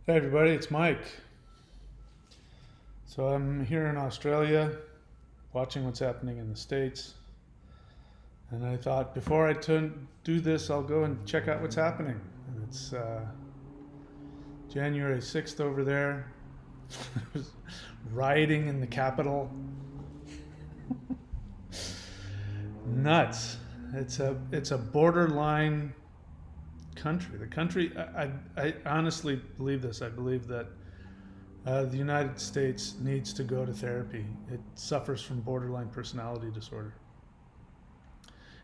Hey everybody, it's Mike. So I'm here in Australia watching what's happening in the States. And I thought before I do this, I'll go and check out what's happening. And it's January 6th over there. I was rioting in the capital. Nuts. It's a borderline country. The country, I honestly believe this. I believe that the United States needs to go to therapy. It suffers from borderline personality disorder.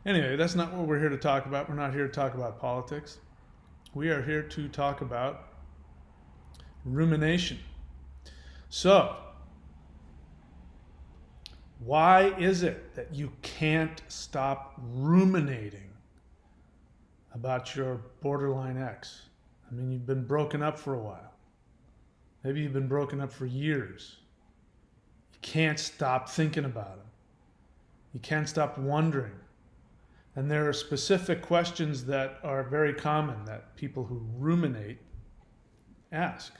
Anyway, that's not what we're here to talk about. We're not here to talk about politics. We are here to talk about rumination. So, why is it that you can't stop ruminating about your borderline ex? I mean, you've been broken up for a while. Maybe you've been broken up for years. You can't stop thinking about him. You can't stop wondering. And there are specific questions that are very common that people who ruminate ask.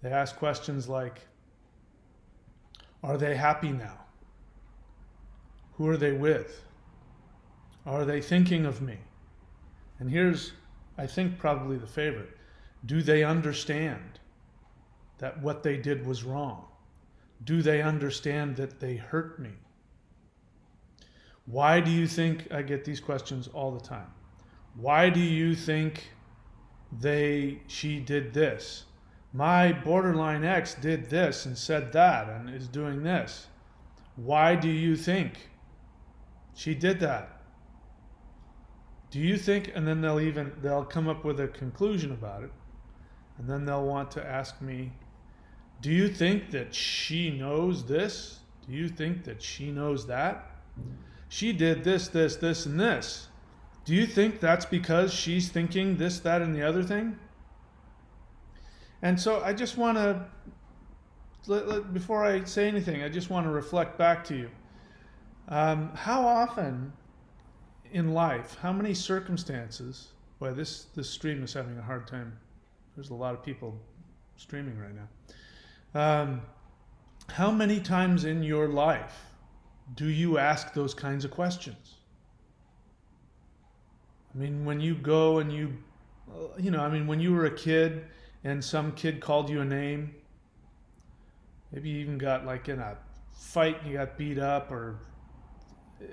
They ask questions like, are they happy now? Who are they with? Are they thinking of me? And here's, I think, probably the favorite. Do they understand that what they did was wrong? Do they understand that they hurt me? Why do you think, I get these questions all the time. Why do you think she did this? My borderline ex did this and said that and is doing this. Why do you think she did that? Do you think, and then they'll come up with a conclusion about it, and then they'll want to ask me, do you think that she knows this? Do you think that she knows that? She did this, this, this, and this. Do you think that's because she's thinking this, that, and the other thing? And so I just want to, before I say anything, I just want to reflect back to you. How often in life, how many circumstances, boy, this stream is having a hard time. There's a lot of people streaming right now. How many times in your life do you ask those kinds of questions? I mean, when you go and when you were a kid and some kid called you a name, maybe you even got like in a fight and you got beat up, or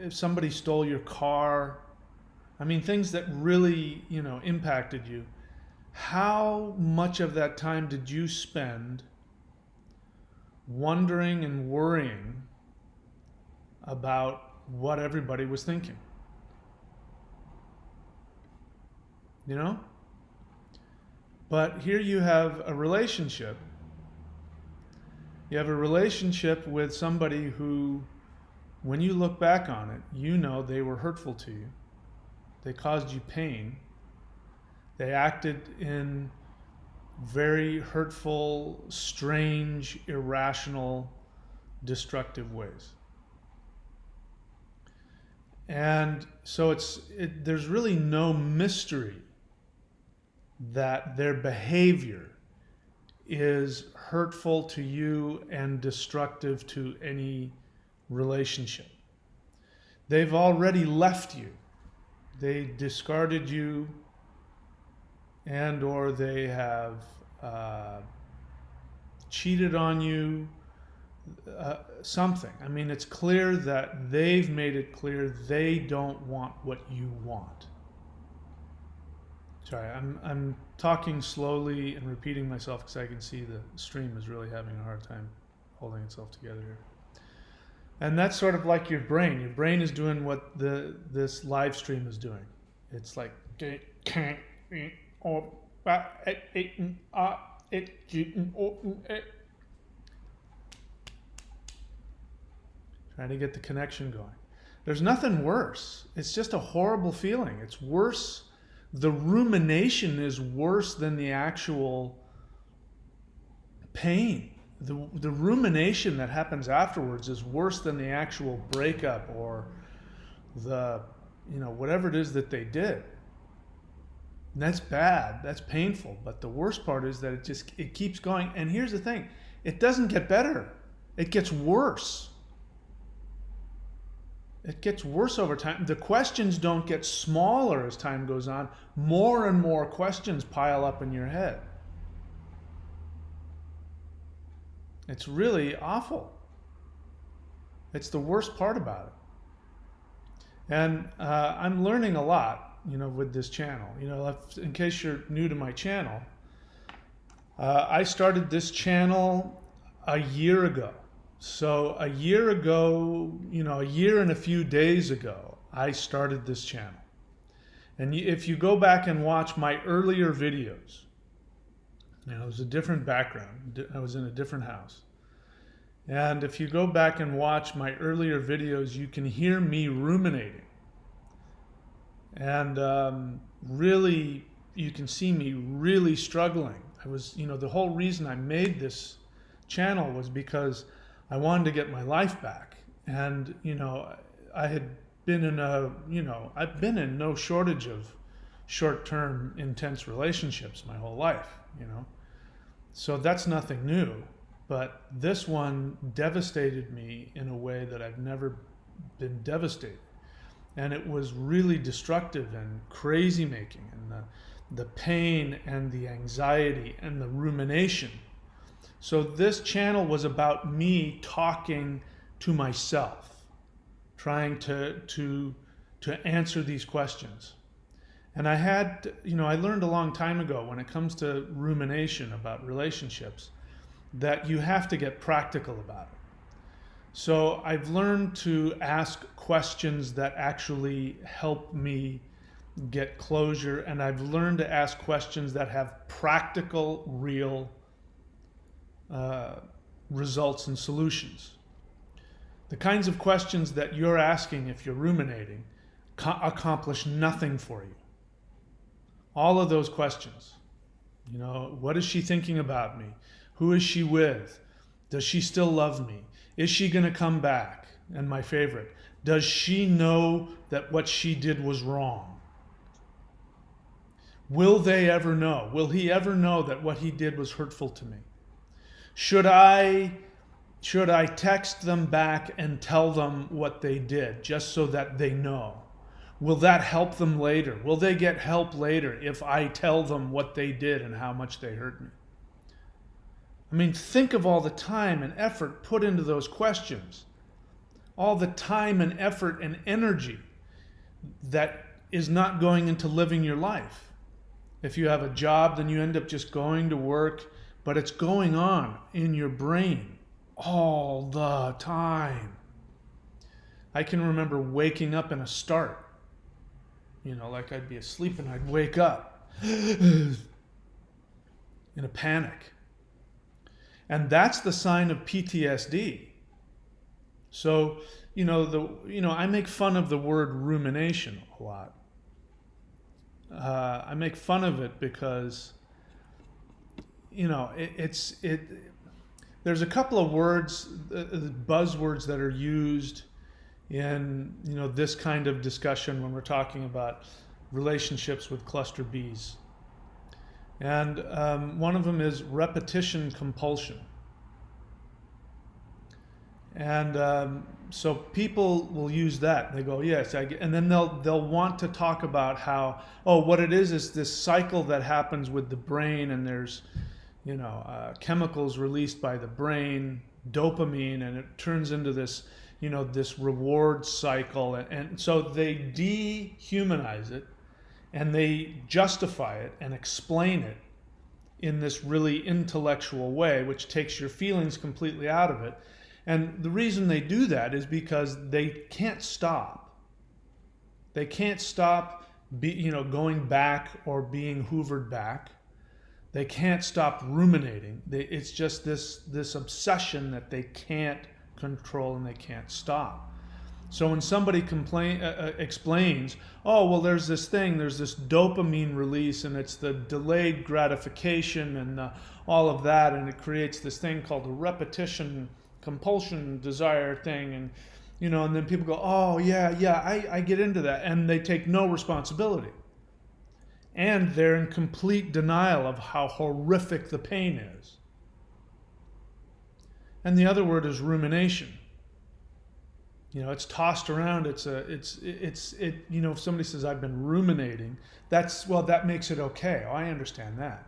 if somebody stole your car, I mean, things that really, impacted you. How much of that time did you spend wondering and worrying about what everybody was thinking? But here you have a relationship. You have a relationship with somebody who, when you look back on it, they were hurtful to you. They caused you pain. They acted in very hurtful, strange, irrational, destructive ways. And so there's really no mystery that their behavior is hurtful to you and destructive to any relationship. They've already left you. They discarded you, and or they have cheated on you, something. I mean, it's clear that they've made it clear they don't want what you want. Sorry, I'm talking slowly and repeating myself because I can see the stream is really having a hard time holding itself together here. And that's sort of like your brain. Your brain is doing what this live stream is doing. It's like trying to get the connection going. There's nothing worse. It's just a horrible feeling. It's worse. The rumination is worse than the actual pain. The rumination that happens afterwards is worse than the actual breakup or the, whatever it is that they did. And that's bad. That's painful. But the worst part is that it keeps going. And here's the thing. It doesn't get better. It gets worse. It gets worse over time. The questions don't get smaller as time goes on. More and more questions pile up in your head. It's really awful. It's the worst part about it. And I'm learning a lot, with this channel. In case you're new to my channel, I started this channel a year ago. So a year ago, a year and a few days ago, I started this channel. And if you go back and watch my earlier videos, it was a different background. I was in a different house. And if you go back and watch my earlier videos, you can hear me ruminating. And really, you can see me really struggling. I was, the whole reason I made this channel was because I wanted to get my life back. And, I had been in I've been in no shortage of short-term intense relationships my whole life, So that's nothing new. But this one devastated me in a way that I've never been devastated. And it was really destructive and crazy making, and the pain and the anxiety and the rumination. So this channel was about me talking to myself, trying to answer these questions. And I had, I learned a long time ago when it comes to rumination about relationships that you have to get practical about it. So I've learned to ask questions that actually help me get closure, and I've learned to ask questions that have practical, real results and solutions. The kinds of questions that you're asking if you're ruminating accomplish nothing for you. All of those questions. What is she thinking about me? Who is she with? Does she still love me? Is she going to come back? And my favorite, does she know that what she did was wrong? Will they ever know? Will he ever know that what he did was hurtful to me? Should I text them back and tell them what they did just so that they know? Will that help them later? Will they get help later if I tell them what they did and how much they hurt me? I mean, think of all the time and effort put into those questions. All the time and effort and energy that is not going into living your life. If you have a job, then you end up just going to work, but it's going on in your brain all the time. I can remember waking up in a start. Like I'd be asleep and I'd wake up in a panic. And that's the sign of PTSD. So, I make fun of the word rumination a lot. I make fun of it because, there's a couple of words, buzzwords that are used in, this kind of discussion when we're talking about relationships with cluster Bs. And one of them is repetition compulsion. And so people will use that. They go, yes, and then they'll want to talk about how, what it is this cycle that happens with the brain, and there's, chemicals released by the brain, dopamine, and it turns into this, this reward cycle. And so they dehumanize it, and they justify it and explain it in this really intellectual way, which takes your feelings completely out of it. And the reason they do that is because they can't stop. They can't stop going back or being hoovered back. They can't stop ruminating. It's just this obsession that they can't control and they can't stop. So when somebody explains, there's this thing, there's this dopamine release, and it's the delayed gratification and all of that, and it creates this thing called a repetition compulsion desire thing, and and then people go, I get into that, and they take no responsibility. and they're in complete denial of how horrific the pain is. And the other word is rumination. It's tossed around. If somebody says, I've been ruminating, that makes it okay. Oh, I understand that.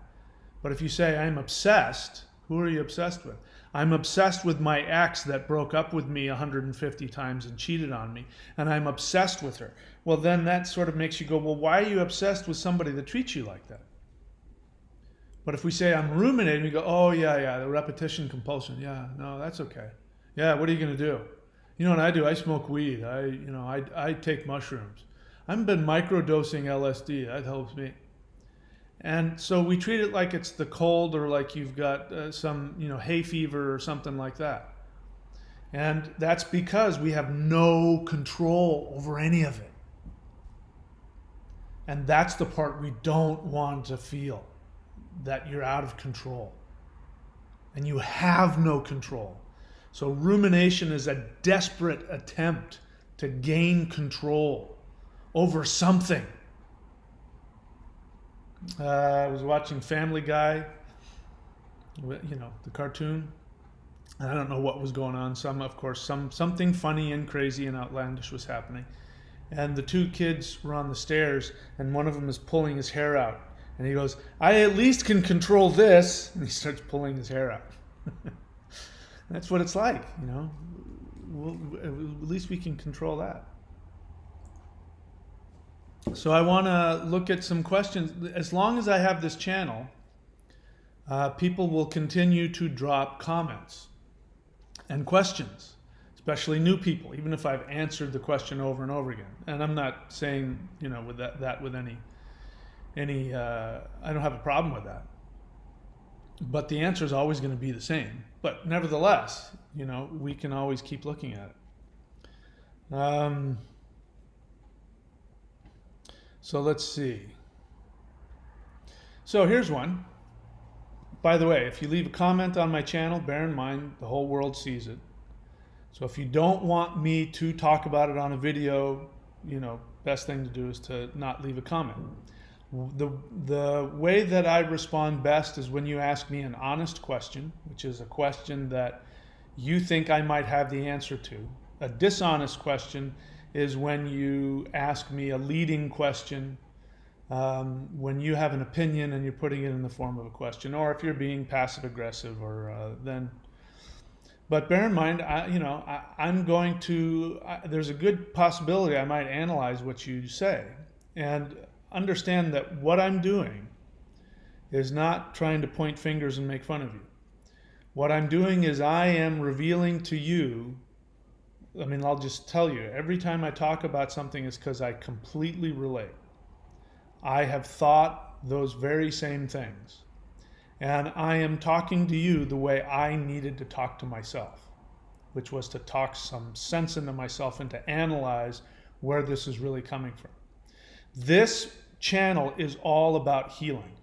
But if you say, I'm obsessed, who are you obsessed with? I'm obsessed with my ex that broke up with me 150 times and cheated on me, and I'm obsessed with her. Well, then that sort of makes you go, well, why are you obsessed with somebody that treats you like that? But if we say, I'm ruminating, we go, oh, yeah, the repetition compulsion. Yeah, no, that's okay. Yeah, what are you going to do? You know what I do? I smoke weed. I take mushrooms. I've been microdosing LSD. That helps me. And so we treat it like it's the cold, or like you've got some hay fever or something like that. And that's because we have no control over any of it. And that's the part we don't want to feel, that you're out of control. And you have no control. So rumination is a desperate attempt to gain control over something. I was watching Family Guy, the cartoon. And I don't know what was going on. Something funny and crazy and outlandish was happening. And the two kids were on the stairs, and one of them is pulling his hair out. And he goes, I at least can control this. And he starts pulling his hair out. That's what it's like, at least we can control that. So I want to look at some questions. As long as I have this channel, people will continue to drop comments and questions, especially new people, even if I've answered the question over and over again. And I'm not saying, with that with any I don't have a problem with that. But the answer is always going to be the same. But nevertheless, we can always keep looking at it. So let's see. So here's one. By the way, if you leave a comment on my channel, bear in mind the whole world sees it. So if you don't want me to talk about it on a video, best thing to do is to not leave a comment. The way that I respond best is when you ask me an honest question, which is a question that you think I might have the answer to. A dishonest question is when you ask me a leading question, when you have an opinion and you're putting it in the form of a question, or if you're being passive aggressive, But bear in mind, there's a good possibility I might analyze what you say, and understand that what I'm doing is not trying to point fingers and make fun of you. What I'm doing is I am revealing to you, I'll just tell you, every time I talk about something it's because I completely relate. I have thought those very same things. And I am talking to you the way I needed to talk to myself, which was to talk some sense into myself and to analyze where this is really coming from. This channel is all about healing.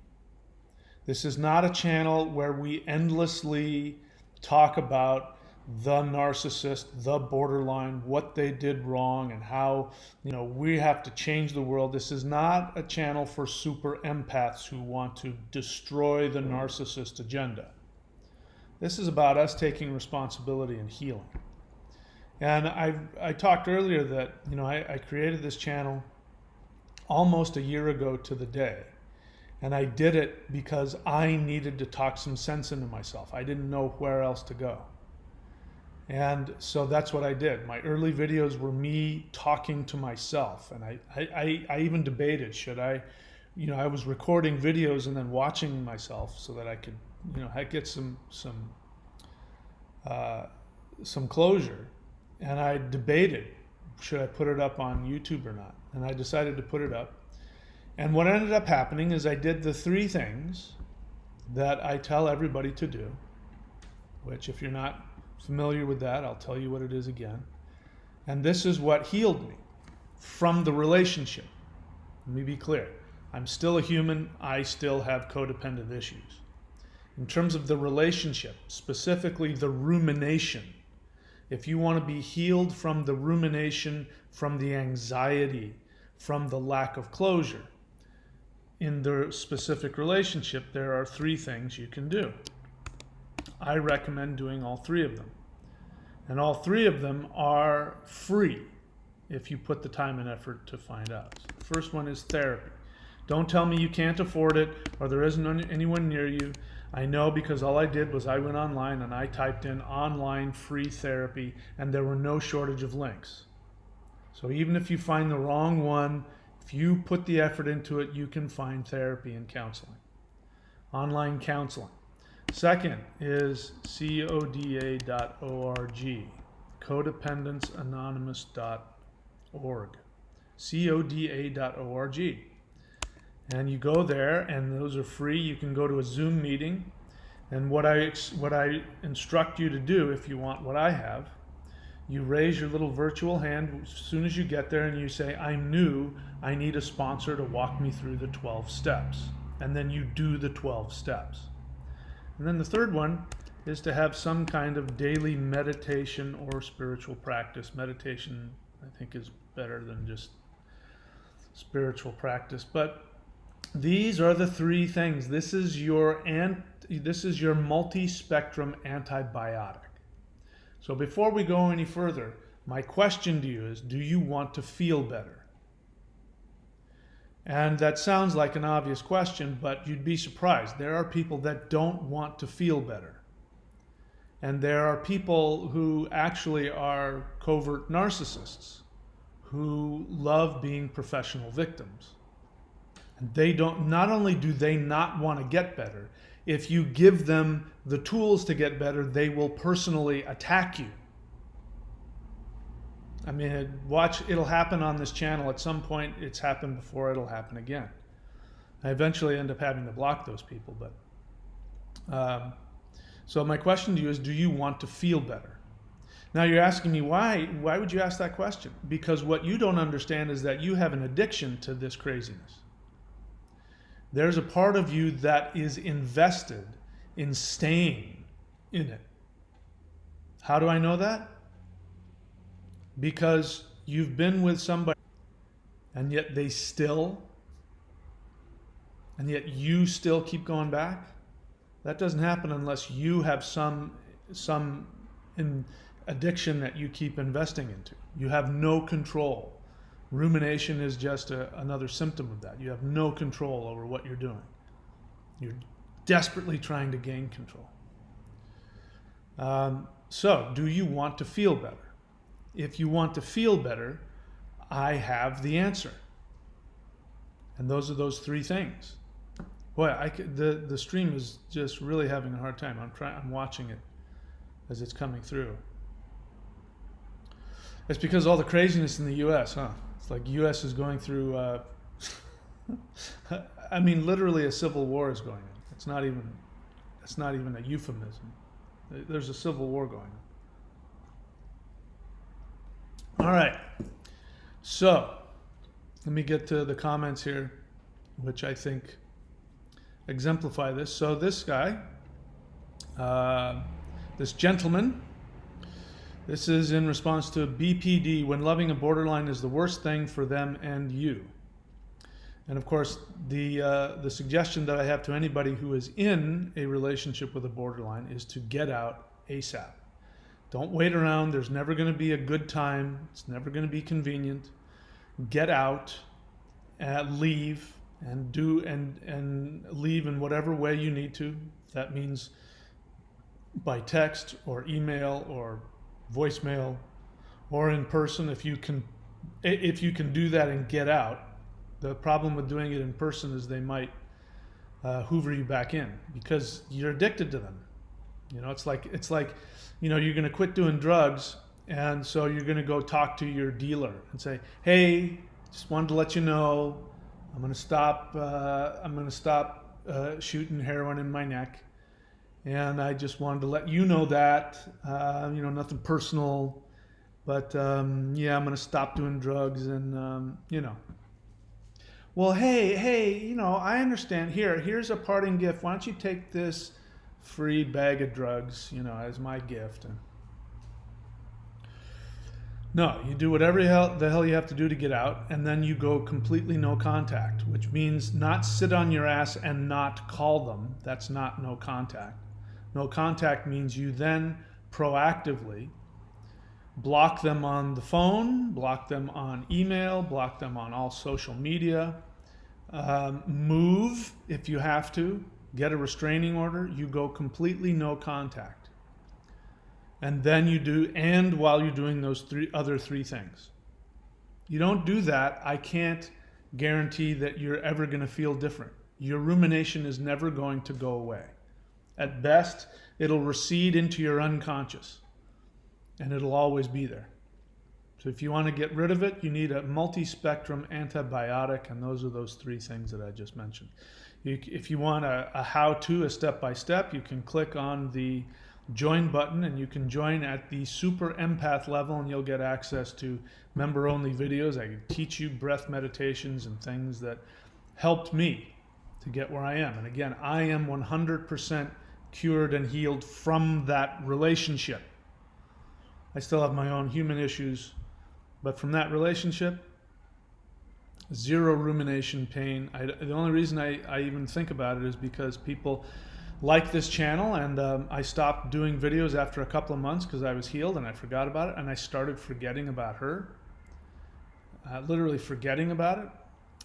This is not a channel where we endlessly talk about the narcissist, the borderline, what they did wrong, and how we have to change the world. This is not a channel for super empaths who want to destroy the narcissist agenda. This is about us taking responsibility and healing. And I talked earlier that I created this channel almost a year ago to the day. And I did it because I needed to talk some sense into myself. I didn't know where else to go. And so that's what I did. My early videos were me talking to myself. And I even debated, should I, I was recording videos and then watching myself so that I could, get some closure. And I debated, should I put it up on YouTube or not? And I decided to put it up. And what ended up happening is I did the 3 things that I tell everybody to do, which if you're not familiar with that, I'll tell you what it is again. And this is what healed me from the relationship. Let me be clear. I'm still a human. I still have codependent issues. In terms of the relationship, specifically the rumination, if you want to be healed from the rumination, from the anxiety, from the lack of closure, in the specific relationship, there are 3 things you can do. I recommend doing all 3 of them. And all 3 of them are free if you put the time and effort to find out. So the first one is therapy. Don't tell me you can't afford it or there isn't anyone near you. I know, because all I did was I went online and I typed in online free therapy and there were no shortage of links. So even if you find the wrong one, if you put the effort into it, you can find therapy and counseling. Online counseling. Second is coda.org, codependenceanonymous.org, coda.org. And you go there, and those are free. You can go to a Zoom meeting. And what I instruct you to do, if you want what I have, you raise your little virtual hand as soon as you get there, and you say, I'm new, I need a sponsor to walk me through the 12 steps. And then you do the 12 steps. And then the third one is to have some kind of daily meditation or spiritual practice. Meditation, I think, is better than just spiritual practice. But these are the 3 things. This is your multi-spectrum antibiotic. So before we go any further, my question to you is, do you want to feel better? And that sounds like an obvious question, but you'd be surprised. There are people that don't want to feel better. And there are people who actually are covert narcissists who love being professional victims. And they don't, not only do they not want to get better, if you give them the tools to get better, they will personally attack you. I mean, watch, it'll happen on this channel at some point. It's happened before, it'll happen again. I eventually end up having to block those people. But so my question to you is, do you want to feel better? Now you're asking me, why would you ask that question? Because what you don't understand is that you have an addiction to this craziness. There's a part of you that is invested in staying in it. How do I know that? Because you've been with somebody and yet you still keep going back. That doesn't happen unless you have some addiction that you keep investing into. You have no control. Rumination is just another symptom of that. You have no control over what you're doing. You're desperately trying to gain control. So, do you want to feel better? If you want to feel better, I have the answer. And those are those 3 things. Boy, the stream is just really having a hard time. I'm watching it as it's coming through. It's because all the craziness in the U.S., huh? It's like U.S. is going through, I mean, literally a civil war is going on. It's not even a euphemism. There's a civil war going on. All right. So let me get to the comments here, which I think exemplify this. So this guy, this gentleman, this is in response to BPD, when loving a borderline is the worst thing for them and you. And of course, the suggestion that I have to anybody who is in a relationship with a borderline is to get out ASAP. Don't wait around. There's never going to be a good time. It's never going to be convenient. Get out, leave, and leave in whatever way you need to. That means by text or email or voicemail or in person. If you can do that and get out. The problem with doing it in person is they might hoover you back in because you're addicted to them. You know, it's like you know, you're going to quit doing drugs, and so you're going to go talk to your dealer and say, "Hey, just wanted to let you know, I'm going to stop shooting heroin in my neck, and I just wanted to let you know that, you know, nothing personal, but yeah, I'm going to stop doing drugs, and you know." Well, hey, you know, I understand. Here's a parting gift. Why don't you take this free bag of drugs, you know, as my gift? No, you do whatever the hell you have to do to get out, and then you go completely no contact, which means not sit on your ass and not call them. That's not no contact. No contact means you then proactively block them on the phone, block them on email, block them on all social media, move if you have to, get a restraining order, you go completely no contact. And then you do, and while you're doing those other three things. You don't do that, I can't guarantee that you're ever going to feel different. Your rumination is never going to go away. At best, it'll recede into your unconscious, and it'll always be there. So if you want to get rid of it, you need a multi-spectrum antibiotic, and those are those three things that I just mentioned. If you want a how-to, a step-by-step, you can click on the join button, and you can join at the super empath level, and you'll get access to member-only videos. I can teach you breath meditations and things that helped me to get where I am. And again, I am 100% cured and healed from that relationship. I still have my own human issues, but from that relationship, zero rumination, pain. The only reason I even think about it is because people like this channel, and I stopped doing videos after a couple of months because I was healed and I forgot about it, and I started forgetting about her, literally forgetting about it.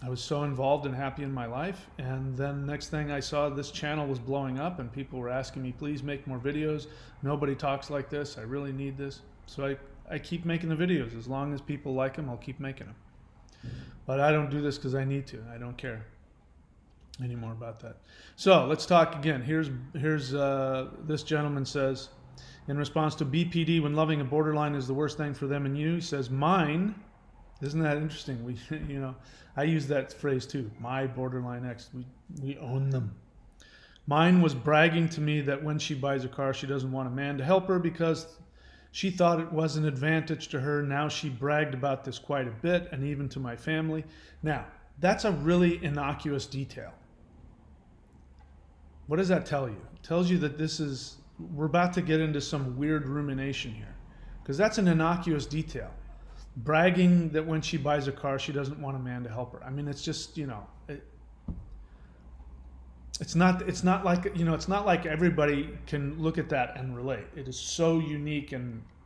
I was so involved and happy in my life, and then next thing I saw, this channel was blowing up and people were asking me, please make more videos. Nobody talks like this. I really need this. So I keep making the videos. As long as people like them, I'll keep making them. But I don't do this because I need to. I don't care anymore about that. So let's talk again. Here's this gentleman says, in response to BPD, when loving a borderline is the worst thing for them and you, he says, mine, isn't that interesting? We, I use that phrase too. My borderline ex, we own them. Mine was bragging to me that when she buys a car, she doesn't want a man to help her because she thought it was an advantage to her. Now she bragged about this quite a bit, and even to my family. Now, that's a really innocuous detail. What does that tell you? It tells you that we're about to get into some weird rumination here, because that's an innocuous detail. Bragging that when she buys a car, she doesn't want a man to help her. I mean, it's just, it's not like everybody can look at that and relate. It is so unique,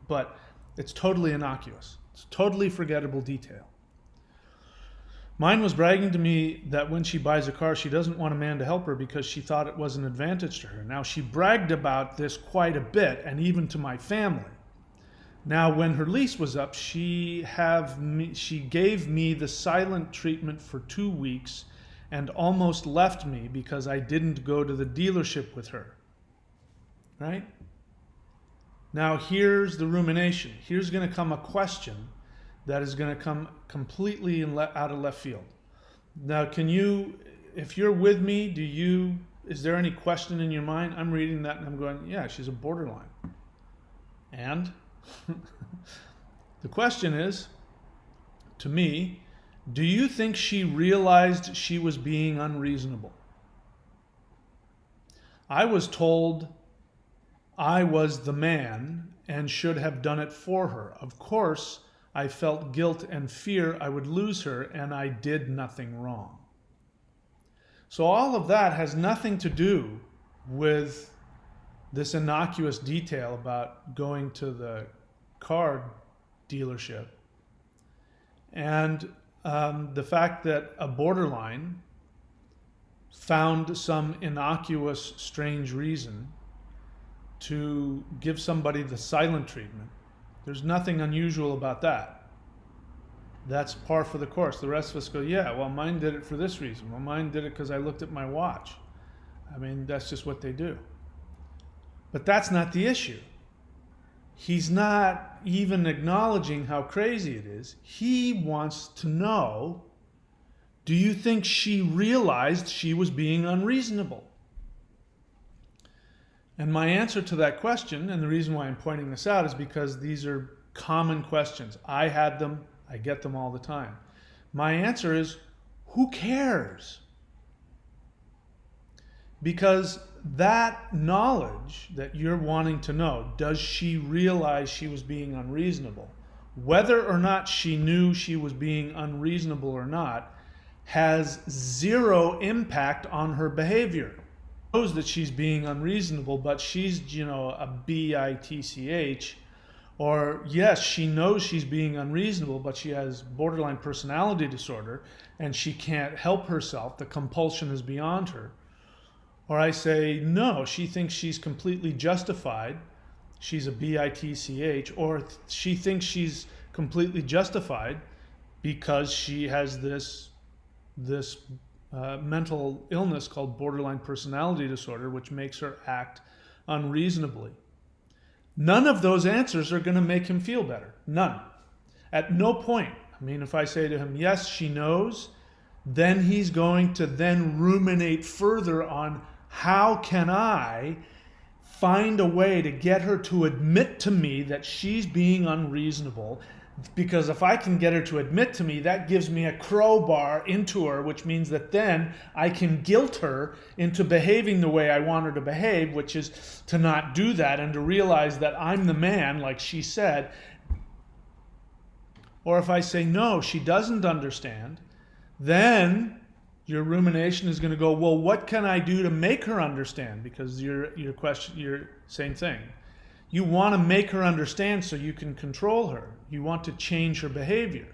but it's totally innocuous. It's totally forgettable detail. Mine was bragging to me that when she buys a car, she doesn't want a man to help her because she thought it was an advantage to her. Now, she bragged about this quite a bit, and even to my family. Now, when her lease was up, she gave me the silent treatment for 2 weeks and almost left me because I didn't go to the dealership with her. Right? Now, here's the rumination. Here's going to come a question that is going to come completely out of left field. Now, if you're with me, is there any question in your mind? I'm reading that and I'm going, yeah, she's a borderline. And the question is, to me, do you think she realized she was being unreasonable? I was told I was the man and should have done it for her. Of course, I felt guilt and fear I would lose her, and I did nothing wrong. So all of that has nothing to do with this innocuous detail about going to the car dealership and the fact that a borderline found some innocuous, strange reason to give somebody the silent treatment. There's nothing unusual about that. That's par for the course. The rest of us go, yeah, well, mine did it for this reason. Well, mine did it because I looked at my watch. I mean, that's just what they do. But that's not the issue. He's not even acknowledging how crazy it is. He wants to know, do you think she realized she was being unreasonable? And my answer to that question, and the reason why I'm pointing this out, is because these are common questions. I had them. I get them all the time. My answer is, who cares? Because that knowledge that you're wanting to know, does she realize she was being unreasonable? whether or not she knew she was being unreasonable or not, has zero impact on her behavior. She knows that she's being unreasonable, but she's, a bitch. Or yes, she knows she's being unreasonable, but she has borderline personality disorder and she can't help herself. The compulsion is beyond her. Or I say, no, she thinks she's completely justified. She's a bitch. Or she thinks she's completely justified because she has this mental illness called borderline personality disorder, which makes her act unreasonably. None of those answers are going to make him feel better. None. At no point. I mean, if I say to him, yes, she knows, then he's going to then ruminate further on how can I find a way to get her to admit to me that she's being unreasonable. Because if I can get her to admit to me, that gives me a crowbar into her, which means that then I can guilt her into behaving the way I want her to behave, which is to not do that and to realize that I'm the man, like she said. Or if I say, no, she doesn't understand, then your rumination is going to go, well, what can I do to make her understand? Because your question, your same thing. You want to make her understand so you can control her. You want to change her behavior.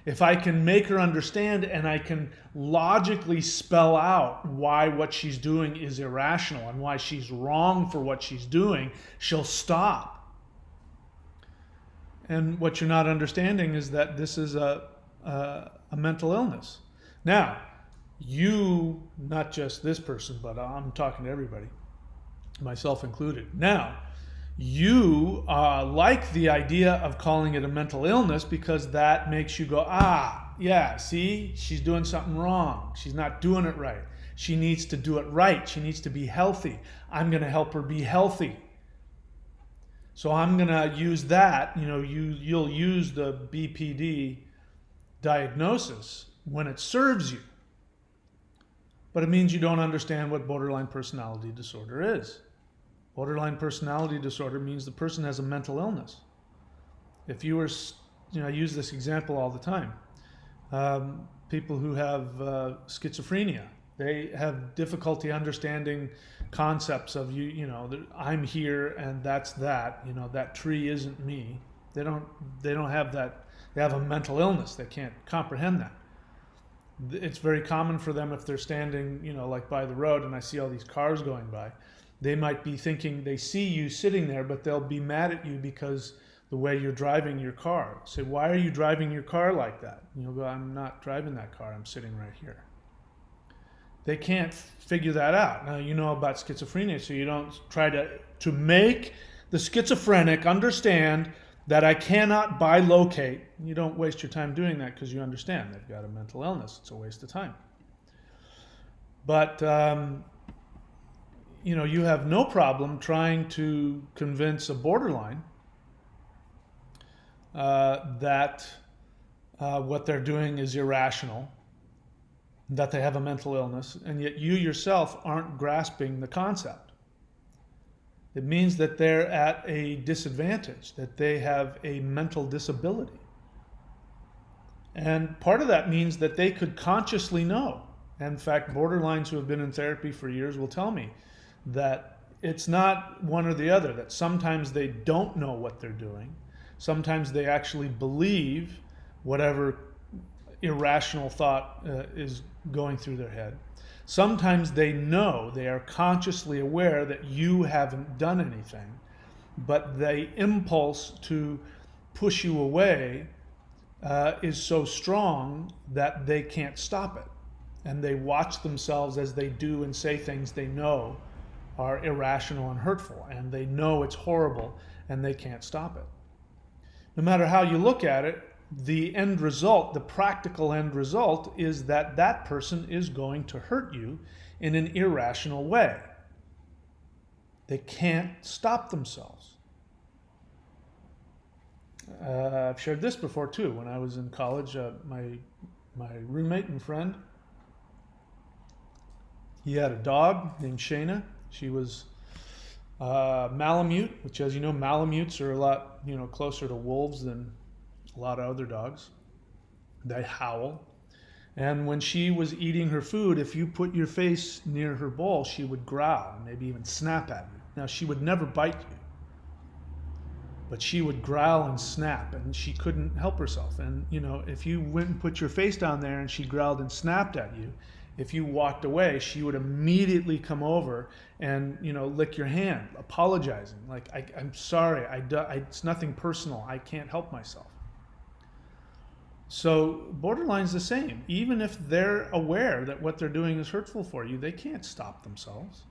If I can make her understand and I can logically spell out why what she's doing is irrational and why she's wrong for what she's doing, she'll stop. And what you're not understanding is that this is a mental illness. Now, you, not just this person, but I'm talking to everybody, myself included. Now, you like the idea of calling it a mental illness because that makes you go, yeah, see, she's doing something wrong. She's not doing it right. She needs to do it right. She needs to be healthy. I'm going to help her be healthy. So I'm going to use that. You'll use the BPD diagnosis when it serves you. But it means you don't understand what borderline personality disorder is. Borderline personality disorder means the person has a mental illness. If you were, I use this example all the time. People who have schizophrenia, they have difficulty understanding concepts of I'm here and that's that. That tree isn't me. They don't have that. They have a mental illness. They can't comprehend that. It's very common for them if they're standing, like by the road and I see all these cars going by. They might be thinking they see you sitting there, but they'll be mad at you because the way you're driving your car. Say, why are you driving your car like that? And you'll go, I'm not driving that car. I'm sitting right here. They can't figure that out. Now, you know about schizophrenia, so you don't try to make the schizophrenic understand that I cannot bilocate. You don't waste your time doing that because you understand they've got a mental illness. It's a waste of time. But you have no problem trying to convince a borderline that what they're doing is irrational, that they have a mental illness, and yet you yourself aren't grasping the concept. It means that they're at a disadvantage, that they have a mental disability. And part of that means that they could consciously know. In fact, borderlines who have been in therapy for years will tell me that it's not one or the other, that sometimes they don't know what they're doing. Sometimes they actually believe whatever irrational thought is going through their head. Sometimes they know, they are consciously aware that you haven't done anything, but the impulse to push you away is so strong that they can't stop it. And they watch themselves as they do and say things they know are irrational and hurtful, and they know it's horrible and they can't stop it. No matter how you look at it, the end result, the practical end result, is that that person is going to hurt you in an irrational way. They can't stop themselves. I've shared this before too. When I was in college, my roommate and friend, he had a dog named Shayna. She was Malamute, which, as you know, Malamutes are a lot closer to wolves than a lot of other dogs. They howl. And when she was eating her food, if you put your face near her bowl, she would growl and maybe even snap at you. Now, she would never bite you, but she would growl and snap, and she couldn't help herself. And, you know, if you went and put your face down there and she growled and snapped at you, if you walked away, she would immediately come over and, you know, lick your hand, apologizing. Like, I'm sorry, it's nothing personal. I can't help myself. So borderline's the same. Even if they're aware that what they're doing is hurtful for you, they can't stop themselves.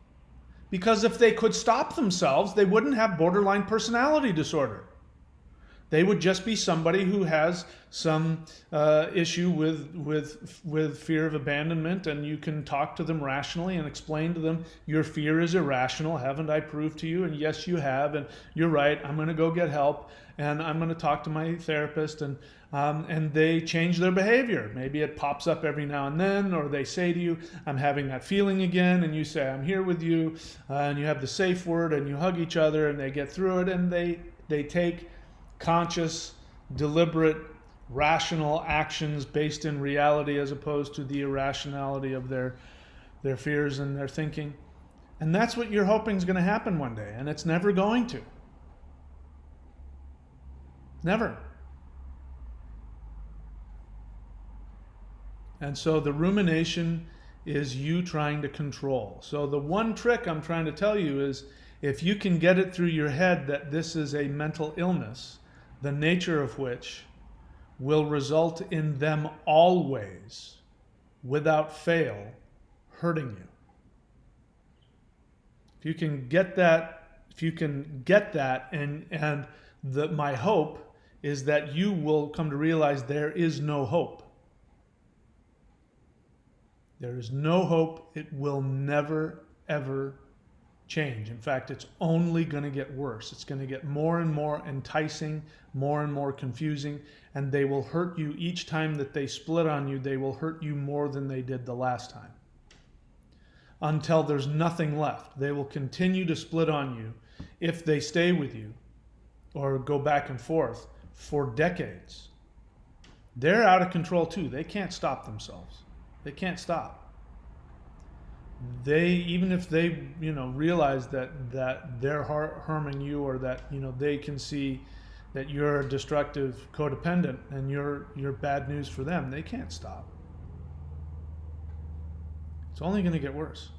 Because if they could stop themselves, they wouldn't have borderline personality disorder. They would just be somebody who has some issue with fear of abandonment, and you can talk to them rationally and explain to them, your fear is irrational. Haven't I proved to you? And yes, you have. And you're right. I'm going to go get help, and I'm going to talk to my therapist. And they change their behavior. Maybe it pops up every now and then, or they say to you, I'm having that feeling again, and you say, I'm here with you, and you have the safe word, and you hug each other, and they get through it, and they take conscious, deliberate, rational actions based in reality as opposed to the irrationality of their fears and their thinking. And that's what you're hoping is going to happen one day, and it's never going to. Never. And so the rumination is you trying to control. So the one trick I'm trying to tell you is, if you can get it through your head that this is a mental illness, the nature of which will result in them always, without fail, hurting you. If you can get that, and my hope is that you will come to realize there is no hope. There is no hope. It will never, ever change. In fact, it's only going to get worse. It's going to get more and more enticing, more and more confusing, and they will hurt you each time that they split on you. They will hurt you more than they did the last time, until there's nothing left. They will continue to split on you if they stay with you or go back and forth for decades. They're out of control too. They can't stop themselves. They can't stop. Even if they, realize that they're harming you, or that, they can see that you're a destructive codependent and you're bad news for them, they can't stop. It's only going to get worse.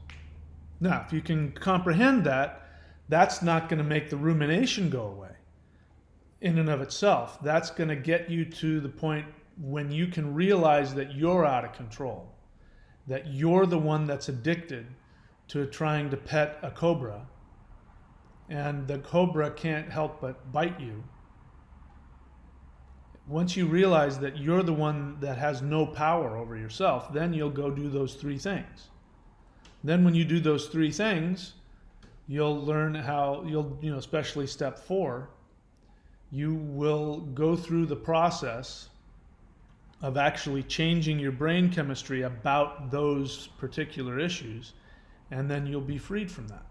Now, if you can comprehend that, that's not going to make the rumination go away in and of itself. That's going to get you to the point when you can realize that you're out of control, that you're the one that's addicted to trying to pet a cobra, and the cobra can't help but bite you. Once you realize that you're the one that has no power over yourself, then you'll go do those three things. Then when you do those three things, you'll learn how, especially step 4, you will go through the process of actually changing your brain chemistry about those particular issues, and then you'll be freed from that.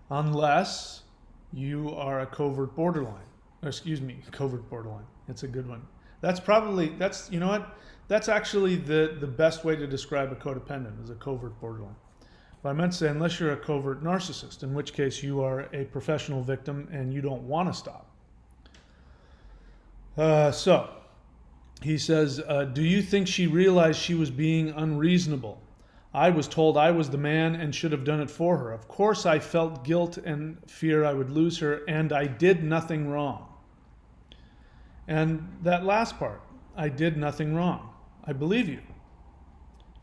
Unless you are a covert borderline. Covert borderline. It's a good one. That's actually the best way to describe a codependent, is a covert borderline. But I meant to say, unless you're a covert narcissist, in which case you are a professional victim and you don't want to stop. So he says, do you think she realized she was being unreasonable? I was told I was the man and should have done it for her. Of course I felt guilt and fear I would lose her, and I did nothing wrong. And that last part, I did nothing wrong. I believe you.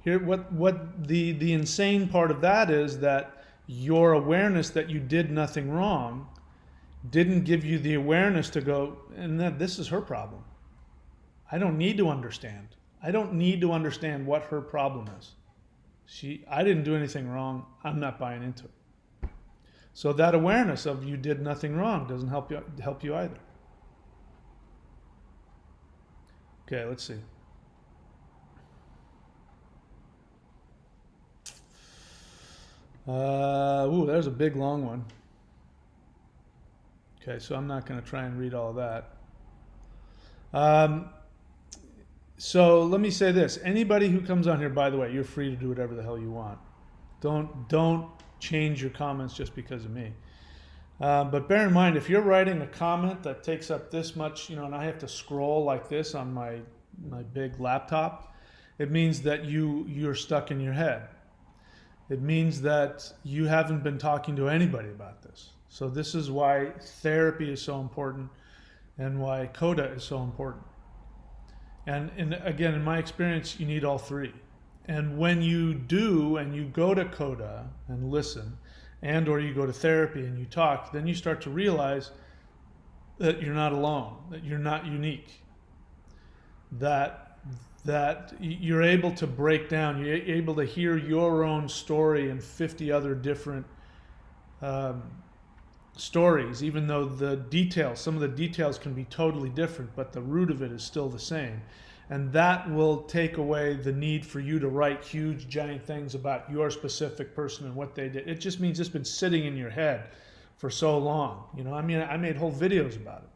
Here, what the insane part of that is that your awareness that you did nothing wrong didn't give you the awareness to go, and that this is her problem. I don't need to understand. I don't need to understand what her problem is. I didn't do anything wrong. I'm not buying into it. So that awareness of you did nothing wrong doesn't help you either. Okay, let's see. There's a big long one. Okay, so I'm not going to try and read all of that. Um, so let me say this. Anybody who comes on here, by the way, you're free to do whatever the hell you want. Don't change your comments just because of me. But bear in mind, if you're writing a comment that takes up this much, and I have to scroll like this on my big laptop, it means that you're stuck in your head. It means that you haven't been talking to anybody about this. So this is why therapy is so important and why CODA is so important. And again, in my experience, you need all three. And when you do, and you go to CODA and listen, and or you go to therapy and you talk, then you start to realize that you're not alone, that you're not unique, that you're able to break down, you're able to hear your own story and 50 other different stories, even though some of the details can be totally different, but the root of it is still the same. And that will take away the need for you to write huge, giant things about your specific person and what they did. It just means it's been sitting in your head for so long. I made whole videos about it.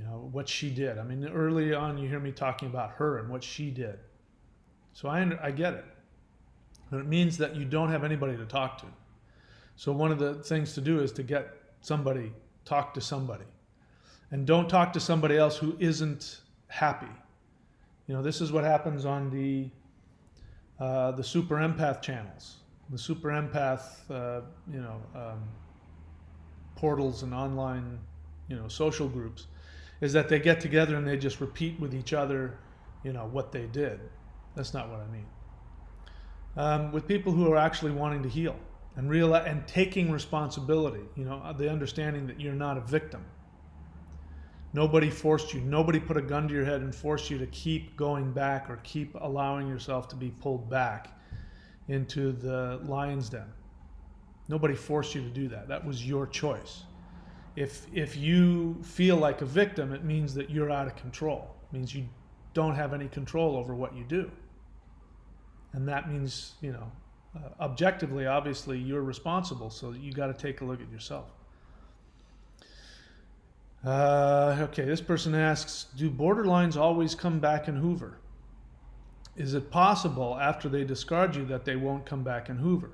What she did. Early on, you hear me talking about her and what she did. So I get it. But it means that you don't have anybody to talk to. So one of the things to do is to talk to somebody. And don't talk to somebody else who isn't happy. This is what happens on the super empath channels, the super empath, portals and online, social groups, is that they get together and they just repeat with each other, what they did. That's not what I mean. With people who are actually wanting to heal and taking responsibility, the understanding that you're not a victim. Nobody forced you. Nobody put a gun to your head and forced you to keep going back or keep allowing yourself to be pulled back into the lion's den. Nobody forced you to do that. That was your choice. If you feel like a victim, it means that you're out of control. It means you don't have any control over what you do. And that means, objectively, obviously, you're responsible. So you got to take a look at yourself. Okay, this person asks, do borderlines always come back and hoover? Is it possible after they discard you that they won't come back and hoover?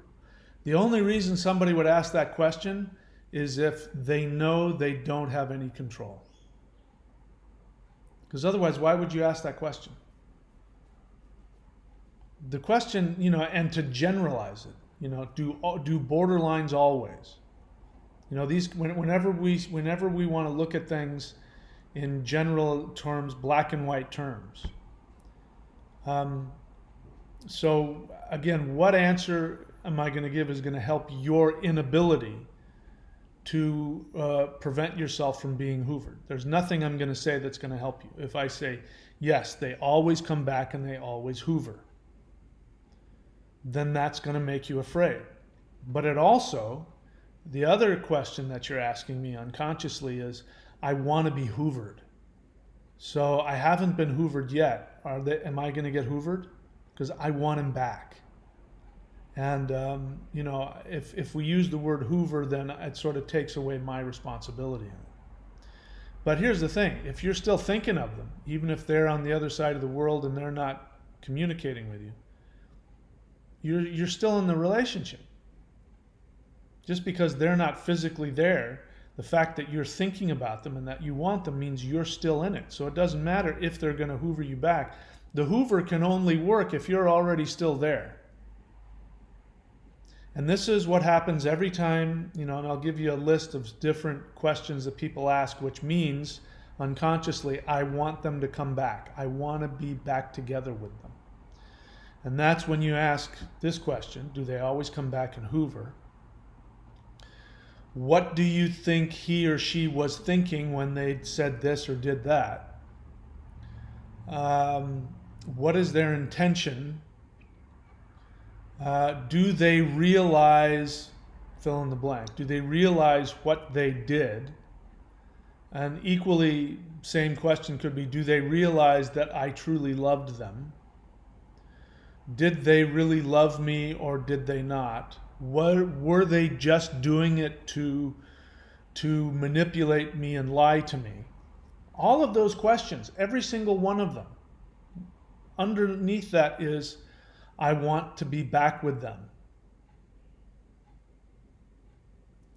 The only reason somebody would ask that question is if they know they don't have any control. Because otherwise, why would you ask that question? The question, and to generalize it, do borderlines always? Whenever we want to look at things in general terms, black and white terms. So again, what answer am I going to give is going to help your inability to prevent yourself from being hoovered. There's nothing I'm going to say that's going to help you. If I say, yes, they always come back and they always hoover, then that's going to make you afraid. But it also, the other question that you're asking me unconsciously is, I want to be hoovered. So I haven't been hoovered yet. Am I going to get hoovered? Because I want him back. And, if we use the word hoover, then it sort of takes away my responsibility in it. But here's the thing. If you're still thinking of them, even if they're on the other side of the world and they're not communicating with you, you're still in the relationship. Just because they're not physically there, the fact that you're thinking about them and that you want them means you're still in it. So it doesn't matter if they're going to hoover you back. The hoover can only work if you're already still there. And this is what happens every time, and I'll give you a list of different questions that people ask, which means unconsciously, I want them to come back. I want to be back together with them. And that's when you ask this question, do they always come back and hoover? What do you think he or she was thinking when they said this or did that? What is their intention? Do they realize, fill in the blank, do they realize what they did? And equally, same question could be, do they realize that I truly loved them? Did they really love me or did they not? Were they just doing it to manipulate me and lie to me? All of those questions, every single one of them, underneath that is, I want to be back with them.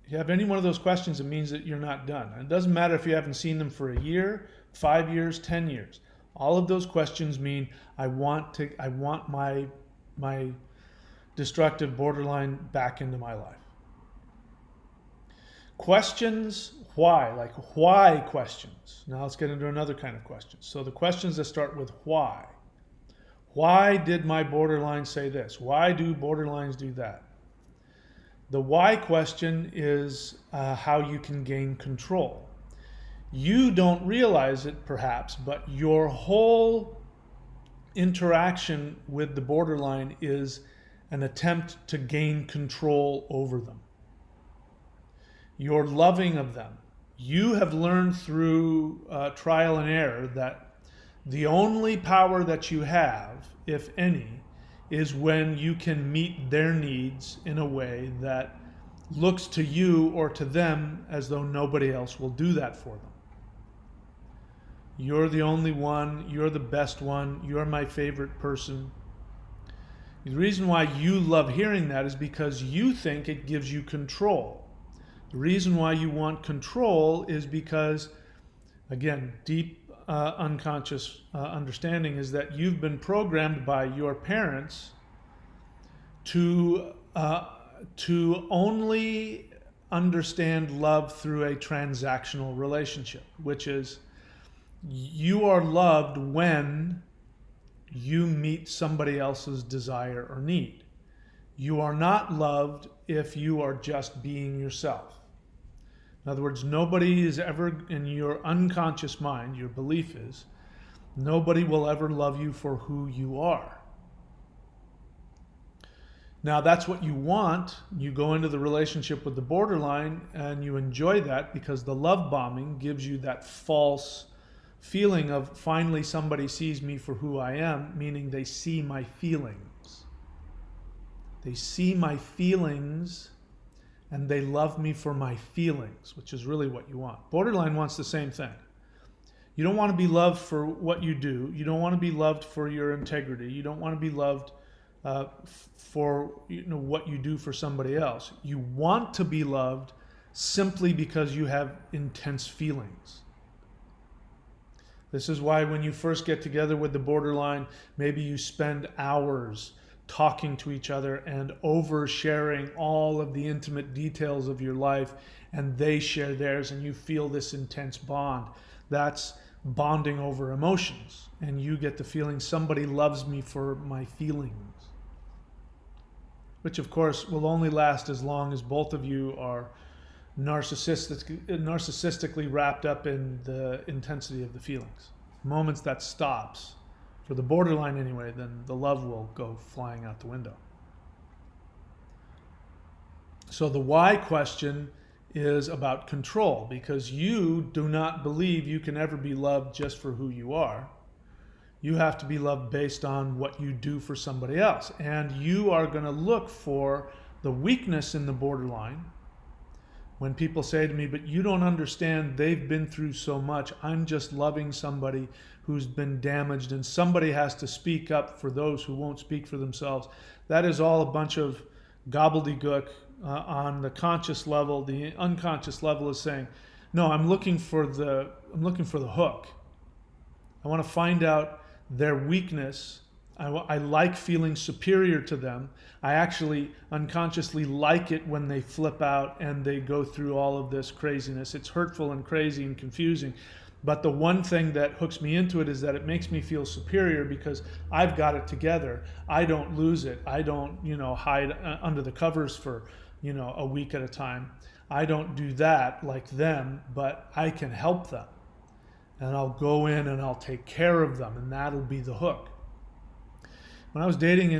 If you have any one of those questions, it means that you're not done. And it doesn't matter if you haven't seen them for a year, 5 years, 10 years. All of those questions mean I want my destructive borderline back into my life. Questions, why? Like why questions. Now let's get into another kind of question. So the questions that start with why. Why did my borderline say this? Why do borderlines do that? The why question is how you can gain control. You don't realize it perhaps, but your whole interaction with the borderline is an attempt to gain control over them. You're loving of them. You have learned through trial and error that the only power that you have, if any, is when you can meet their needs in a way that looks to you or to them as though nobody else will do that for them. You're the only one, you're the best one, you're my favorite person. The reason why you love hearing that is because you think it gives you control. The reason why you want control is because, again, deep unconscious understanding is that you've been programmed by your parents to only understand love through a transactional relationship, which is you are loved when you meet somebody else's desire or need. You are not loved if you are just being yourself. In other words, nobody is ever, in your unconscious mind, your belief is, nobody will ever love you for who you are. Now that's what you want. You go into the relationship with the borderline and you enjoy that because the love bombing gives you that false feeling of finally somebody sees me for who I am, meaning they see my feelings. They see my feelings and they love me for my feelings, which is really what you want. Borderline wants the same thing. You don't want to be loved for what you do. You don't want to be loved for your integrity. You don't want to be loved for what you do for somebody else. You want to be loved simply because you have intense feelings. This is why when you first get together with the borderline, maybe you spend hours talking to each other and oversharing all of the intimate details of your life, and they share theirs, and you feel this intense bond. That's bonding over emotions, and you get the feeling somebody loves me for my feelings, which of course will only last as long as both of you are narcissistically wrapped up in the intensity of the feelings. The moments that stops, for the borderline anyway, then the love will go flying out the window. So the why question is about control, because you do not believe you can ever be loved just for who you are. You have to be loved based on what you do for somebody else. And you are going to look for the weakness in the borderline. When people say to me, but you don't understand, they've been through so much. I'm just loving somebody who's been damaged, and somebody has to speak up for those who won't speak for themselves. That is all a bunch of gobbledygook on the conscious level. The unconscious level is saying, no, I'm looking for the hook. I want to find out their weakness. I like feeling superior to them. I actually unconsciously like it when they flip out and they go through all of this craziness. It's hurtful and crazy and confusing. But the one thing that hooks me into it is that it makes me feel superior because I've got it together. I don't lose it. I don't, hide under the covers for, a week at a time. I don't do that like them, but I can help them. And I'll go in and I'll take care of them, and that'll be the hook. When I was dating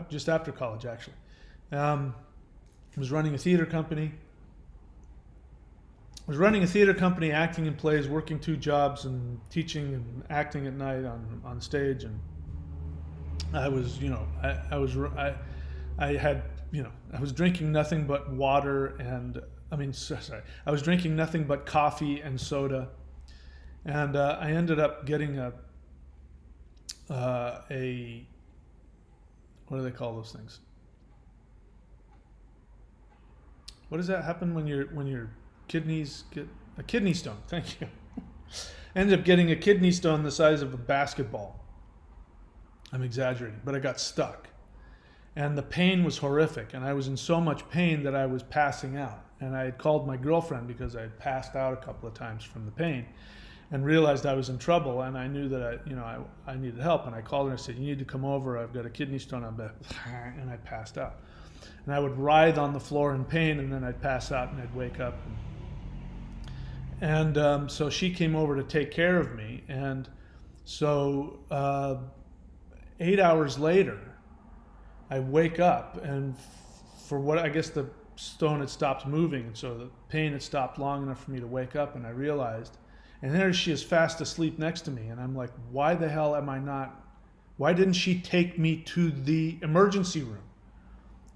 just after college, actually, I was running a theater company. Acting in plays, working 2 jobs, and teaching and acting at night on stage. And I was, I had I was drinking nothing but water and, I was drinking nothing but coffee and soda. And I ended up getting a what do they call those things? What does that happen when your kidneys get a kidney stone? Thank you. Ended up getting a kidney stone the size of a basketball. I'm exaggerating, but I got stuck. And the pain was horrific, and I was in so much pain that I was passing out. And I had called my girlfriend because I had passed out a couple of times from the pain, and realized I was in trouble, and I knew that I needed help. And I called her and I said, "You need to come over. I've got a kidney stone." And I passed out. And I would writhe on the floor in pain, and then I'd pass out and I'd wake up. And so she came over to take care of me. And so 8 hours later, I wake up, and for what I guess the stone had stopped moving, and so the pain had stopped long enough for me to wake up, and I realized, and there she is fast asleep next to me, and I'm like, why the hell am I not, why didn't she take me to the emergency room?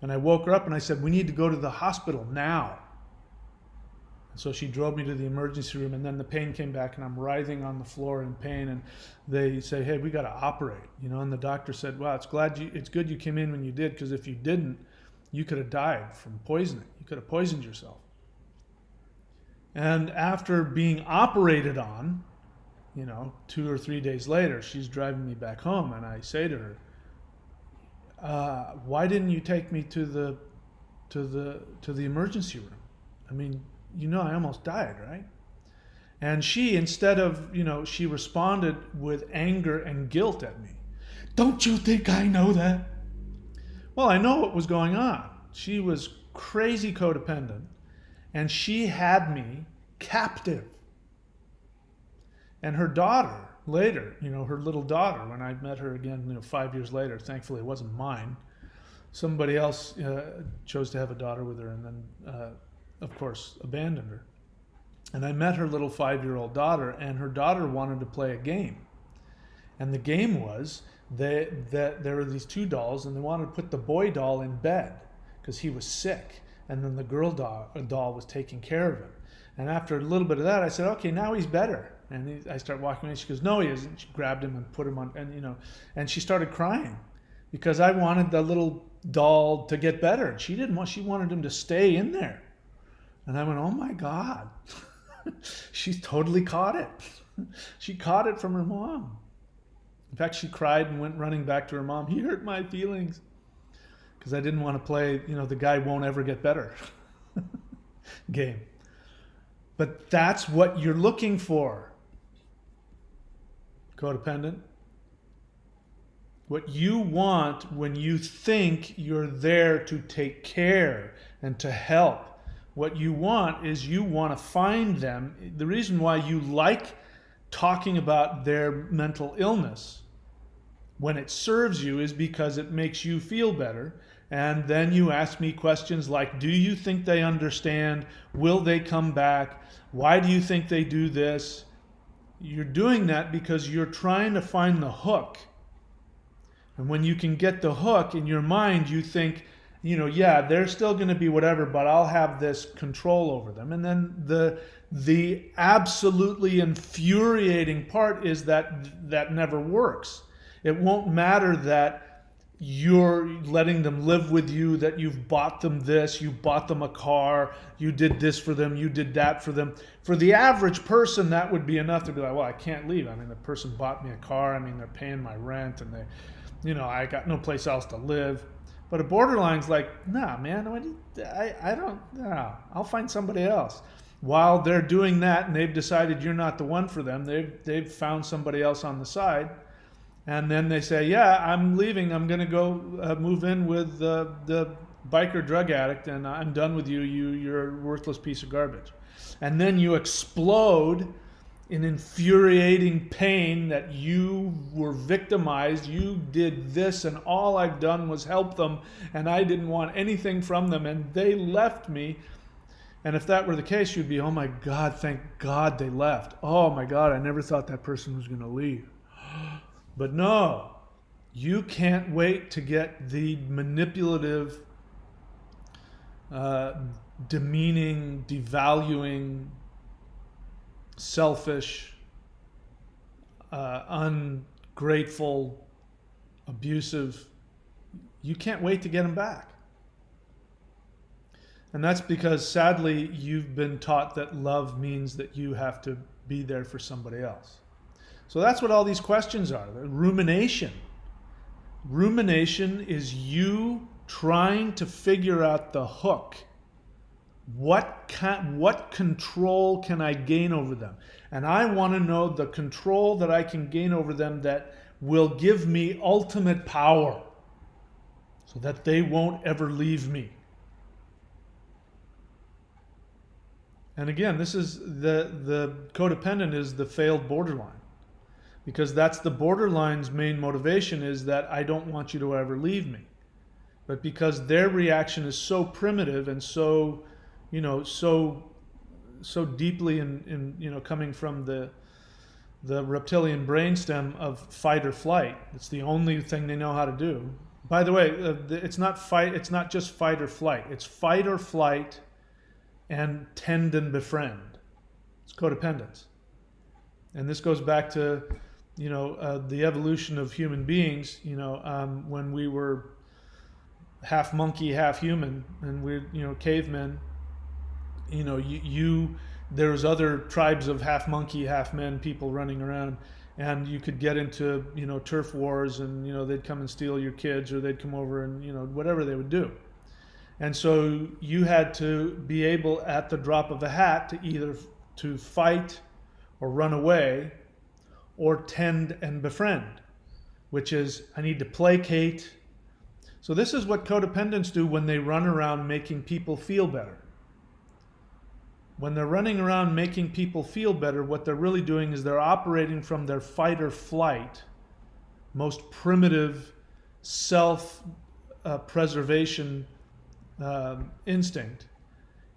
And I woke her up and I said, "We need to go to the hospital now." And so she drove me to the emergency room, and then the pain came back, and I'm writhing on the floor in pain, and they say, "Hey, we got to operate," and the doctor said, "Wow, it's good you came in when you did, because if you didn't, you could have died from poisoning. You could have poisoned yourself." And after being operated on, 2 or 3 days later, she's driving me back home, and I say to her, "Why didn't you take me to the emergency room? I mean, I almost died, right?" And she, instead of, she responded with anger and guilt at me. "Don't you think I know that?" Well, I know what was going on. She was crazy codependent, and she had me captive. And her daughter later, her little daughter, when I met her again, 5 years later, thankfully it wasn't mine. Somebody else chose to have a daughter with her, and then, of course, abandoned her. And I met her little 5-year-old daughter, and her daughter wanted to play a game. And the game was that there were these two dolls, and they wanted to put the boy doll in bed because he was sick, and then the girl doll was taking care of him. And after a little bit of that, I said, "Okay, now he's better." And I start walking away. She goes, "No, he isn't." She grabbed him and put him on, and she started crying because I wanted the little doll to get better. And she didn't want. She wanted him to stay in there. And I went, "Oh my God." She's totally caught it. She caught it from her mom. In fact, she cried and went running back to her mom. "He hurt my feelings." Because I didn't want to play, the guy won't ever get better game. But that's what you're looking for, codependent. What you want when you think you're there to take care and to help. What you want is you want to find them. The reason why you like talking about their mental illness when it serves you is because it makes you feel better. And then you ask me questions like, do you think they understand? Will they come back? Why do you think they do this? You're doing that because you're trying to find the hook. And when you can get the hook in your mind, you think, yeah, they're still going to be whatever, but I'll have this control over them. And then the absolutely infuriating part is that never works. It won't matter that you're letting them live with you, that you've bought them this, you bought them a car, you did this for them, you did that for them. For the average person, that would be enough to be like, well, I can't leave. I mean, the person bought me a car. I mean, they're paying my rent, and I got no place else to live. But a borderline's like, nah, man, I don't, no, I'll find somebody else. While they're doing that and they've decided you're not the one for them, they've found somebody else on the side. And then they say, yeah, I'm leaving. I'm going to go move in with the biker drug addict, and I'm done with you. You're a worthless piece of garbage. And then you explode in infuriating pain that you were victimized. You did this, and all I've done was help them, and I didn't want anything from them, and they left me. And if that were the case, you'd be, oh my God, thank God they left. Oh my God, I never thought that person was going to leave. But no, you can't wait to get the manipulative demeaning, devaluing, selfish, ungrateful, abusive, you can't wait to get them back. And that's because, sadly, you've been taught that love means that you have to be there for somebody else. So that's what all these questions are. The rumination. Rumination is you trying to figure out the hook. What control can I gain over them? And I want to know the control that I can gain over them that will give me ultimate power so that they won't ever leave me. And again, this is the codependent is the failed borderline, because that's the borderline's main motivation, is that I don't want you to ever leave me. But because their reaction is so primitive and so, so deeply in coming from the reptilian brainstem of fight or flight, it's the only thing they know how to do. By the way, it's not just fight or flight. It's fight or flight and tend and befriend. It's codependence. And this goes back to, the evolution of human beings, when we were half monkey, half human, and we're, cavemen, there's other tribes of half monkey, half men people running around, and you could get into, turf wars, and, they'd come and steal your kids, or they'd come over and, whatever they would do. And so you had to be able, at the drop of a hat, to either to fight or run away or tend and befriend, which is, I need to placate. So this is what codependents do when they run around making people feel better. When they're running around making people feel better, what they're really doing is they're operating from their fight or flight, most primitive self-preservation instinct,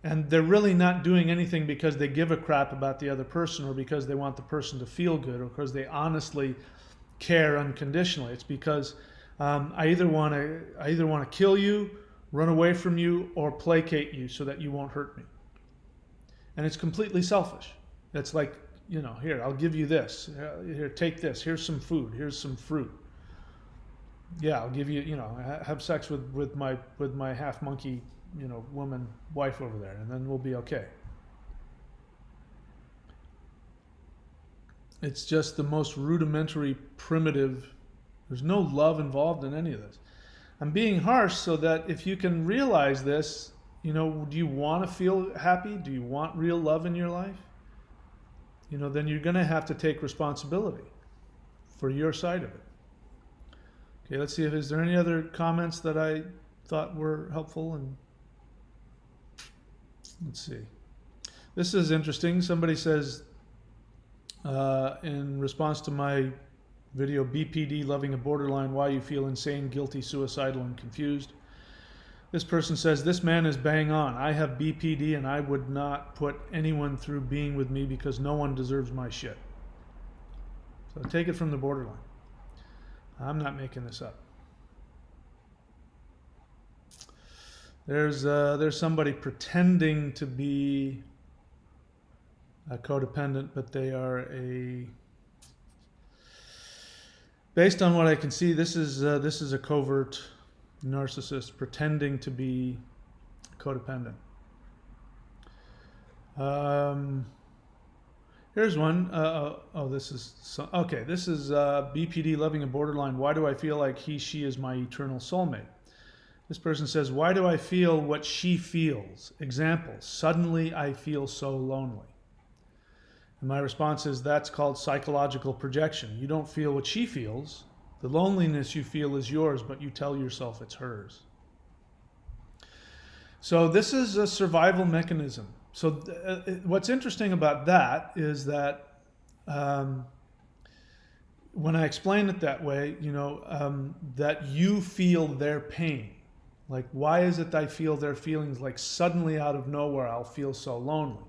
and they're really not doing anything because they give a crap about the other person, or because they want the person to feel good, or because they honestly care unconditionally. It's because I either want to kill you, run away from you, or placate you so that you won't hurt me. And it's completely selfish. It's like, here, I'll give you this. Here, take this. Here's some food. Here's some fruit. Yeah, I'll give you, have sex with my half monkey, woman wife over there, and then we'll be okay. It's just the most rudimentary, primitive. There's no love involved in any of this. I'm being harsh so that if you can realize this, do you want to feel happy? Do you want real love in your life? Then you're going to have to take responsibility for your side of it. Okay, let's see is there any other comments that I thought were helpful? And let's see. This is interesting. Somebody says, in response to my video, BPD, Loving a Borderline, Why You Feel Insane, Guilty, Suicidal, and Confused. This person says, this man is bang on. I have BPD and I would not put anyone through being with me because no one deserves my shit. So take it from the borderline. I'm not making this up. There's somebody pretending to be a codependent, but they are based on what I can see, this is a covert narcissist pretending to be codependent. Here's one. This is BPD, Loving a Borderline. Why do I feel like she is my eternal soulmate? This person says, why do I feel what she feels? Example, suddenly I feel so lonely. And my response is, that's called psychological projection. You don't feel what she feels. The loneliness you feel is yours, but you tell yourself it's hers. So this is a survival mechanism. So what's interesting about that is that when I explain it that way, that you feel their pain. Like, why is it I feel their feelings? Like, suddenly out of nowhere, I'll feel so lonely.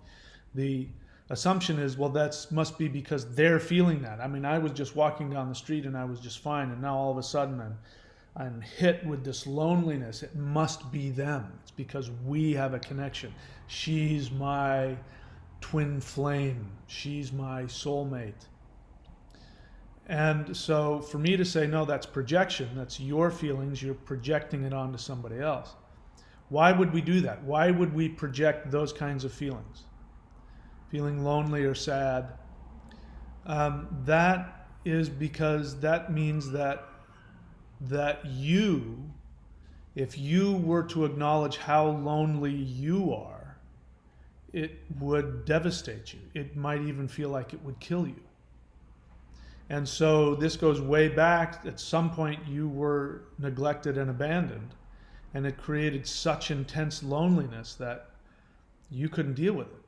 The assumption is, well, that must be because they're feeling that. I mean, I was just walking down the street and I was just fine, and now all of a sudden I'm hit with this loneliness. It must be them. It's because we have a connection. She's my twin flame. She's my soulmate. And so for me to say, no, that's projection. That's your feelings. You're projecting it onto somebody else. Why would we do that? Why would we project those kinds of feelings? Feeling lonely or sad. That is because that means that you, if you were to acknowledge how lonely you are, it would devastate you. It might even feel like it would kill you. And so this goes way back. At some point you were neglected and abandoned, and it created such intense loneliness that you couldn't deal with it.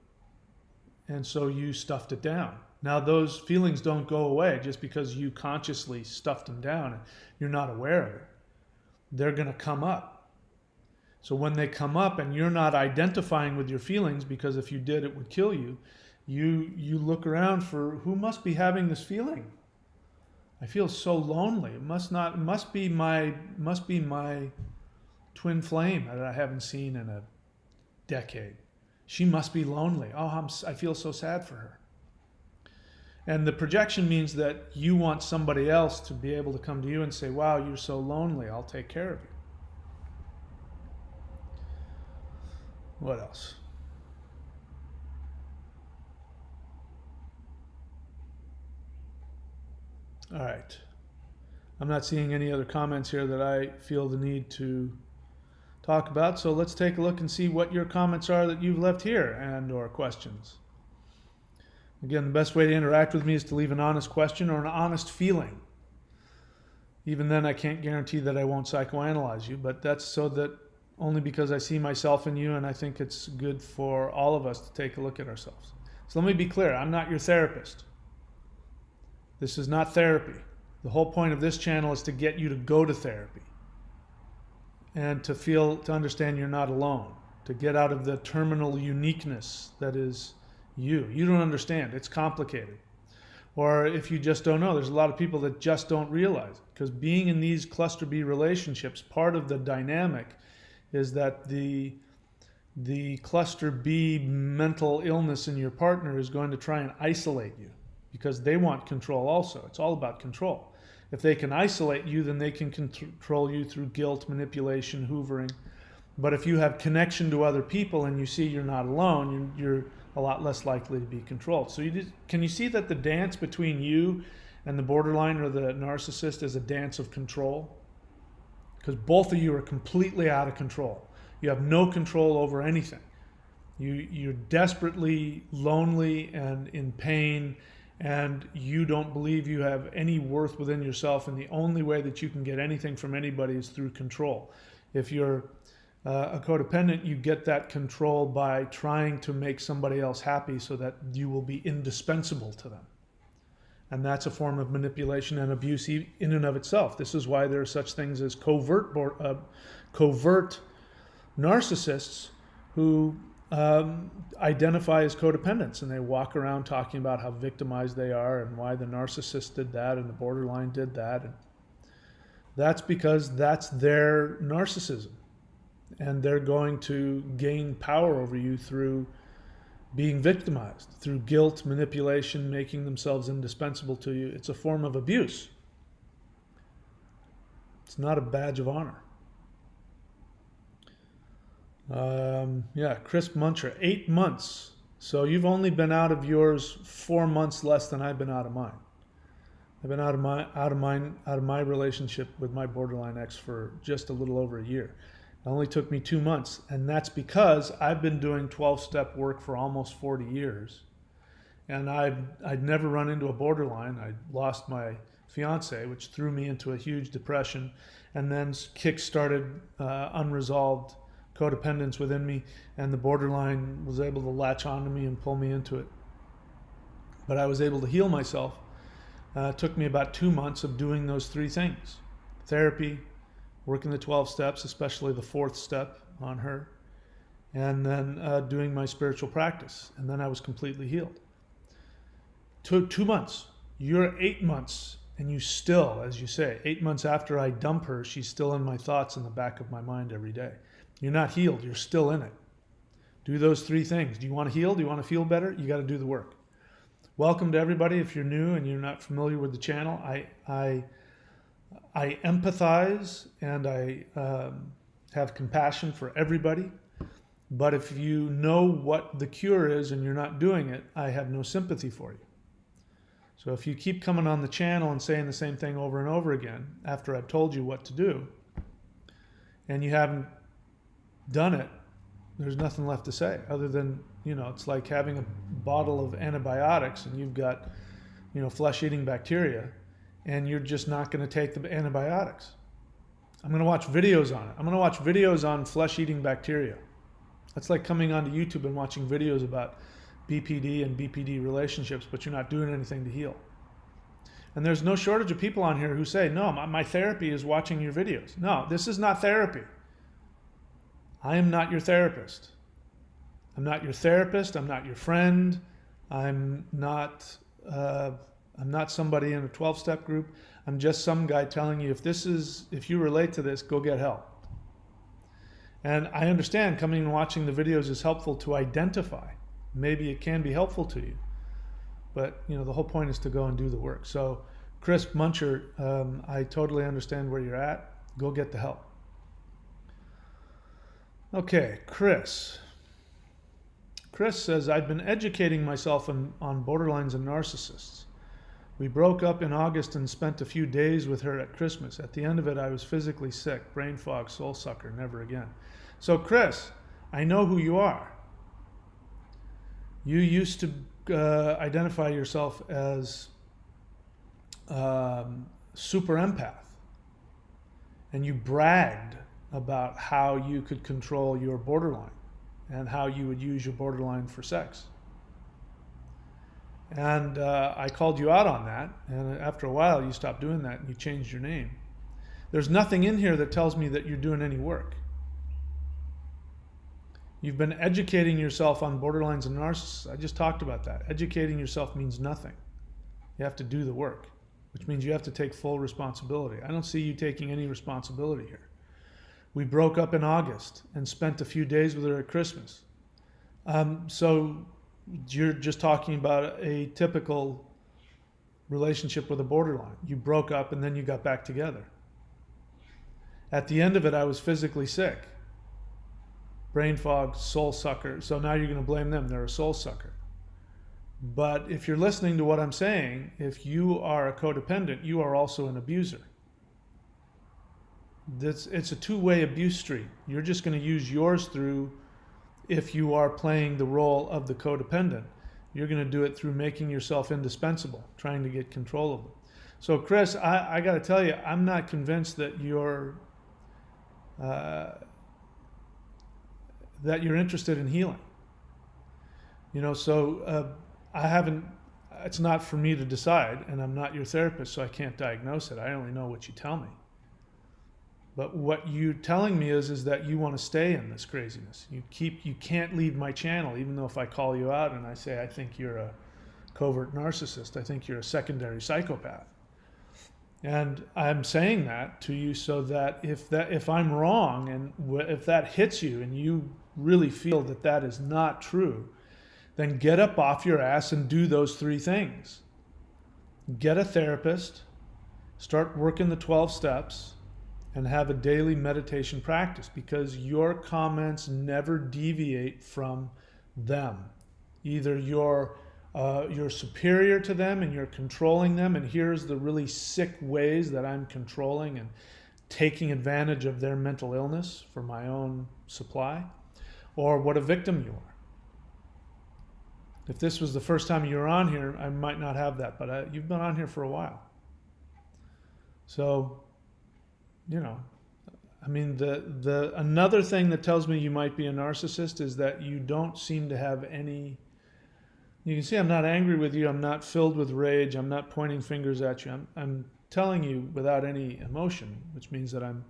And so you stuffed it down. Now those feelings don't go away just because you consciously stuffed them down and you're not aware of it. They're going to come up. So when they come up and you're not identifying with your feelings, because if you did it would kill you, you look around for who must be having this feeling. I feel so lonely. It must be my twin flame that I haven't seen in a decade. She must be lonely. Oh, I feel so sad for her. And the projection means that you want somebody else to be able to come to you and say, wow, you're so lonely, I'll take care of you. What else? All right. I'm not seeing any other comments here that I feel the need to talk about. So let's take a look and see what your comments are that you've left here and or questions. Again, the best way to interact with me is to leave an honest question or an honest feeling. Even then, I can't guarantee that I won't psychoanalyze you, but that's so that only because I see myself in you, and I think it's good for all of us to take a look at ourselves. So let me be clear, I'm not your therapist. This is not therapy. The whole point of this channel is to get you to go to therapy and to understand you're not alone, to get out of the terminal uniqueness that is you. You don't understand. It's complicated. Or if you just don't know, there's a lot of people that just don't realize it. Because being in these cluster B relationships, part of the dynamic is that the cluster B mental illness in your partner is going to try and isolate you because they want control also. It's all about control. If they can isolate you, then they can control you through guilt, manipulation, hoovering. But if you have connection to other people and you see you're not alone, you're a lot less likely to be controlled. So can you see that the dance between you and the borderline or the narcissist is a dance of control? Because both of you are completely out of control. You have no control over anything. You're desperately lonely and in pain, and you don't believe you have any worth within yourself, and the only way that you can get anything from anybody is through control. If you're a codependent, you get that control by trying to make somebody else happy so that you will be indispensable to them. And that's a form of manipulation and abuse in and of itself. This is why there are such things as covert narcissists who identify as codependents, and they walk around talking about how victimized they are and why the narcissist did that and the borderline did that. And that's because that's their narcissism. And they're going to gain power over you through being victimized, through guilt, manipulation, making themselves indispensable to you. It's a form of abuse. It's not a badge of honor. Chris Muncher, 8 months. So you've only been out of yours 4 months less than I've been out of mine. I've been out of my relationship with my borderline ex for just a little over a year. It only took me 2 months, and that's because I've been doing 12-step work for almost 40 years, and I'd never run into a borderline. I lost my fiance, which threw me into a huge depression, and then kick-started unresolved codependence within me, and the borderline was able to latch onto me and pull me into it. But I was able to heal myself. It took me about 2 months of doing those 3 things: therapy, working the 12 steps, especially the 4th step on her, and then doing my spiritual practice. And then I was completely healed. Took 2 months. You're 8 months And you still, as you say, 8 months after I dump her, she's still in my thoughts in the back of my mind every day. You're not healed. You're still in it. Do those 3 things. Do you want to heal? Do you want to feel better? You got to do the work. Welcome to everybody. If you're new and you're not familiar with the channel, I empathize and I have compassion for everybody. But if you know what the cure is and you're not doing it, I have no sympathy for you. So if you keep coming on the channel and saying the same thing over and over again after I've told you what to do, and you haven't done it, there's nothing left to say other than, it's like having a bottle of antibiotics and you've got, flesh-eating bacteria, and you're just not going to take the antibiotics. I'm going to watch videos on it. I'm going to watch videos on flesh-eating bacteria. That's like coming onto YouTube and watching videos about BPD and BPD relationships, but you're not doing anything to heal. And there's no shortage of people on here who say, no, my therapy is watching your videos. No, this is not therapy. I am not your therapist. I'm not your therapist. I'm not your friend. I'm not somebody in a 12-step group. I'm just some guy telling you, if you relate to this, go get help. And I understand coming and watching the videos is helpful to identify. Maybe it can be helpful to you. But, the whole point is to go and do the work. So, Chris Muncher, I totally understand where you're at. Go get the help. Okay, Chris. Chris says, I've been educating myself on borderlines and narcissists. We broke up in August and spent a few days with her at Christmas. At the end of it, I was physically sick, brain fog, soul sucker, never again. So, Chris, I know who you are. You used to identify yourself as super empath, and you bragged about how you could control your borderline and how you would use your borderline for sex. And I called you out on that, and after a while you stopped doing that and you changed your name. There's nothing in here that tells me that you're doing any work. You've been educating yourself on borderlines and narcissists. I just talked about that. Educating yourself means nothing. You have to do the work, which means you have to take full responsibility. I don't see you taking any responsibility here. We broke up in August and spent a few days with her at Christmas. So you're just talking about a typical relationship with a borderline. You broke up and then you got back together. At the end of it, I was physically sick. Brain fog, soul sucker. So now you're going to blame them. They're a soul sucker. But if you're listening to what I'm saying, if you are a codependent, you are also an abuser. It's a two-way abuse street. You're just going to use yours through, if you are playing the role of the codependent, you're going to do it through making yourself indispensable, trying to get control of them. So Chris, I got to tell you, I'm not convinced that you're interested in healing. I haven't, it's not for me to decide, and I'm not your therapist, so I can't diagnose it. I only know what you tell me. But what you're telling me is that you want to stay in this craziness. You can't leave my channel, even though if I call you out and I say, I think you're a covert narcissist, I think you're a secondary psychopath. And I'm saying that to you so that if I'm wrong and if that hits you and you really feel that that is not true, then get up off your ass and do those 3 things. Get a therapist, start working the 12 steps, and have a daily meditation practice, because your comments never deviate from them. Either you're superior to them and you're controlling them, and here's the really sick ways that I'm controlling and taking advantage of their mental illness for my own supply, or what a victim you are. If this was the first time you were on here, I might not have that, but you've been on here for a while. So, another thing that tells me you might be a narcissist is that you don't seem to have any. You can see I'm not angry with you. I'm not filled with rage. I'm not pointing fingers at you. I'm telling you without any emotion, which means that I'm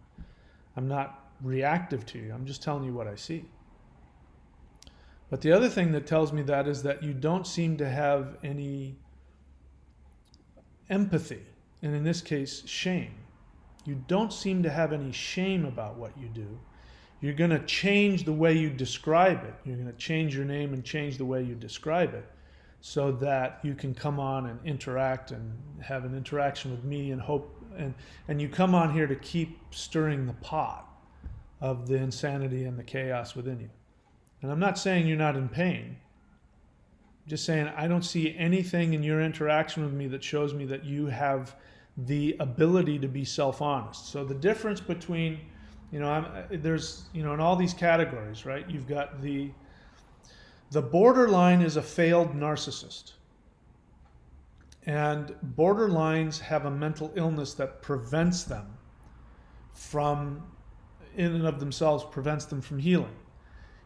not reactive to you. I'm just telling you what I see. But the other thing that tells me that is that you don't seem to have any empathy. and in this case, shame. You don't seem to have any shame about what you do. You're going to change the way you describe it. You're going to change your name and change the way you describe it so that you can come on and interact and have an interaction with me and hope. And you come on here to keep stirring the pot of the insanity and the chaos within you. And I'm not saying you're not in pain. I'm just saying I don't see anything in your interaction with me that shows me that you have the ability to be self-honest. So the difference between, there's, in all these categories, right? You've got the borderline is a failed narcissist. And borderlines have a mental illness that prevents them from, in and of themselves, prevents them from healing.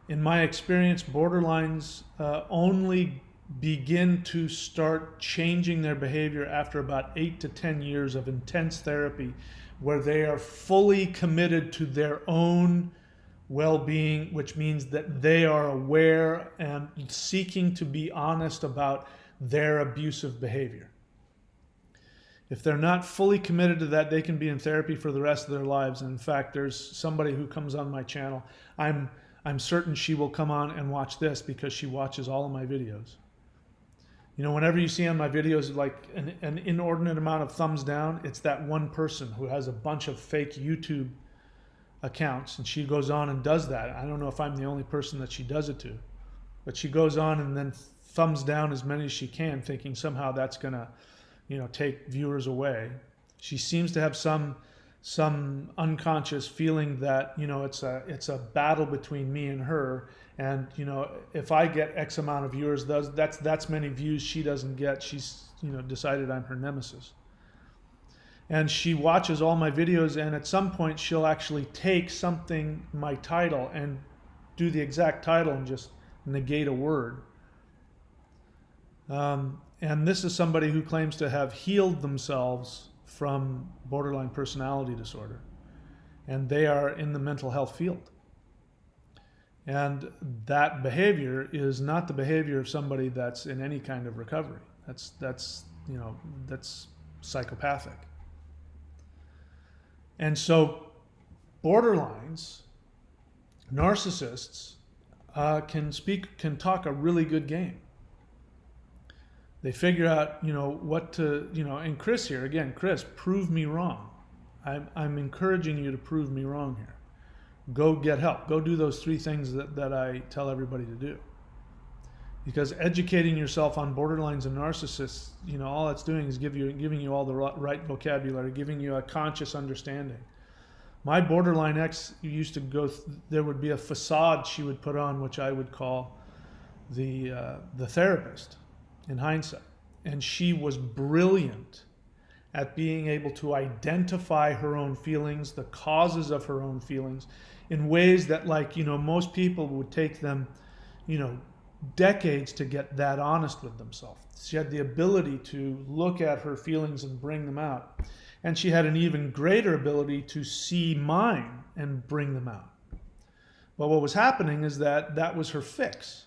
In my experience, borderlines only begin to start changing their behavior after about 8 to 10 years of intense therapy where they are fully committed to their own well-being, which means that they are aware and seeking to be honest about their abusive behavior. If they're not fully committed to that, they can be in therapy for the rest of their lives. And in fact, there's somebody who comes on my channel. I'm certain she will come on and watch this because she watches all of my videos. Whenever you see on my videos like an inordinate amount of thumbs down, it's that one person who has a bunch of fake YouTube accounts, and she goes on and does that. I don't know if I'm the only person that she does it to, but she goes on and then thumbs down as many as she can, thinking somehow that's gonna, take viewers away. She seems to have some unconscious feeling that it's a battle between me and her, and if I get X amount of viewers, that's many views she doesn't get. She's decided I'm her nemesis. And she watches all my videos, and at some point she'll actually take my title and do the exact title and just negate a word. And this is somebody who claims to have healed themselves from borderline personality disorder, and they are in the mental health field. And that behavior is not the behavior of somebody that's in any kind of recovery. That's psychopathic. And so borderlines, narcissists, can talk a really good game. They figure out, what to, and Chris here, again, Chris, prove me wrong. I'm encouraging you to prove me wrong here. Go get help. Go do those 3 things that I tell everybody to do. Because educating yourself on borderlines and narcissists, all it's doing is giving you all the right vocabulary, giving you a conscious understanding. My borderline ex used to go, there would be a facade she would put on, which I would call the therapist in hindsight. And she was brilliant at being able to identify her own feelings, the causes of her own feelings, in ways that, most people would take them, decades to get that honest with themselves. She had the ability to look at her feelings and bring them out. And she had an even greater ability to see mine and bring them out. But what was happening is that was her fix.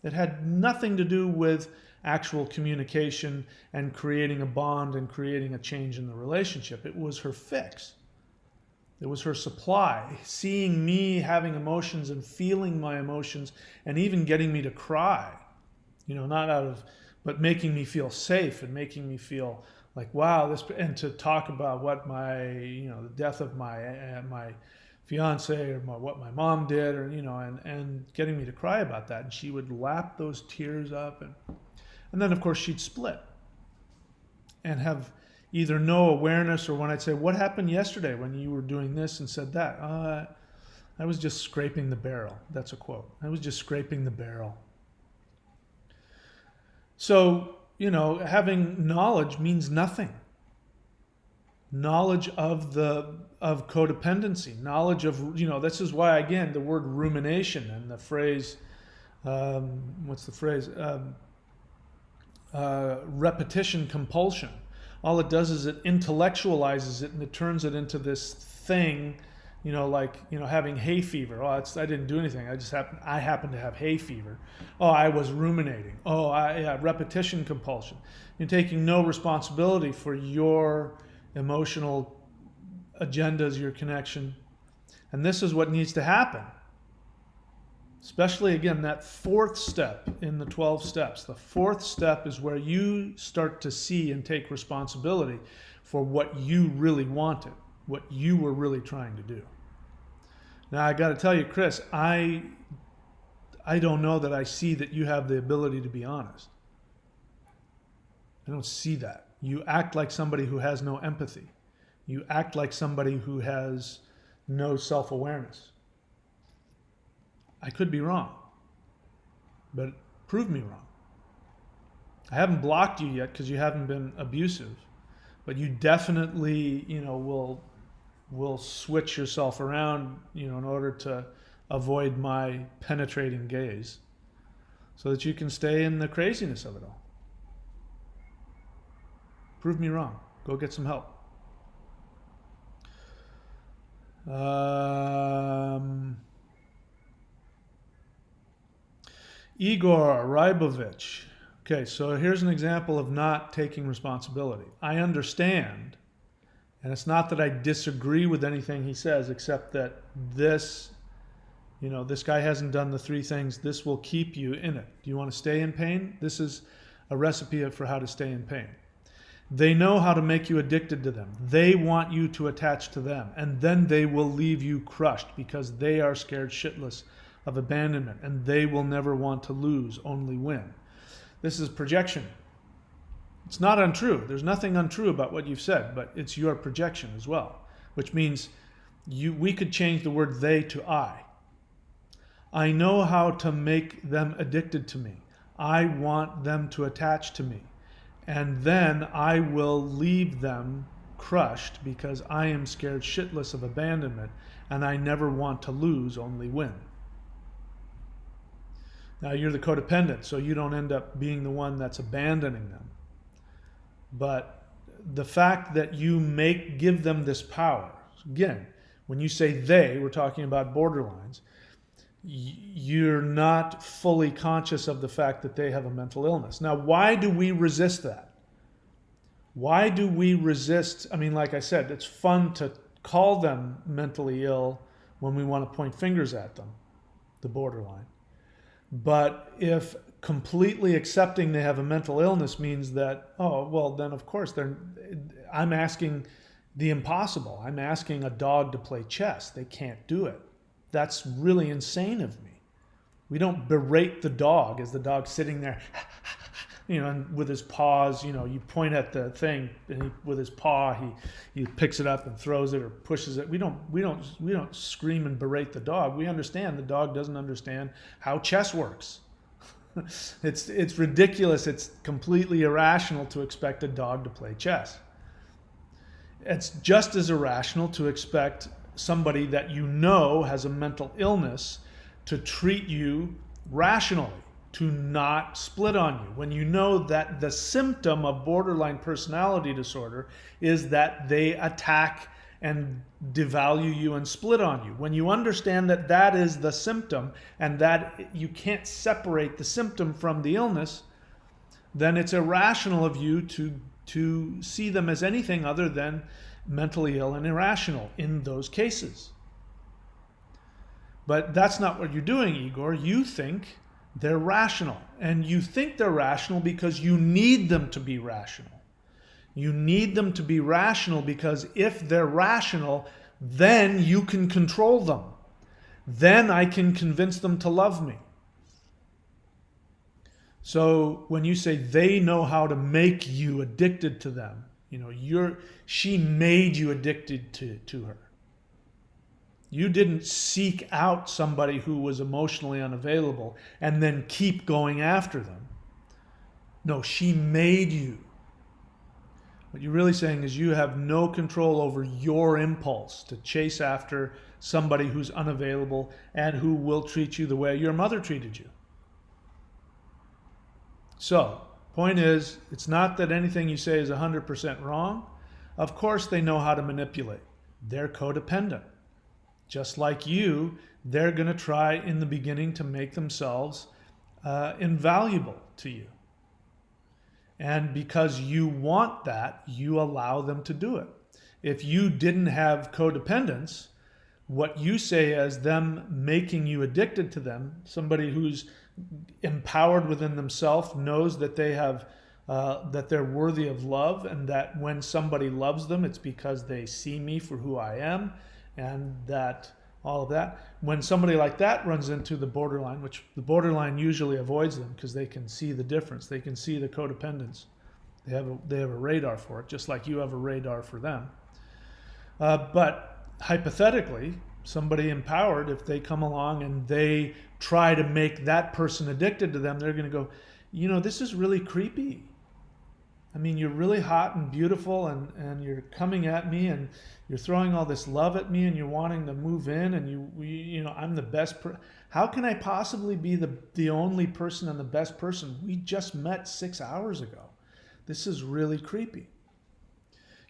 It had nothing to do with actual communication and creating a bond and creating a change in the relationship. It was her fix. It was her supply, seeing me having emotions and feeling my emotions and even getting me to cry, but making me feel safe and making me feel like, wow, and to talk about what the death of my fiance or what my mom did, or, and getting me to cry about that. And she would lap those tears up, and then of course she'd split and have either no awareness, or when I'd say, what happened yesterday when you were doing this and said that? I was just scraping the barrel. That's a quote. I was just scraping the barrel. So, having knowledge means nothing. Knowledge of codependency, knowledge of, this is why, again, the word rumination and the phrase, repetition compulsion. All it does is it intellectualizes it, and it turns it into this thing, having hay fever. Oh, I didn't do anything. I happened to have hay fever. Oh, I was ruminating. Oh, repetition compulsion. You're taking no responsibility for your emotional agendas, your connection. And this is what needs to happen. Especially, again, that fourth step in the 12 steps. The fourth step is where you start to see and take responsibility for what you really wanted, what you were really trying to do. Now, I got to tell you, Chris, I don't know that I see that you have the ability to be honest. I don't see that. You act like somebody who has no empathy. You act like somebody who has no self-awareness. I could be wrong, but prove me wrong. I haven't blocked you yet because you haven't been abusive, but you definitely, will switch yourself around, in order to avoid my penetrating gaze so that you can stay in the craziness of it all. Prove me wrong. Go get some help. Igor Rybovich. Okay, so here's an example of not taking responsibility. I understand, and it's not that I disagree with anything he says, except that this guy hasn't done the three things. This will keep you in it. Do you want to stay in pain? This is a recipe for how to stay in pain. They know how to make you addicted to them. They want you to attach to them, and then they will leave you crushed because they are scared shitless of abandonment, and they will never want to lose, only win. This is projection. It's not untrue. There's nothing untrue about what you've said, but it's your projection as well, which means we could change the word they to I. I know how to make them addicted to me. I want them to attach to me. And then I will leave them crushed because I am scared shitless of abandonment, and I never want to lose, only win. Now you're the codependent, so you don't end up being the one that's abandoning them. But the fact that you give them this power, again, when you say they, we're talking about borderlines, you're not fully conscious of the fact that they have a mental illness. Now, why do we resist that? Why do we resist? I mean, like I said, it's fun to call them mentally ill when we want to point fingers at them, the borderline. But if completely accepting they have a mental illness means that, oh, well, then of course I'm asking the impossible. I'm asking a dog to play chess. They can't do it. That's really insane of me. We don't berate the dog as the dog's sitting there, and with his paws, you point at the thing, and with his paw, he picks it up and throws it or pushes it. We don't scream and berate the dog. We understand the dog doesn't understand how chess works. It's ridiculous. It's completely irrational to expect a dog to play chess. It's just as irrational to expect somebody that has a mental illness to treat you rationally, to not split on you, when you know that the symptom of borderline personality disorder is that they attack and devalue you and split on you. When you understand that that is the symptom and that you can't separate the symptom from the illness, then it's irrational of you to see them as anything other than mentally ill and irrational in those cases. But that's not what you're doing, Igor. You think they're rational. And you think they're rational because you need them to be rational. You need them to be rational because if they're rational, then you can control them. Then I can convince them to love me. So when you say they know how to make you addicted to them, she made you addicted to her. You didn't seek out somebody who was emotionally unavailable and then keep going after them. No, she made you. What you're really saying is you have no control over your impulse to chase after somebody who's unavailable and who will treat you the way your mother treated you. So, point is, it's not that anything you say is 100% wrong. Of course they know how to manipulate. They're codependent. Just like you, they're going to try in the beginning to make themselves invaluable to you. And because you want that, you allow them to do it. if you didn't have codependence, what you say as them making you addicted to them, somebody who's empowered within themselves, knows that they have that they're worthy of love, and that when somebody loves them, it's because they see me for who I am, and that all of that. When somebody like that runs into the borderline, which the borderline usually avoids them because they can see the difference, they can see the codependence. They have a radar for it, just like you have a radar for them. But hypothetically, somebody empowered, if they come along and they try to make that person addicted to them, they're going to go, you know, this is really creepy. I mean, you're really hot and beautiful, and you're coming at me, and you're throwing all this love at me, and you're wanting to move in, and you know, I'm the best. How can I possibly be the only person and the best person? We just met 6 hours ago. This is really creepy.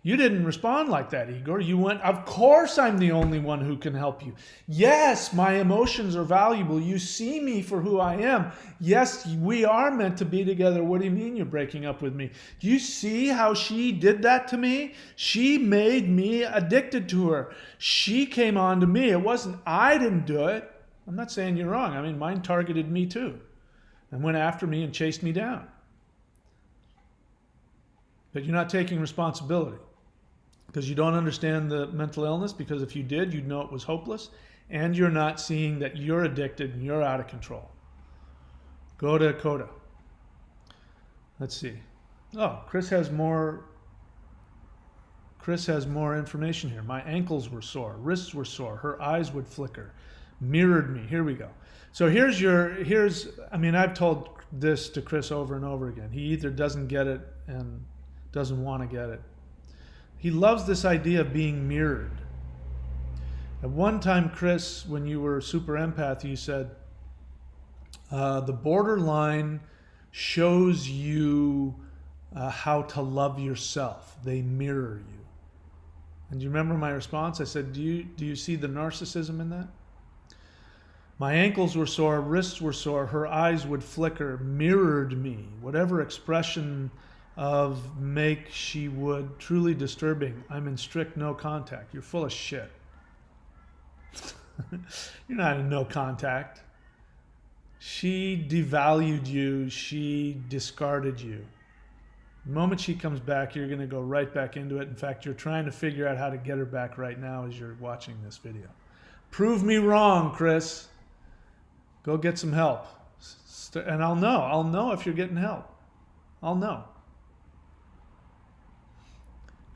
You didn't respond like that, Igor. You went, of course I'm the only one who can help you. Yes, my emotions are valuable. You see me for who I am. Yes, we are meant to be together. What do you mean you're breaking up with me? Do you see how she did that to me? She made me addicted to her. She came on to me. It wasn't, I didn't do it. I'm not saying you're wrong. I mean, mine targeted me too and went after me and chased me down. But you're not taking responsibility. Because you don't understand the mental illness, because if you did, you'd know it was hopeless, and you're not seeing that you're addicted and you're out of control. Go to Coda. Let's see. Oh, Chris has more information here. My ankles were sore, wrists were sore, her eyes would flicker, mirrored me. Here we go. So I mean, I've told this to Chris over and over again. He either doesn't get it and doesn't want to get it. He loves this idea of being mirrored. At one time, Chris, when you were super empath, you said, the borderline shows you how to love yourself. They mirror you. And do you remember my response? I said, do you see the narcissism in that? My ankles were sore, wrists were sore, her eyes would flicker, mirrored me. Whatever expression of make she would, truly disturbing. I'm in strict no contact. You're full of shit. You're not in no contact. She devalued you. She discarded you. The moment she comes back, you're going to go right back into it. In fact, you're trying to figure out how to get her back right now as you're watching this video. Prove me wrong, Chris. Go get some help. And I'll know if you're getting help. I'll know.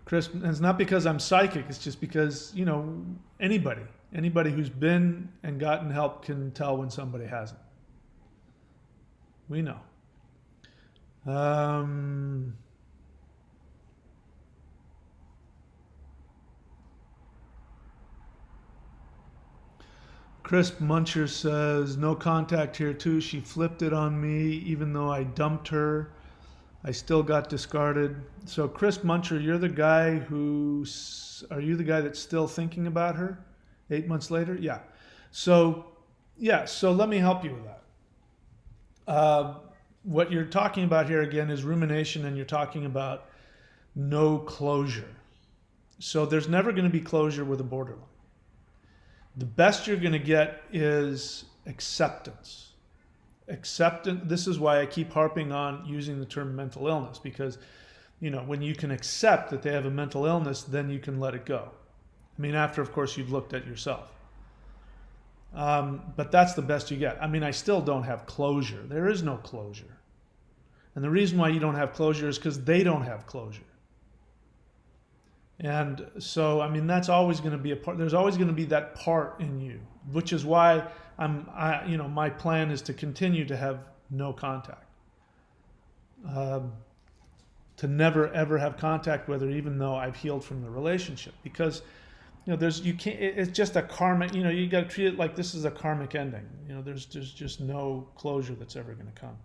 Chris, and it's not because I'm psychic, it's just because, you know, anybody who's been and gotten help can tell when somebody hasn't. We know. Crisp Muncher says, no contact here too. She flipped it on me even though I dumped her. I still got discarded. So Chris Muncher, you're the guy are you the guy that's still thinking about her 8 months later? Yeah. So let me help you with that. What you're talking about here again is rumination, and you're talking about no closure. So there's never going to be closure with a borderline. The best you're going to get is acceptance. Acceptance. This is why I keep harping on using the term mental illness, because, you know, when you can accept that they have a mental illness, then you can let it go. I mean, after, of course, you've looked at yourself. But that's the best you get. I mean, I still don't have closure. There is no closure. And the reason why you don't have closure is because they don't have closure. And so, I mean, that's always going to be a part. There's always going to be that part in you, which is why my plan is to continue to have no contact, to never ever have contact with her, even though I've healed from the relationship. Because, you know, it's just a karmic. You know, you got to treat it like this is a karmic ending. You know, there's just no closure that's ever going to come.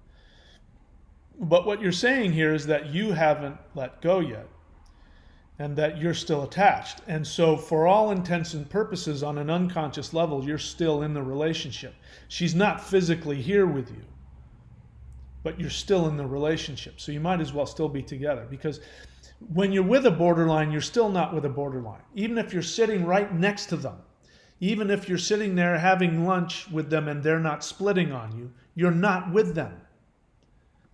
But what you're saying here is that you haven't let go yet, and that you're still attached. And so for all intents and purposes, on an unconscious level, you're still in the relationship. She's not physically here with you, but you're still in the relationship. So you might as well still be together, because When you're with a borderline, you're still not with a borderline. Even if you're sitting right next to them, even if you're sitting there having lunch with them and they're not splitting on you, you're not with them.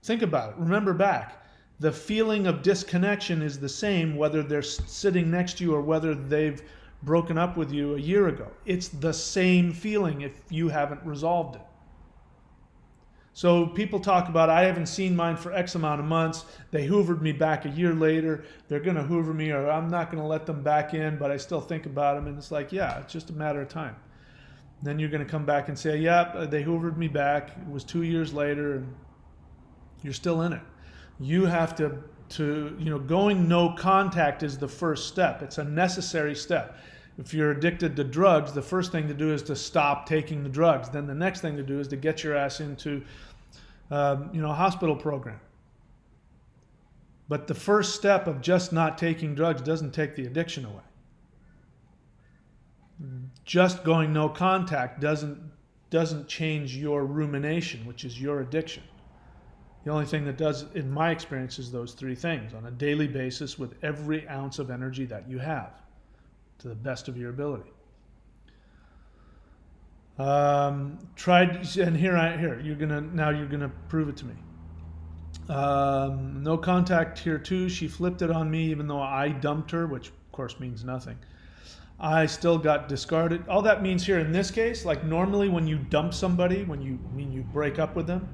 Think about it. Remember back. The feeling of disconnection is the same whether they're sitting next to you or whether they've broken up with you a year ago. It's the same feeling if you haven't resolved it. So people talk about, I haven't seen mine for X amount of months. They hoovered me back a year later. They're going to hoover me, or I'm not going to let them back in, but I still think about them. And it's like, yeah, it's just a matter of time. Then you're going to come back and say, yeah, they hoovered me back. It was 2 years later, and you're still in it. You have to going no contact is the first step. It's a necessary step. If you're addicted to drugs, the first thing to do is to stop taking the drugs. Then the next thing to do is to get your ass into a hospital program. But the first step of just not taking drugs doesn't take the addiction away. Just going no contact doesn't change your rumination, which is your addiction. The only thing that does, in my experience, is those three things on a daily basis with every ounce of energy that you have, to the best of your ability. You're gonna prove it to me. No contact here too. She flipped it on me even though I dumped her, which of course means nothing. I still got discarded. All that means here in this case, like normally when you dump somebody, when you break up with them,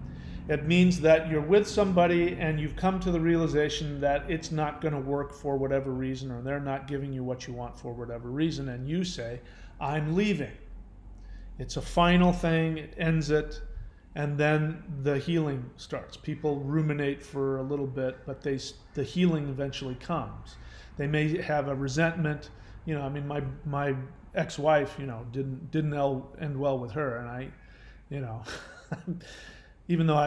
it means that you're with somebody and you've come to the realization that it's not going to work for whatever reason, or they're not giving you what you want for whatever reason, and you say, I'm leaving. It's a final thing, it ends it, and then the healing starts. People ruminate for a little bit, but the healing eventually comes. They may have a resentment. My ex-wife, didn't end well with her, and I, even though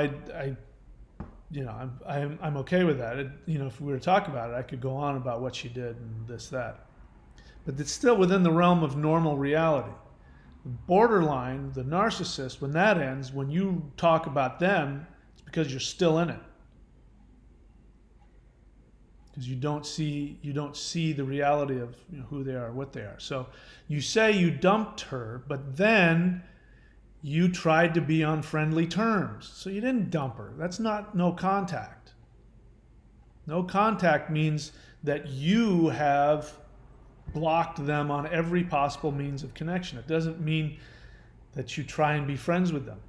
I'm okay with that. If we were to talk about it, I could go on about what she did and this, that. But it's still within the realm of normal reality. Borderline, the narcissist, when that ends, when you talk about them, it's because you're still in it. Because you don't see the reality of who they are, what they are. So you say you dumped her, but then you tried to be on friendly terms. So you didn't dump her. That's not no contact. No contact means that you have blocked them on every possible means of connection. It doesn't mean that you try and be friends with them.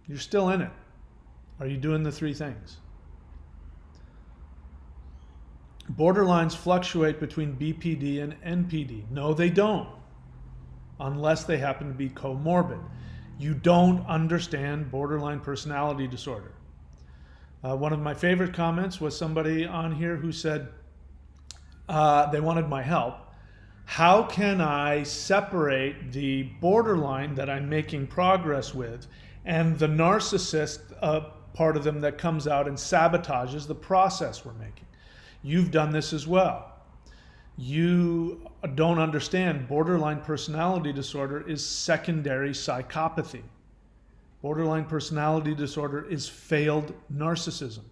You're still in it. Are you doing the three things? Borderlines fluctuate between BPD and NPD. No, they don't, unless they happen to be comorbid. You don't understand borderline personality disorder. One of my favorite comments was somebody on here who said they wanted my help. How can I separate the borderline that I'm making progress with and the narcissist part of them that comes out and sabotages the process we're making? You've done this as well. You don't understand borderline personality disorder is secondary psychopathy. Borderline personality disorder is failed narcissism,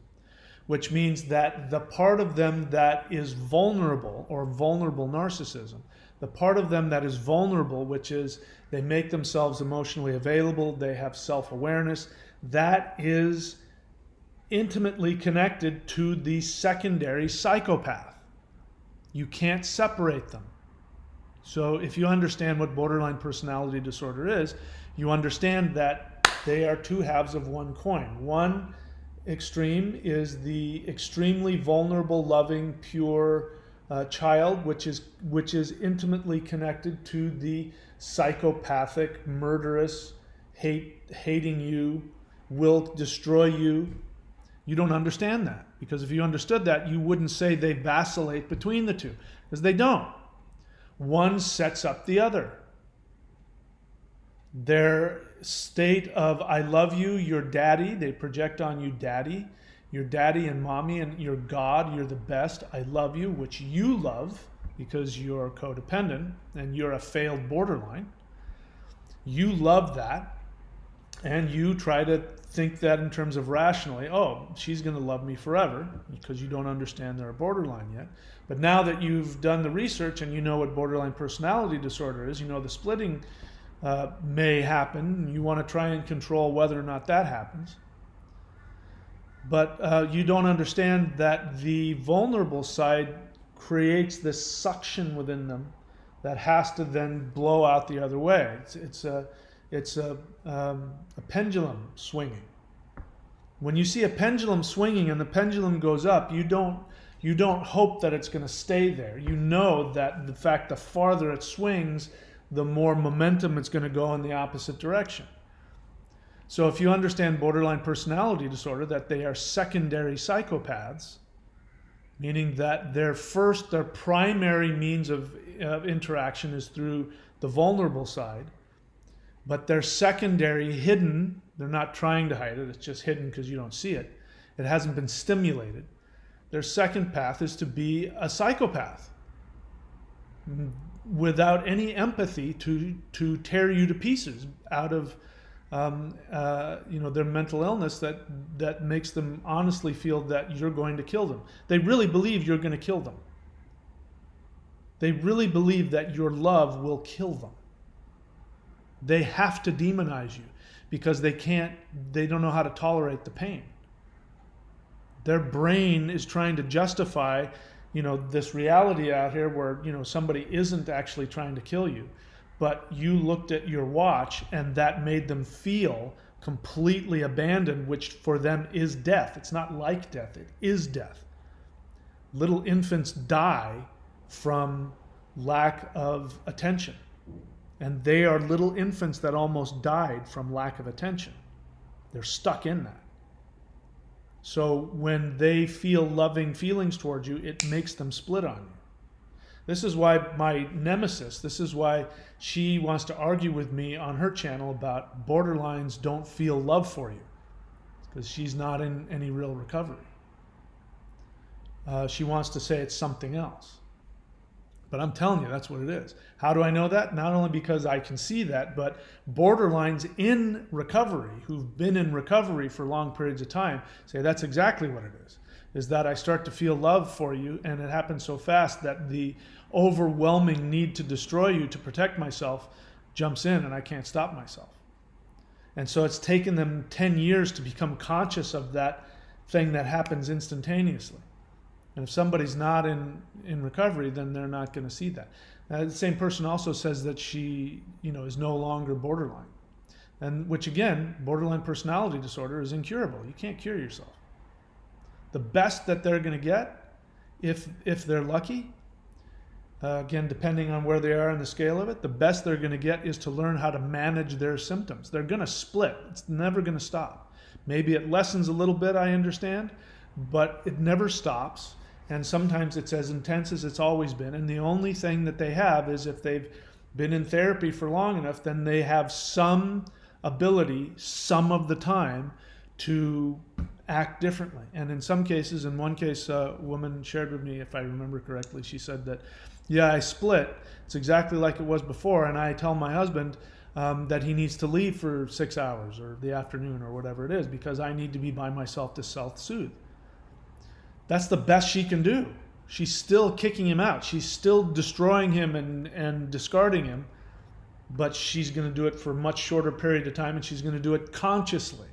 which means that the part of them that is vulnerable, or vulnerable narcissism, the part of them that is vulnerable, which is they make themselves emotionally available, they have self-awareness, that is intimately connected to the secondary psychopath. You can't separate them. So if you understand what borderline personality disorder is, you understand that they are two halves of one coin. One extreme is the extremely vulnerable, loving, pure child, which is intimately connected to the psychopathic, murderous, hating you, will destroy you. You don't understand that, because if you understood that, you wouldn't say they vacillate between the two, because they don't. One sets up the other. Their state of I love you, your daddy, they project on you daddy, your daddy and mommy and your God, you're the best, I love you, which you love because you're codependent and you're a failed borderline. You love that. And you try to think that in terms of rationally, oh, she's going to love me forever, because you don't understand they're a borderline yet. But now that you've done the research and you know what borderline personality disorder is, you know the splitting may happen. You want to try and control whether or not that happens. But you don't understand that the vulnerable side creates this suction within them that has to then blow out the other way. It's a pendulum swinging. When you see a pendulum swinging and the pendulum goes up, you don't hope that it's going to stay there. You know that the farther it swings, the more momentum it's going to go in the opposite direction. So if you understand borderline personality disorder, that they are secondary psychopaths, meaning that their primary means of interaction is through the vulnerable side, but they're secondary, hidden. They're not trying to hide it. It's just hidden because you don't see it. It hasn't been stimulated. Their second path is to be a psychopath without any empathy to tear you to pieces out of their mental illness that makes them honestly feel that you're going to kill them. They really believe you're going to kill them. They really believe that your love will kill them. They have to demonize you because they don't know how to tolerate the pain. Their brain is trying to justify, this reality out here where, somebody isn't actually trying to kill you, but you looked at your watch and that made them feel completely abandoned, which for them is death. It's not like death, it is death. Little infants die from lack of attention. And they are little infants that almost died from lack of attention. They're stuck in that. So when they feel loving feelings towards you, it makes them split on you. This is why my nemesis, this is why she wants to argue with me on her channel about borderlines don't feel love for you, because she's not in any real recovery. She wants to say it's something else. But I'm telling you, that's what it is. How do I know that? Not only because I can see that, but borderlines in recovery, who've been in recovery for long periods of time, say that's exactly what it is that I start to feel love for you, and it happens so fast that the overwhelming need to destroy you to protect myself jumps in, and I can't stop myself. And so it's taken them 10 years to become conscious of that thing that happens instantaneously. And if somebody's not in recovery, then they're not going to see that. The same person also says that she, is no longer borderline. And which again, borderline personality disorder is incurable. You can't cure yourself. The best that they're going to get, if they're lucky, again, depending on where they are on the scale of it, the best they're going to get is to learn how to manage their symptoms. They're going to split. It's never going to stop. Maybe it lessens a little bit, I understand, but it never stops. And sometimes it's as intense as it's always been. And the only thing that they have is if they've been in therapy for long enough, then they have some ability, some of the time, to act differently. And in some cases, in one case, a woman shared with me, if I remember correctly, she said that, yeah, I split. It's exactly like it was before. And I tell my husband that he needs to leave for 6 hours or the afternoon or whatever it is, because I need to be by myself to self-soothe. That's the best she can do. She's still kicking him out. She's still destroying him and discarding him, but she's going to do it for a much shorter period of time, and she's going to do it consciously.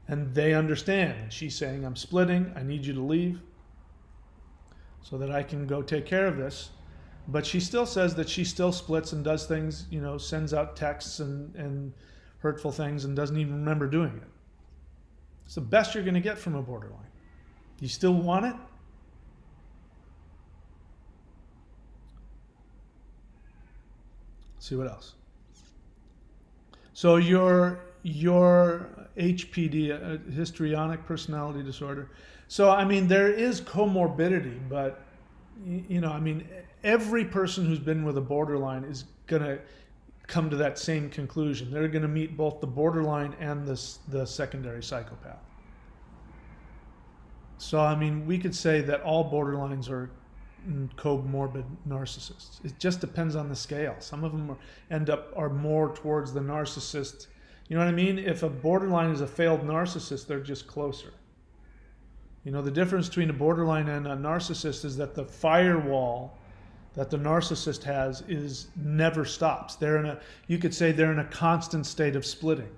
And they understand. And she's saying, I'm splitting. I need you to leave so that I can go take care of this. But she still says that she still splits and does things, sends out texts and hurtful things and doesn't even remember doing it. It's the best you're going to get from a borderline. You still want it? Let's see what else. So your HPD, histrionic personality disorder. So there is comorbidity, but every person who's been with a borderline is gonna come to that same conclusion. They're gonna meet both the borderline and the secondary psychopath. So, we could say that all borderlines are comorbid narcissists. It just depends on the scale. Some of them are more towards the narcissist You know what I mean? If a borderline is a failed narcissist, they're just closer. You know, the difference between a borderline and a narcissist is that the firewall that the narcissist has is never stops. You could say they're in a constant state of splitting.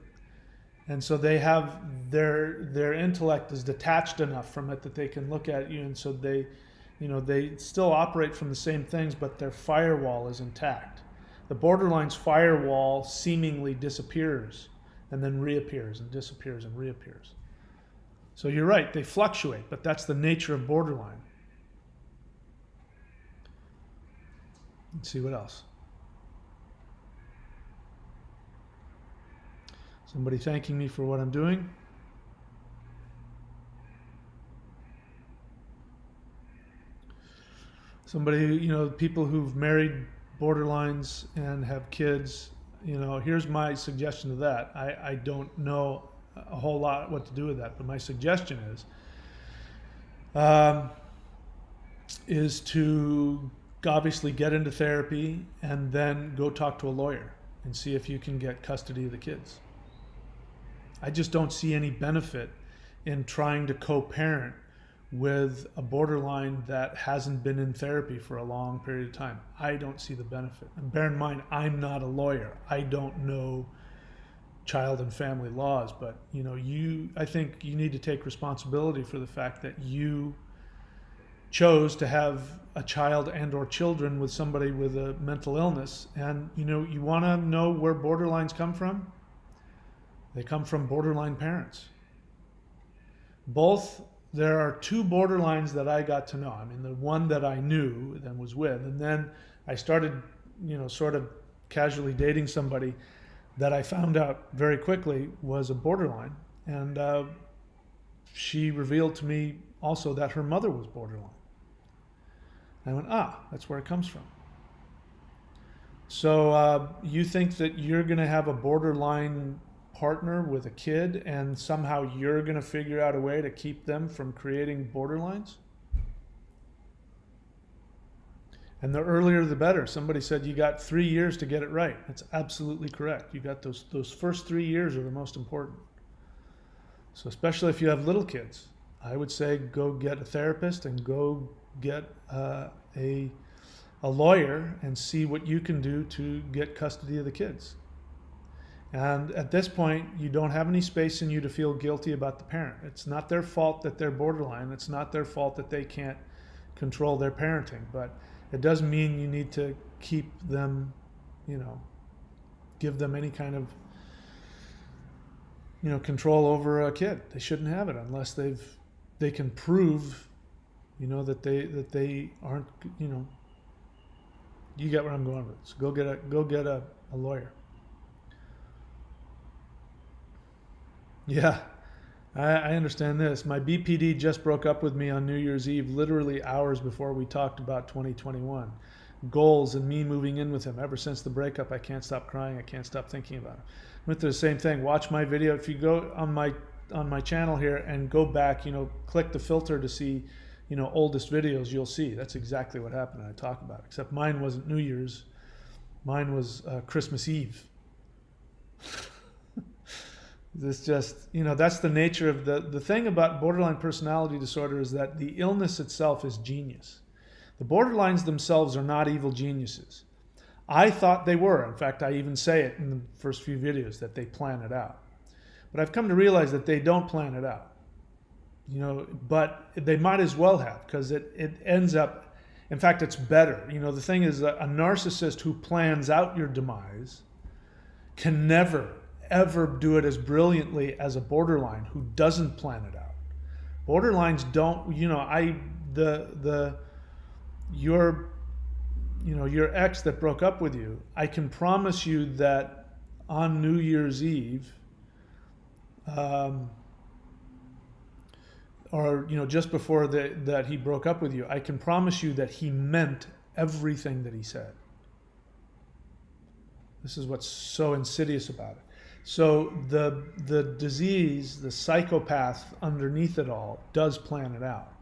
And so they have their intellect is detached enough from it that they can look at you, and so they still operate from the same things, but their firewall is intact. The borderline's firewall seemingly disappears and then reappears and disappears and reappears. So you're right, they fluctuate, but that's the nature of borderline. Let's see what else. Somebody thanking me for what I'm doing. Somebody, people who've married borderlines and have kids, here's my suggestion to that. I don't know a whole lot what to do with that, but my suggestion is to obviously get into therapy and then go talk to a lawyer and see if you can get custody of the kids. I just don't see any benefit in trying to co-parent with a borderline that hasn't been in therapy for a long period of time. I don't see the benefit. And bear in mind, I'm not a lawyer. I don't know child and family laws, but I think you need to take responsibility for the fact that you chose to have a child and or children with somebody with a mental illness. And you want to know where borderlines come from? They come from borderline parents. There are two borderlines that I got to know. I mean, the one that I knew and was with, and then I started, sort of casually dating somebody that I found out very quickly was a borderline. And she revealed to me also that her mother was borderline. I went, that's where it comes from. So you think that you're going to have a borderline partner with a kid and somehow you're going to figure out a way to keep them from creating borderlines? And the earlier the better. Somebody said you got 3 years to get it right. That's absolutely correct. You got those first 3 years are the most important. So especially if you have little kids, I would say go get a therapist and go get a lawyer and see what you can do to get custody of the kids. And at this point, you don't have any space in you to feel guilty about the parent. It's not their fault that they're borderline. It's not their fault that they can't control their parenting. But it doesn't mean you need to keep them, give them any kind of, control over a kid. They shouldn't have it unless they can prove, that they aren't, you get where I'm going with it. So go get a lawyer. Yeah, I understand this. My BPD just broke up with me on New Year's Eve, literally hours before we talked about 2021. Goals and me moving in with him. Ever since the breakup, I can't stop crying. I can't stop thinking about him. Went through the same thing. Watch my video. If you go on my channel here and go back, click the filter to see, oldest videos, you'll see. That's exactly what happened. I talk about it. Except mine wasn't New Year's. Mine was Christmas Eve. This just, that's the nature of the thing about borderline personality disorder is that the illness itself is genius. The borderlines themselves are not evil geniuses. I thought they were. In fact, I even say it in the first few videos that they plan it out. But I've come to realize that they don't plan it out. But they might as well have, because it ends up, in fact, it's better. The thing is that a narcissist who plans out your demise can never ever do it as brilliantly as a borderline who doesn't plan it out. Borderlines don't, your ex that broke up with you, I can promise you that on New Year's Eve, or just before that he broke up with you, I can promise you that he meant everything that he said. This is what's so insidious about it. So the disease, the psychopath underneath it all does plan it out.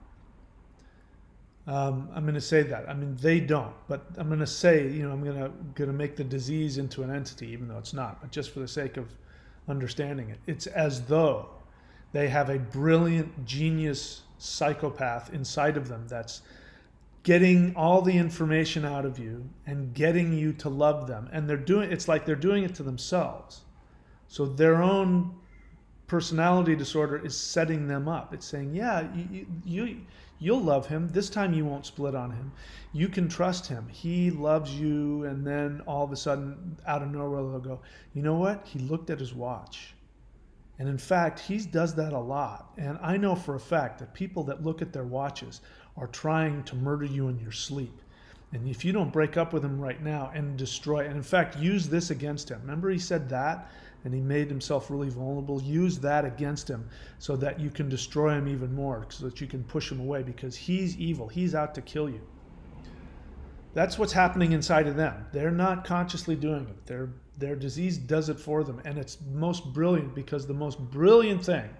I'm going to say that. I mean, they don't, but I'm going to say, I'm going to make the disease into an entity, even though it's not. But just for the sake of understanding it. It's as though they have a brilliant, genius psychopath inside of them that's getting all the information out of you and getting you to love them. And it's like they're doing it to themselves. So their own personality disorder is setting them up. It's saying, yeah, you'll love him. This time you won't split on him. You can trust him. He loves you. And then all of a sudden, out of nowhere, they'll go, you know what? He looked at his watch. And in fact, he does that a lot. And I know for a fact that people that look at their watches are trying to murder you in your sleep. And if you don't break up with him right now and destroy, and in fact, use this against him. Remember he said that? And he made himself really vulnerable. Use that against him so that you can destroy him even more, so that you can push him away, because he's evil. He's out to kill you. That's what's happening inside of them. They're not consciously doing it. Their disease does it for them. And it's most brilliant, because the most brilliant thing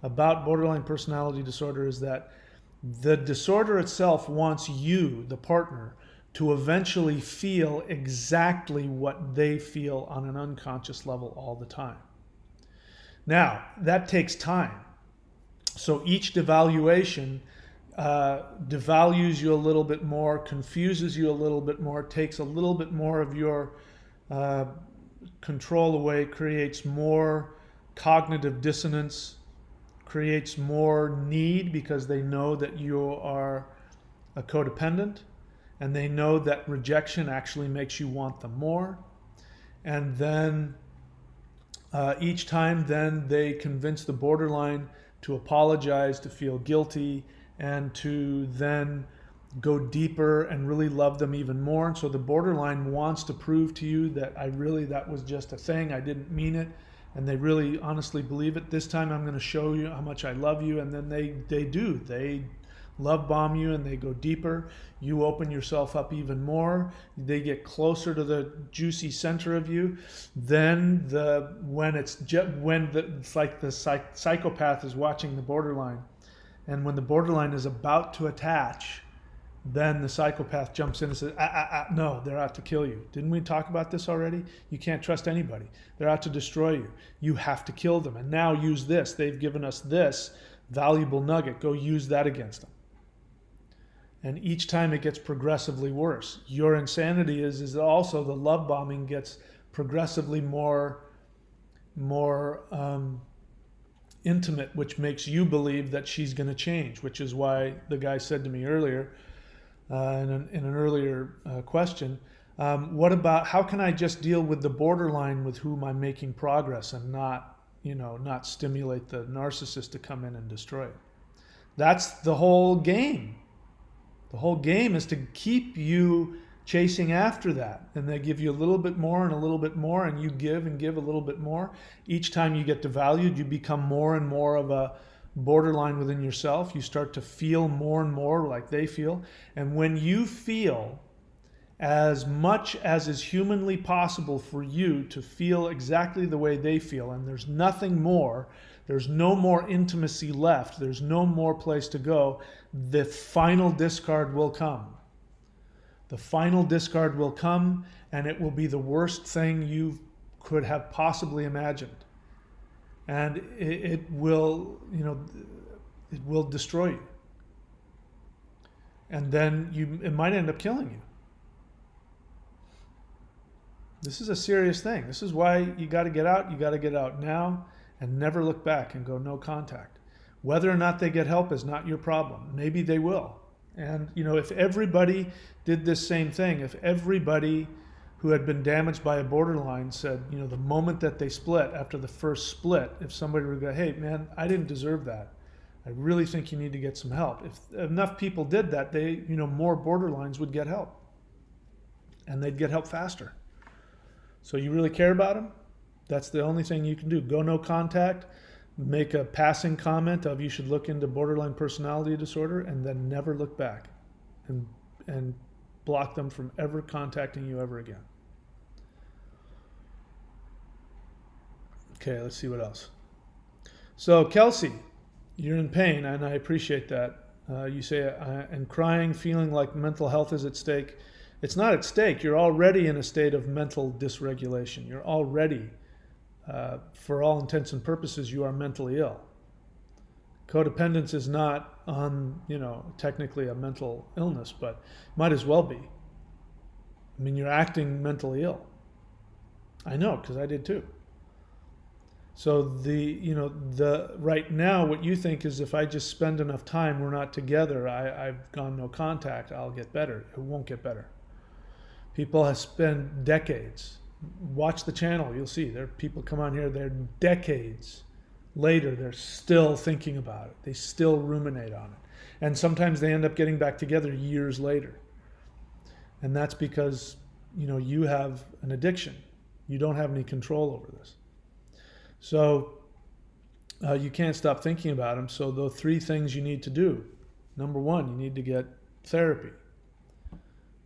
about borderline personality disorder is that the disorder itself wants you, the partner, to eventually feel exactly what they feel on an unconscious level all the time. Now, that takes time. So each devaluation devalues you a little bit more, confuses you a little bit more, takes a little bit more of your control away, creates more cognitive dissonance, creates more need, because they know that you are a codependent, and they know that rejection actually makes you want them more. And then each time then they convince the borderline to apologize, to feel guilty, and to then go deeper and really love them even more. And so the borderline wants to prove to you that that was just a thing, I didn't mean it. And they really honestly believe it. This time I'm going to show you how much I love you. And then they do. They love bomb you and they go deeper. You open yourself up even more. They get closer to the juicy center of you. Then it's like the psychopath is watching the borderline. And when the borderline is about to attach, then the psychopath jumps in and says, no, they're out to kill you. Didn't we talk about this already? You can't trust anybody. They're out to destroy you. You have to kill them. And now use this. They've given us this valuable nugget. Go use that against them. And each time it gets progressively worse. Your insanity is that also the love bombing gets progressively more intimate, which makes you believe that she's going to change, which is why the guy said to me earlier, in an earlier question, what about how can I just deal with the borderline with whom I'm making progress and not stimulate the narcissist to come in and destroy it? That's the whole game. The whole game is to keep you chasing after that. And they give you a little bit more and a little bit more, and you give and give a little bit more. Each time you get devalued, you become more and more of a borderline within yourself. You start to feel more and more like they feel. And when you feel as much as is humanly possible for you to feel exactly the way they feel, and there's nothing more, there's no more intimacy left, there's no more place to go, the final discard will come. The final discard will come, and it will be the worst thing you could have possibly imagined. And it will destroy you. And then it might end up killing you. This is a serious thing. This is why you got to get out. You got to get out now and never look back and go no contact. Whether or not they get help is not your problem. Maybe they will. And if everybody did this same thing, if everybody who had been damaged by a borderline said, the moment that they split, after the first split, if somebody would go, hey man, I didn't deserve that. I really think you need to get some help. If enough people did that, more borderlines would get help. And they'd get help faster. So you really care about them? That's the only thing you can do. Go no contact, make a passing comment of you should look into borderline personality disorder, and then never look back and block them from ever contacting you ever again. Okay, let's see what else. So Kelsey, you're in pain, and I appreciate that. You say, and crying, feeling like mental health is at stake. It's not at stake. You're already in a state of mental dysregulation. You're already for all intents and purposes, you are mentally ill. Codependence is not technically a mental illness, but might as well be. I mean, you're acting mentally ill. I know, because I did too. So the right now, what you think is if I just spend enough time, we're not together, I've gone no contact, I'll get better. It won't get better. People have spent decades. Watch the channel, you'll see. There are people come on here, they're decades later, they're still thinking about it. They still ruminate on it. And sometimes they end up getting back together years later. And that's because, you have an addiction. You don't have any control over this. So you can't stop thinking about them. So the 3 things you need to do. Number 1, you need to get therapy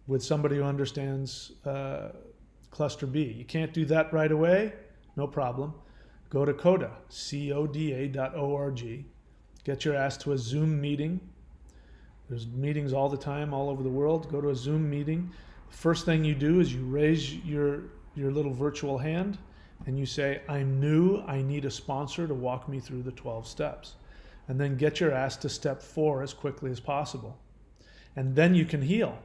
with somebody who understands cluster B. You can't do that right away, no problem. Go to CODA, CODA.org. Get your ass to a Zoom meeting. There's meetings all the time, all over the world. Go to a Zoom meeting. First thing you do is you raise your little virtual hand and you say, I'm new, I need a sponsor to walk me through the 12 steps. And then get your ass to step 4 as quickly as possible. And then you can heal.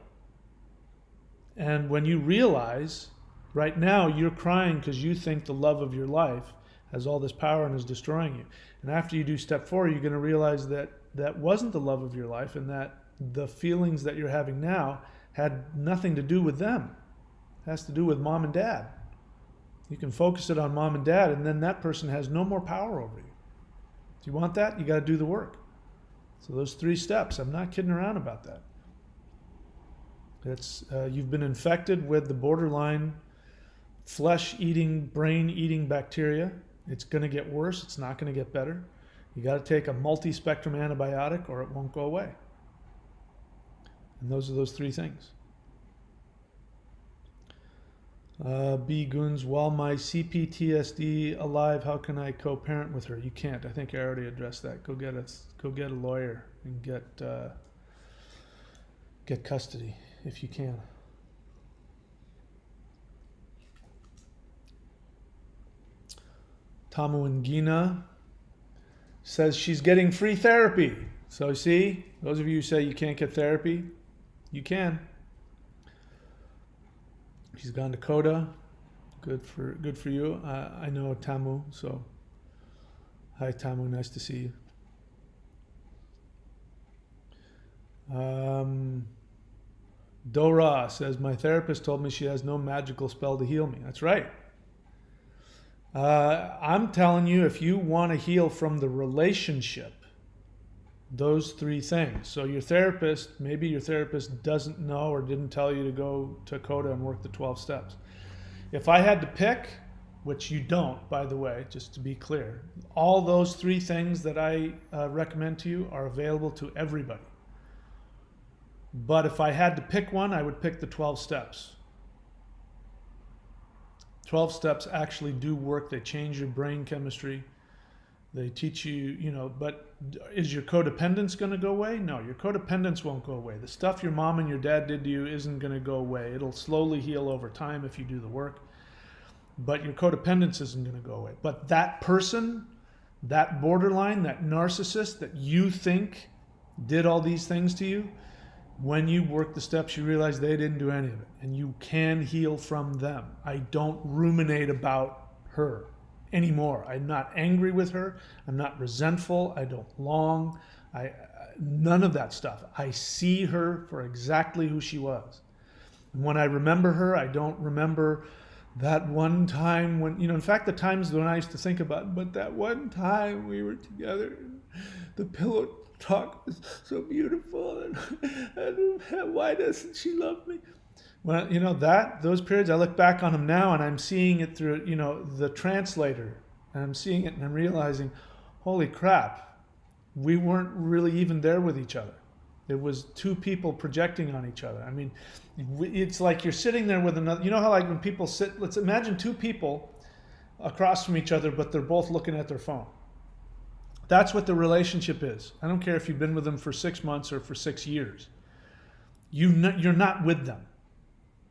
And when you realize, right now you're crying because you think the love of your life has all this power and is destroying you. And after you do step 4, you're going to realize that that wasn't the love of your life, and that the feelings that you're having now had nothing to do with them. It has to do with mom and dad. You can focus it on mom and dad, and then that person has no more power over you. Do you want that? You got to do the work. So those 3 steps, I'm not kidding around about that. It's you've been infected with the borderline flesh-eating, brain-eating bacteria. It's going to get worse. It's not going to get better. You got to take a multi-spectrum antibiotic or it won't go away. And those are those 3 things. B. Goons, while my CPTSD alive, how can I co-parent with her? You can't. I think I already addressed that. Go get a lawyer and get custody if you can. Tamuangina says she's getting free therapy. So see, those of you who say you can't get therapy, you can. She's gone to CODA. Good for you. I know Tamu, so hi Tamu, nice to see you. Dora says, my therapist told me she has no magical spell to heal me. That's right. I'm telling you, if you want to heal from the relationship, those 3 things. So maybe your therapist doesn't know or didn't tell you to go to CODA and work the 12 steps. If I had to pick, which you don't, by the way, just to be clear, all those 3 things that I recommend to you are available to everybody. But if I had to pick one, I would pick the 12 steps. 12 steps actually do work. They change your brain chemistry. They teach you, but is your codependence going to go away? No, your codependence won't go away. The stuff your mom and your dad did to you isn't going to go away. It'll slowly heal over time if you do the work. But your codependence isn't going to go away. But that person, that borderline, that narcissist that you think did all these things to you, when you work the steps, you realize they didn't do any of it. And you can heal from them. I don't ruminate about her anymore. I'm not angry with her. I'm not resentful. I don't long. None of that stuff. I see her for exactly who she was. And when I remember her, I don't remember that one time when, in fact, the times when I used to think about, but that one time we were together, the pillow talk was so beautiful, and why doesn't she love me? Well, those periods, I look back on them now and I'm seeing it through, the translator, and I'm seeing it and I'm realizing, holy crap, we weren't really even there with each other. It was 2 people projecting on each other. I mean, it's like you're sitting there with another, how like when people sit, let's imagine 2 people across from each other, but they're both looking at their phone. That's what the relationship is. I don't care if you've been with them for 6 months or for 6 years. You're not with them.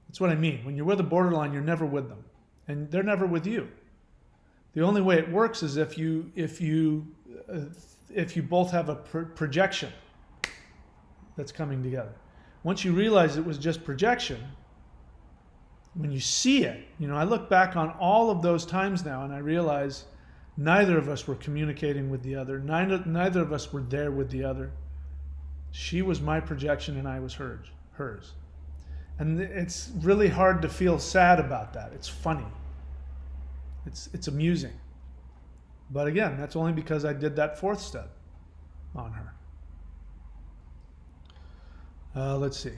That's what I mean. When you're with a borderline, you're never with them. And they're never with you. The only way it works is if you both have a projection that's coming together. Once you realize it was just projection, when you see it, I look back on all of those times now and I realize neither of us were communicating with the other. Neither of us were there with the other. She was my projection and I was hers. And it's really hard to feel sad about that. It's funny. It's amusing. But again, that's only because I did that fourth step on her. Let's see.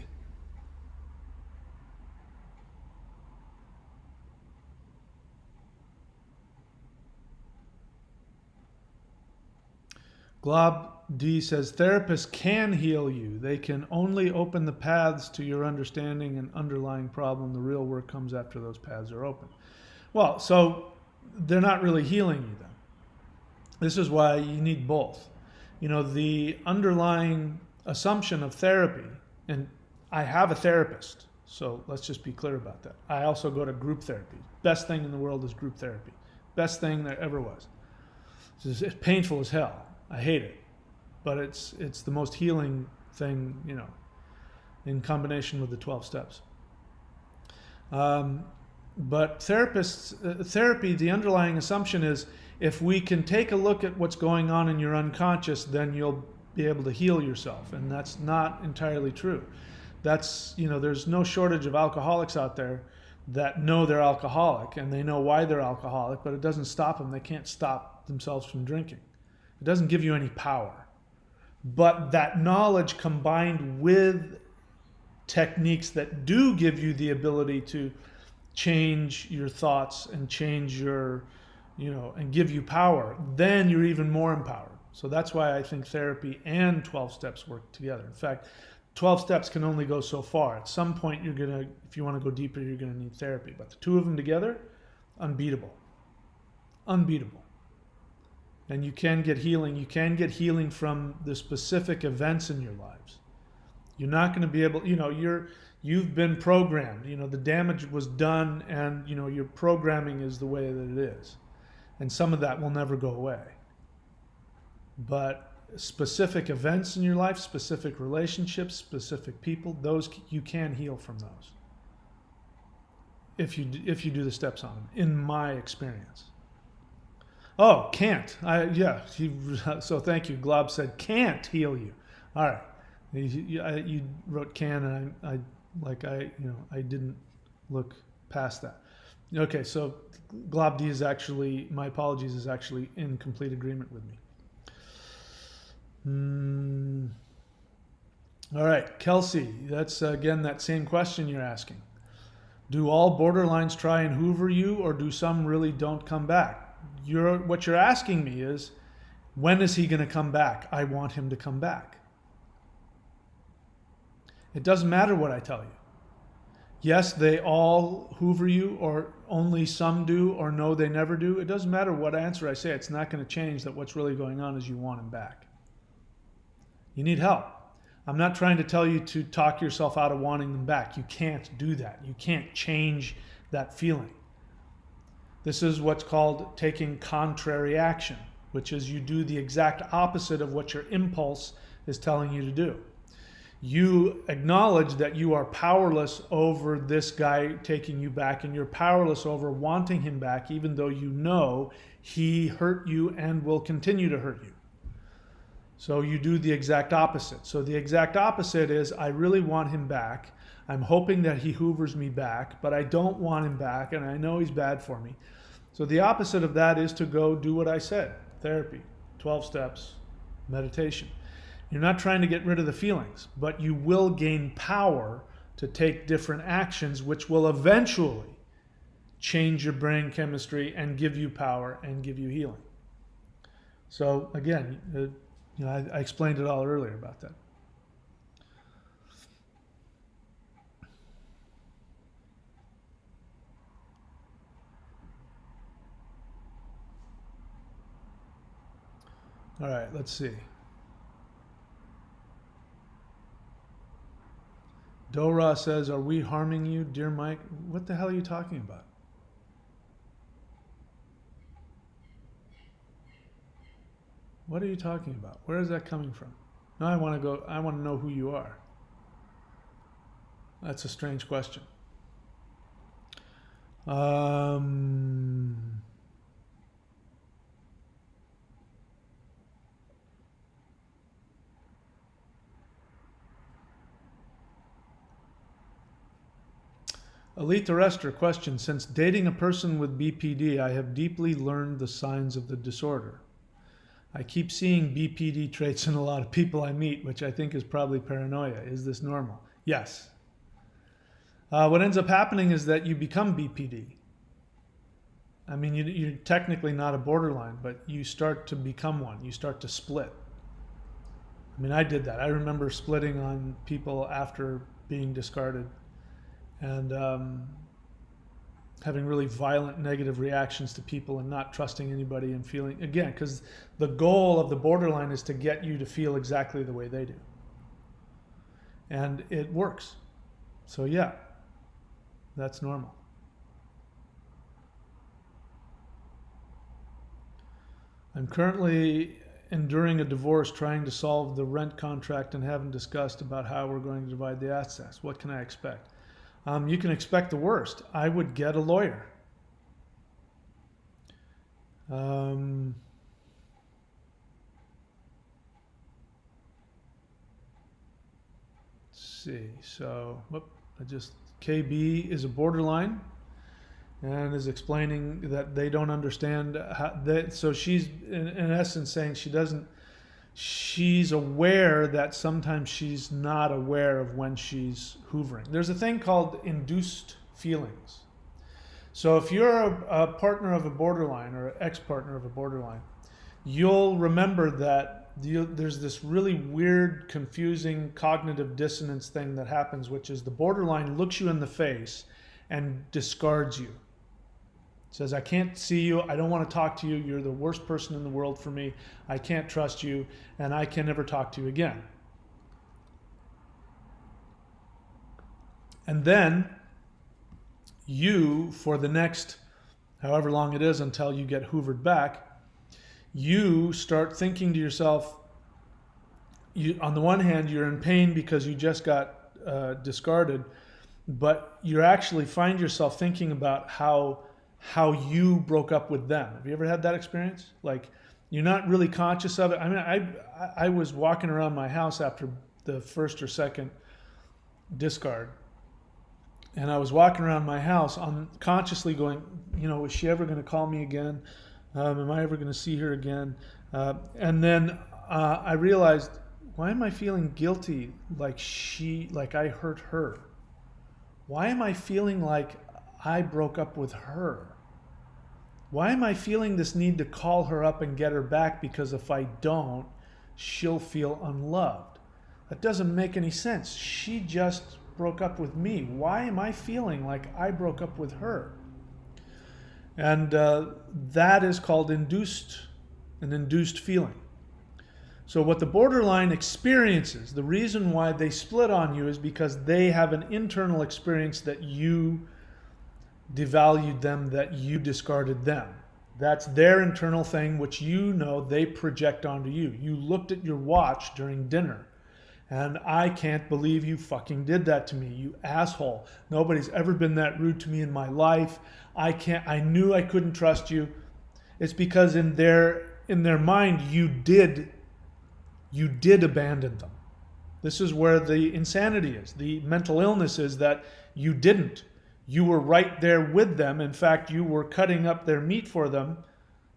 Glob D says, therapists can heal you. They can only open the paths to your understanding and underlying problem. The real work comes after those paths are open. Well, so they're not really healing you then. This is why you need both. The underlying assumption of therapy, and I have a therapist, so let's just be clear about that. I also go to group therapy. Best thing in the world is group therapy. Best thing there ever was. It's painful as hell. I hate it. But it's the most healing thing, in combination with the 12 steps. But therapy, the underlying assumption is if we can take a look at what's going on in your unconscious, then you'll be able to heal yourself. And that's not entirely true. There's no shortage of alcoholics out there that know they're alcoholic and they know why they're alcoholic, but it doesn't stop them. They can't stop themselves from drinking. It doesn't give you any power. But that knowledge combined with techniques that do give you the ability to change your thoughts and change your, and give you power, then you're even more empowered. So that's why I think therapy and 12 steps work together. In fact, 12 steps can only go so far. At some point, if you want to go deeper, you're going to need therapy. But the two of them together, unbeatable. Unbeatable. And you can get healing. You can get healing from the specific events in your lives. You're not going to be able, you've been programmed. The damage was done, and your programming is the way that it is. And some of that will never go away. But specific events in your life, specific relationships, specific people, those you can heal from those. If you do the steps on them, in my experience. Oh, can't. So thank you. Glob said can't heal you. All right. You wrote can, and I didn't look past that. Okay, so Glob D is actually, my apologies, is actually in complete agreement with me. All right, Kelsey, that's again that same question you're asking. Do all borderlines try and hoover you, or do some really don't come back? What you're asking me is, when is he going to come back? I want him to come back. It doesn't matter what I tell you. Yes, they all hoover you, or only some do, or no, they never do. It doesn't matter what answer I say. It's not going to change that what's really going on is you want him back. You need help. I'm not trying to tell you to talk yourself out of wanting them back. You can't do that. You can't change that feeling. This is what's called taking contrary action, which is you do the exact opposite of what your impulse is telling you to do. You acknowledge that you are powerless over this guy taking you back, and you're powerless over wanting him back, even though you know he hurt you and will continue to hurt you. So you do the exact opposite. So the exact opposite is, I really want him back. I'm hoping that he hoovers me back, but I don't want him back, and I know he's bad for me. So the opposite of that is to go do what I said. Therapy, 12 steps, meditation. You're not trying to get rid of the feelings, but you will gain power to take different actions, which will eventually change your brain chemistry and give you power and give you healing. So again, I explained it all earlier about that. All right, let's see. Dora says, are we harming you, dear Mike? What the hell are you talking about? What are you talking about? Where is that coming from? No, I want to know who you are. That's a strange question. Elite Arrester question. Since dating a person with BPD, I have deeply learned the signs of the disorder. I keep seeing BPD traits in a lot of people I meet, which I think is probably paranoia. Is this normal? Yes. What ends up happening is that you become BPD. I mean, you're technically not a borderline, but you start to become one. You start to split. I mean, I did that. I remember splitting on people after being discarded and having really violent negative reactions to people and not trusting anybody and feeling, again, because the goal of the borderline is to get you to feel exactly the way they do. And it works. So yeah, that's normal. I'm currently enduring a divorce, trying to solve the rent contract and haven't discussed about how we're going to divide the assets. What can I expect? You can expect the worst. I would get a lawyer. Let's see. So, KB is a borderline and is explaining that they don't understand how that. So she's in essence saying she's aware that sometimes she's not aware of when she's hoovering. There's a thing called induced feelings. So if you're a partner of a borderline or an ex-partner of a borderline, you'll remember that there's this really weird, confusing cognitive dissonance thing that happens, which is the borderline looks you in the face and discards you. Says, I can't see you, I don't want to talk to you, you're the worst person in the world for me, I can't trust you, and I can never talk to you again. And then you, for the next however long it is until you get hoovered back, you start thinking to yourself, on the one hand, you're in pain because you just got discarded, but you actually find yourself thinking about how you broke up with them. Have you ever had that experience? Like, you're not really conscious of it. I mean, I was walking around my house after the first or second discard, and I was walking around my house consciously going, is she ever going to call me again? Am I ever going to see her again? And then I realized, why am I feeling guilty like I hurt her? Why am I feeling like I broke up with her? Why am I feeling this need to call her up and get her back, because if I don't, she'll feel unloved? That doesn't make any sense. She just broke up with me. Why am I feeling like I broke up with her? And that is called an induced feeling. So what the borderline experiences, the reason why they split on you is because they have an internal experience that you devalued them, that you discarded them. That's their internal thing, which they project onto you. You looked at your watch during dinner, and I can't believe you fucking did that to me, you asshole. Nobody's ever been that rude to me in my life. I knew I couldn't trust you. It's because in their mind, you did abandon them. This is where the insanity is. The mental illness is that you didn't. You were right there with them. In fact, you were cutting up their meat for them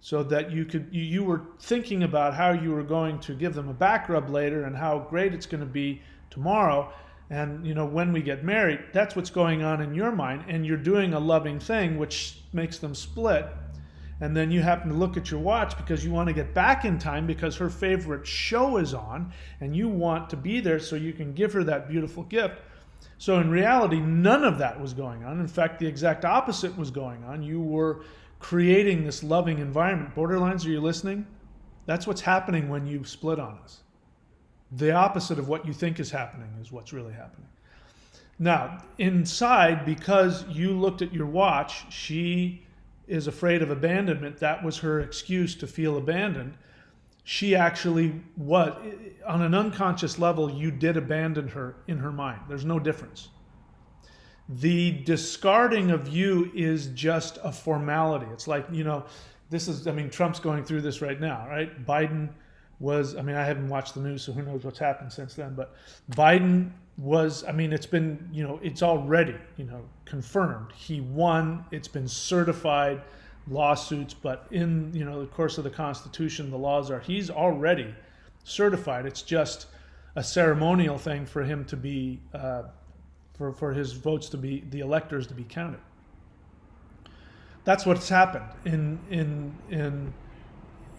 so that you were thinking about how you were going to give them a back rub later and how great it's going to be tomorrow. And when we get married, that's what's going on in your mind. And you're doing a loving thing, which makes them split. And then you happen to look at your watch because you want to get back in time because her favorite show is on and you want to be there so you can give her that beautiful gift. So in reality, none of that was going on. In fact, the exact opposite was going on. You were creating this loving environment. Borderlines, are you listening? That's what's happening when you split on us. The opposite of what you think is happening is what's really happening. Now, inside, because you looked at your watch, she is afraid of abandonment. That was her excuse to feel abandoned. she actually was, on an unconscious level, you did abandon her in her mind. There's no difference. The discarding of you is just a formality. It's like, this is, Trump's going through this right now, right? Biden was, I haven't watched the news, so who knows what's happened since then, but Biden was, it's been, it's already, confirmed. He won, it's been certified, lawsuits, but in, the course of the Constitution, the laws are, he's already certified. It's just a ceremonial thing for him to be, for his votes to be, the electors to be counted. That's what's happened in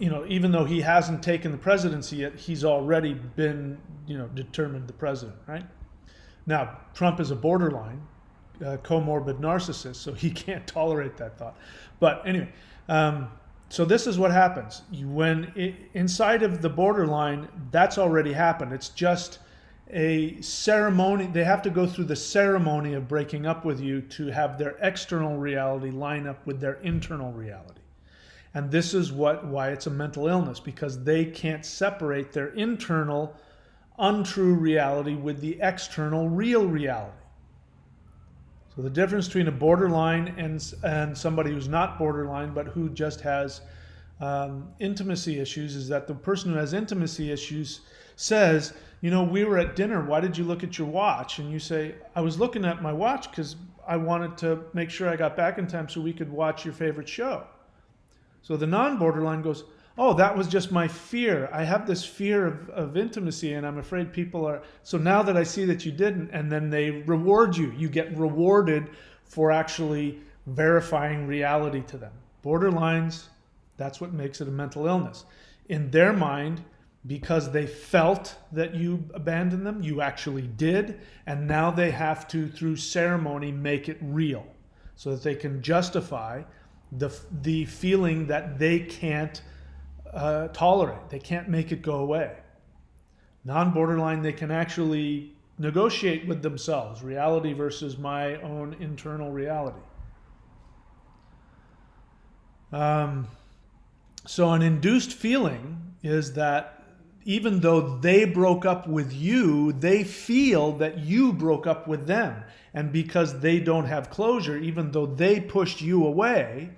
even though he hasn't taken the presidency yet, he's already been, determined the president, right? Now, Trump is a borderline comorbid narcissist, so he can't tolerate that thought. But anyway, so this is what happens. Inside of the borderline, that's already happened. It's just a ceremony. They have to go through the ceremony of breaking up with you to have their external reality line up with their internal reality. And this is why it's a mental illness, because they can't separate their internal untrue reality with the external real reality. So the difference between a borderline and somebody who's not borderline but who just has intimacy issues is that the person who has intimacy issues says, we were at dinner, why did you look at your watch? And you say, I was looking at my watch because I wanted to make sure I got back in time so we could watch your favorite show. So the non-borderline goes, oh, that was just my fear. I have this fear of intimacy and I'm afraid people are, so now that I see that you didn't, and then they reward you. You get rewarded for actually verifying reality to them. Borderlines, that's what makes it a mental illness. In their mind, because they felt that you abandoned them, you actually did, and now they have to, through ceremony, make it real so that they can justify the feeling that they can't tolerate. They can't make it go away. Non-borderline, they can actually negotiate with themselves, reality versus my own internal reality. So an induced feeling is that even though they broke up with you, they feel that you broke up with them. And because they don't have closure, even though they pushed you away,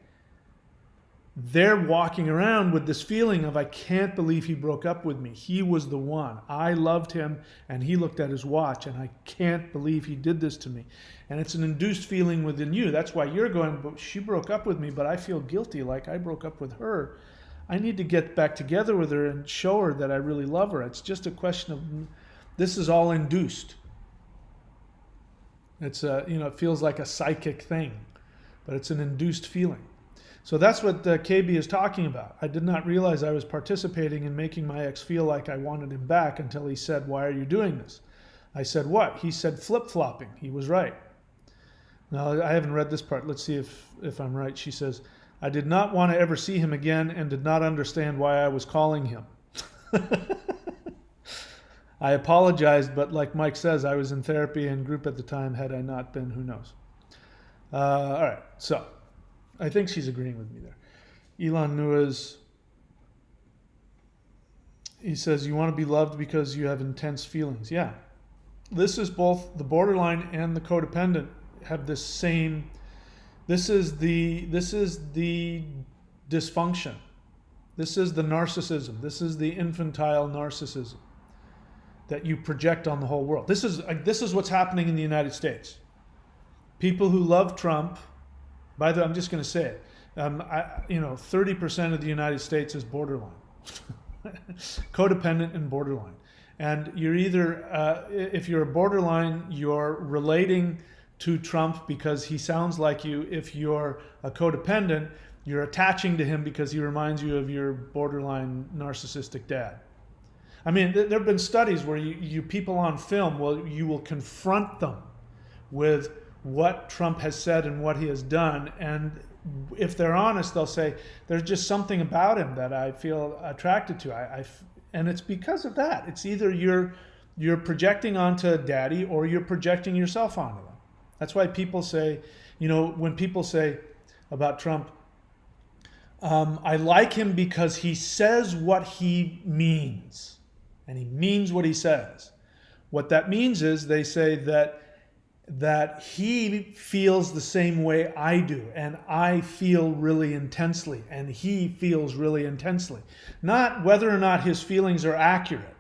they're walking around with this feeling of, I can't believe he broke up with me. He was the one. I loved him, and he looked at his watch, and I can't believe he did this to me. And it's an induced feeling within you. That's why you're going, but she broke up with me, but I feel guilty like I broke up with her. I need to get back together with her and show her that I really love her. It's just a question of, this is all induced. It's it feels like a psychic thing, but it's an induced feeling. So that's what KB is talking about. I did not realize I was participating in making my ex feel like I wanted him back until he said, why are you doing this? I said, what? He said, flip-flopping. He was right. Now, I haven't read this part. Let's see if I'm right. She says, I did not want to ever see him again and did not understand why I was calling him. I apologized, but like Mike says, I was in therapy and group at the time. Had I not been, who knows? All right, so I think she's agreeing with me there. Elon Nuez, he says, you want to be loved because you have intense feelings. Yeah. This is both the borderline and the codependent have this same, this is the dysfunction. This is the narcissism. This is the infantile narcissism that you project on the whole world. This is what's happening in the United States. People who love Trump, by the way, I'm just going to say it, 30% of the United States is borderline. Codependent and borderline. And you're either, if you're a borderline, you're relating to Trump because he sounds like you. If you're a codependent, you're attaching to him because he reminds you of your borderline narcissistic dad. I mean, there have been studies where you people on film, you will confront them with what Trump has said and what he has done. And if they're honest, they'll say, there's just something about him that I feel attracted to. And it's because of that. It's either you're projecting onto daddy or you're projecting yourself onto them. That's why people say, when people say about Trump, I like him because he says what he means, and he means what he says. What that means is they say that he feels the same way I do, and I feel really intensely, and he feels really intensely. Not whether or not his feelings are accurate.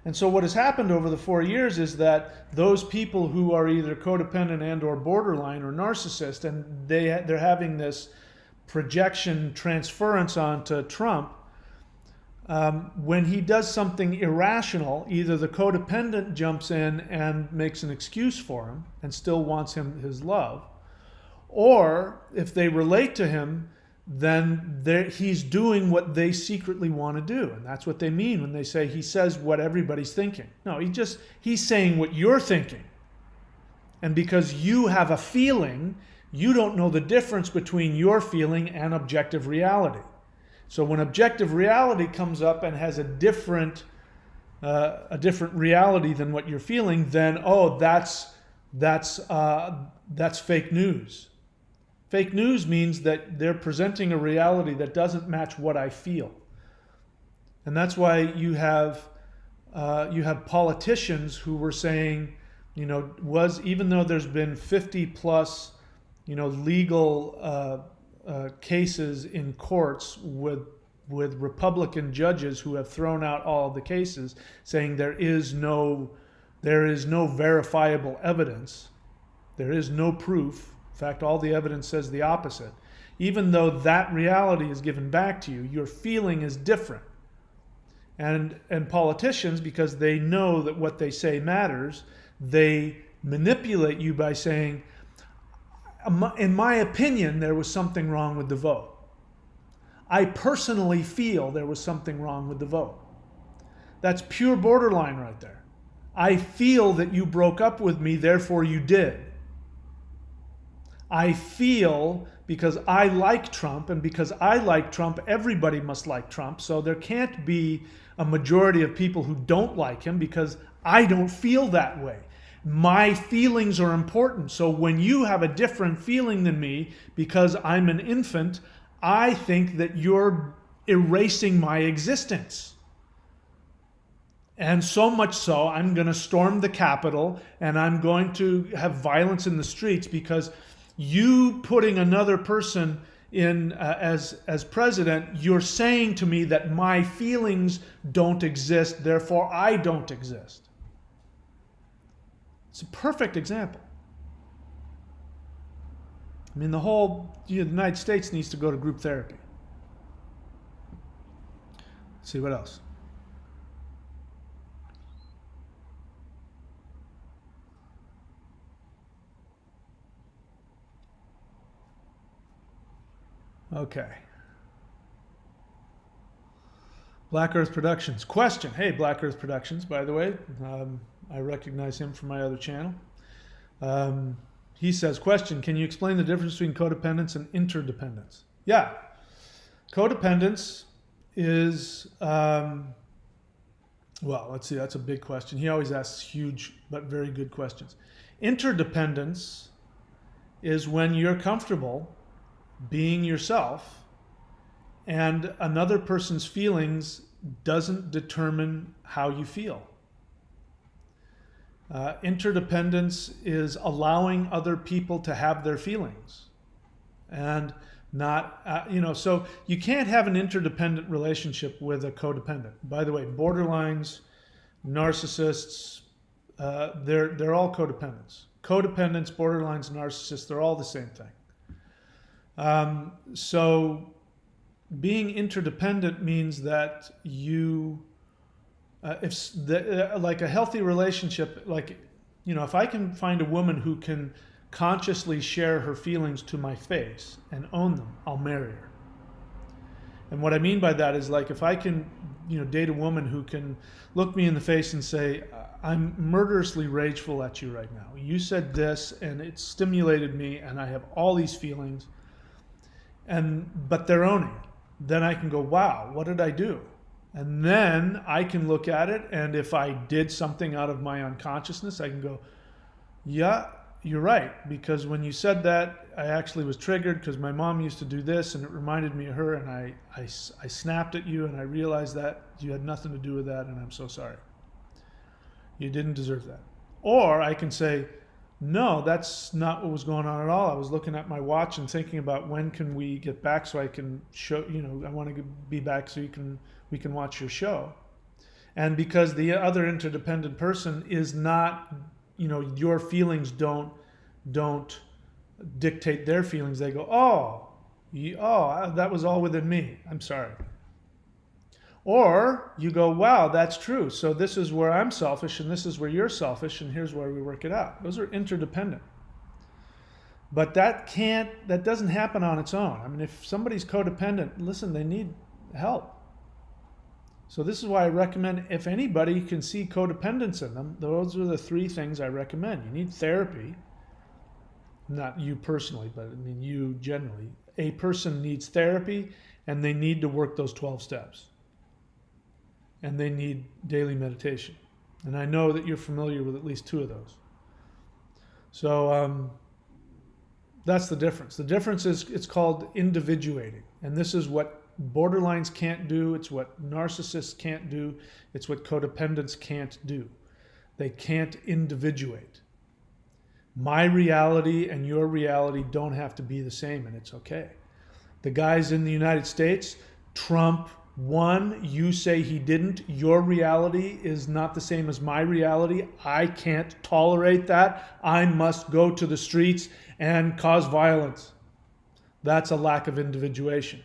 And so what has happened over the 4 years is that those people who are either codependent and or borderline or narcissist, and they're having this projection transference onto Trump, when he does something irrational, either the codependent jumps in and makes an excuse for him and still wants his love, or if they relate to him, then he's doing what they secretly want to do. And that's what they mean when they say he says what everybody's thinking. No, he's saying what you're thinking. And because you have a feeling, you don't know the difference between your feeling and objective reality. So when objective reality comes up and has a different reality than what you're feeling, then that's fake news. Fake news means that they're presenting a reality that doesn't match what I feel, and that's why you have politicians who were saying, even though there's been 50 plus, legal cases in courts with Republican judges who have thrown out all of the cases, saying there is no verifiable evidence, there is no proof. In fact, all the evidence says the opposite. Even though that reality is given back to you, your feeling is different. And politicians, because they know that what they say matters, they manipulate you by saying, in my opinion, there was something wrong with the vote. I personally feel there was something wrong with the vote. That's pure borderline right there. I feel that you broke up with me, therefore you did. I feel because I like Trump, and because I like Trump, everybody must like Trump. So there can't be a majority of people who don't like him because I don't feel that way. My feelings are important. So when you have a different feeling than me because I'm an infant, I think that you're erasing my existence. And so much so, I'm going to storm the Capitol and I'm going to have violence in the streets because you putting another person in as president, you're saying to me that my feelings don't exist, therefore I don't exist. It's a perfect example. I mean, the whole United States needs to go to group therapy. Let's see what else. Okay. Black Earth Productions. Question. Hey, Black Earth Productions, by the way. I recognize him from my other channel. He says, question, can you explain the difference between codependence and interdependence? Yeah. Codependence is, well, let's see, that's a big question. He always asks huge but very good questions. Interdependence is when you're comfortable being yourself and another person's feelings doesn't determine how you feel. Interdependence is allowing other people to have their feelings and not, so you can't have an interdependent relationship with a codependent. By the way, borderlines, narcissists, they're all codependents. Codependents, borderlines, narcissists, they're all the same thing. So being interdependent means that you, like a healthy relationship, if I can find a woman who can consciously share her feelings to my face and own them, I'll marry her. And what I mean by that is, like, if I can, date a woman who can look me in the face and say, I'm murderously rageful at you right now. You said this and it stimulated me and I have all these feelings, but they're owning it. Then I can go, wow, what did I do? And then I can look at it, and if I did something out of my unconsciousness, I can go, yeah, you're right, because when you said that, I actually was triggered because my mom used to do this and it reminded me of her, and I snapped at you and I realized that you had nothing to do with that, and I'm so sorry. You didn't deserve that. Or I can say, no, that's not what was going on at all. I was looking at my watch and thinking about when can we get back so I can show, I want to be back so we can watch your show. And because the other interdependent person is not, your feelings don't dictate their feelings. They go, that was all within me. I'm sorry. Or you go, wow, that's true. So this is where I'm selfish and this is where you're selfish and here's where we work it out. Those are interdependent. But that doesn't happen on its own. I mean, if somebody's codependent, listen, they need help. So this is why I recommend, if anybody can see codependence in them, those are the 3 things I recommend. You need therapy. Not you personally, but I mean you generally. A person needs therapy and they need to work those 12 steps. And they need daily meditation. And I know that you're familiar with at least 2 of those. So that's the difference. The difference is it's called individuating. And this is what borderlines can't do. It's what narcissists can't do. It's what codependents can't do. They can't individuate. My reality and your reality don't have to be the same, and it's okay. The guys in the United States, Trump won, you say he didn't. Your reality is not the same as my reality. I can't tolerate that. I must go to the streets and cause violence. That's a lack of individuation.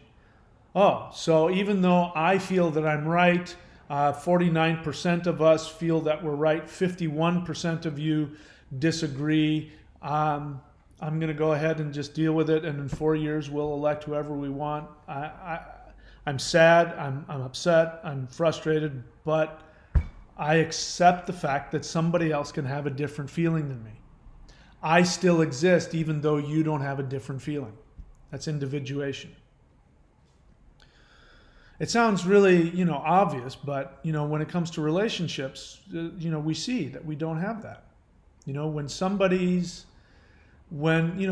Oh, so even though I feel that I'm right, 49% of us feel that we're right, 51% of you disagree, I'm going to go ahead and just deal with it, and in 4 years we'll elect whoever we want. I'm sad, I'm upset, I'm frustrated, but I accept the fact that somebody else can have a different feeling than me. I still exist even though you don't have a different feeling. That's individuation. It sounds really, obvious, but, when it comes to relationships, we see that we don't have that.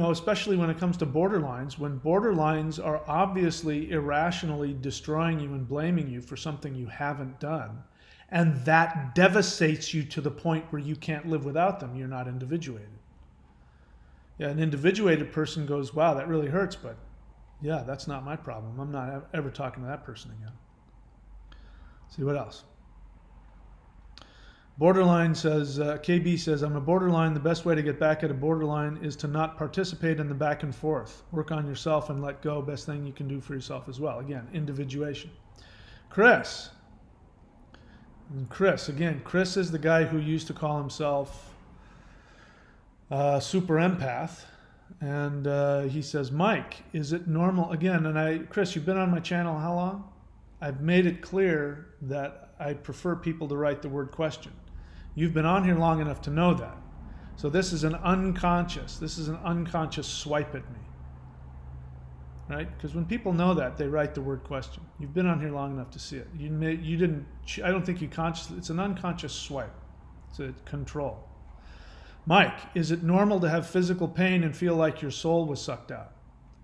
Especially when it comes to borderlines, when borderlines are obviously irrationally destroying you and blaming you for something you haven't done, and that devastates you to the point where you can't live without them, you're not individuated. Yeah, an individuated person goes, wow, that really hurts, but yeah, that's not my problem. I'm not ever talking to that person again. See what else? Borderline says, KB says, I'm a borderline. The best way to get back at a borderline is to not participate in the back and forth. Work on yourself and let go. Best thing you can do for yourself as well. Again, individuation. Chris, Chris is the guy who used to call himself super empath. And he says, Mike, is it normal? Again, Chris, you've been on my channel how long? I've made it clear that I prefer people to write the word question. You've been on here long enough to know that. So this is an unconscious swipe at me. Right? Because when people know that, they write the word question. You've been on here long enough to see it. I don't think you consciously, it's an unconscious swipe. It's a control. Mike, is it normal to have physical pain and feel like your soul was sucked out?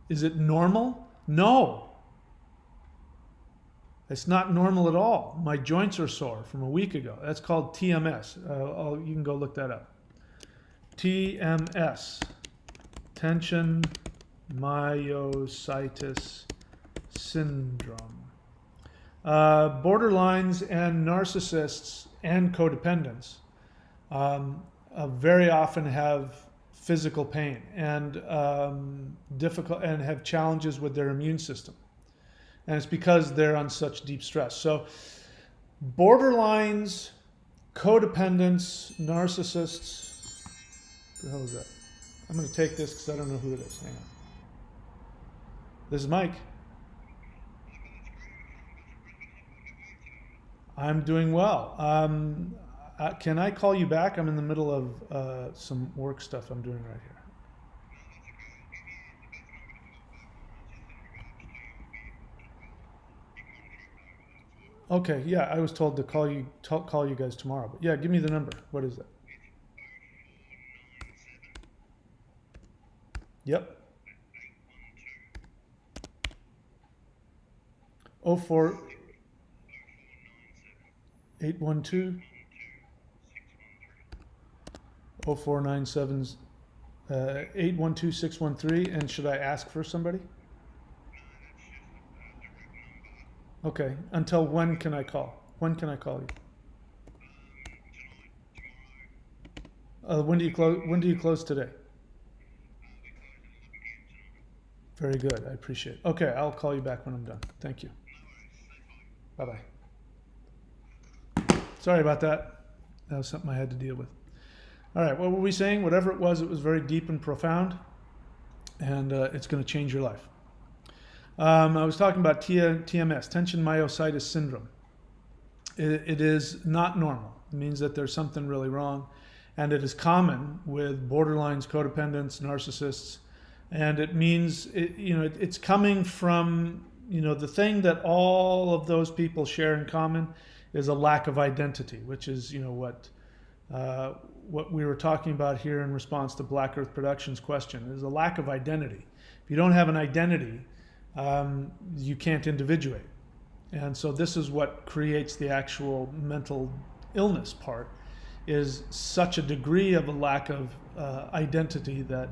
Is it normal? No. It's not normal at all. My joints are sore from a week ago. That's called TMS. You can go look that up. TMS, tension myositis syndrome. Borderlines and narcissists and codependents very often have physical pain and have challenges with their immune system. And it's because they're on such deep stress. So borderlines, codependents, narcissists. What the hell is that? I'm going to take this because I don't know who it is. Hang on. This is Mike. I'm doing well. Can I call you back? I'm in the middle of some work stuff I'm doing right here. Okay, yeah, I was told to call you guys tomorrow. But yeah, give me the number. What is that? Yep. 04 812 0497 812-613. And should I ask for somebody? Okay. Until when can I call? When can I call you? When do you close? When do you close today? Very good. I appreciate it. Okay, I'll call you back when I'm done. Thank you. Bye bye. Sorry about that. That was something I had to deal with. All right, what were we saying? Whatever it was very deep and profound, and it's going to change your life. I was talking about TMS, tension myositis syndrome. It is not normal. It means that there's something really wrong, and it is common with borderlines, codependents, narcissists, and it means it's coming from the thing that all of those people share in common is a lack of identity, which is what we were talking about here in response to Black Earth Productions' question, is a lack of identity. If you don't have an identity, you can't individuate. And so this is what creates the actual mental illness part, is such a degree of a lack of identity that,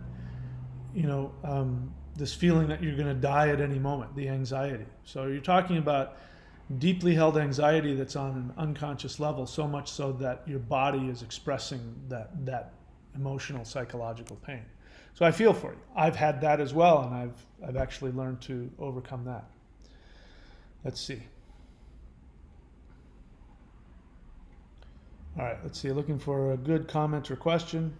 this feeling that you're going to die at any moment, the anxiety. So you're talking about deeply held anxiety that's on an unconscious level, so much so that your body is expressing that emotional, psychological pain. So I feel for you. I've had that as well, and I've actually learned to overcome that. Let's see. All right, let's see. Looking for a good comment or question.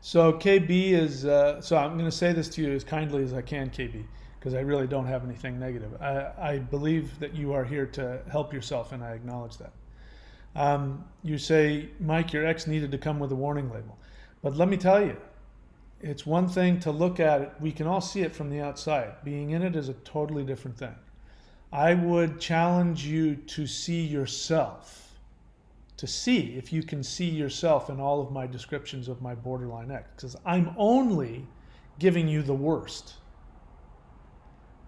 So KB is, so I'm going to say this to you as kindly as I can, KB, because I really don't have anything negative. I believe that you are here to help yourself, and I acknowledge that. You say, Mike, your ex needed to come with a warning label. But let me tell you, it's one thing to look at it. We can all see it from the outside. Being in it is a totally different thing. I would challenge you to see yourself, to see if you can see yourself in all of my descriptions of my borderline ex, because I'm only giving you the worst.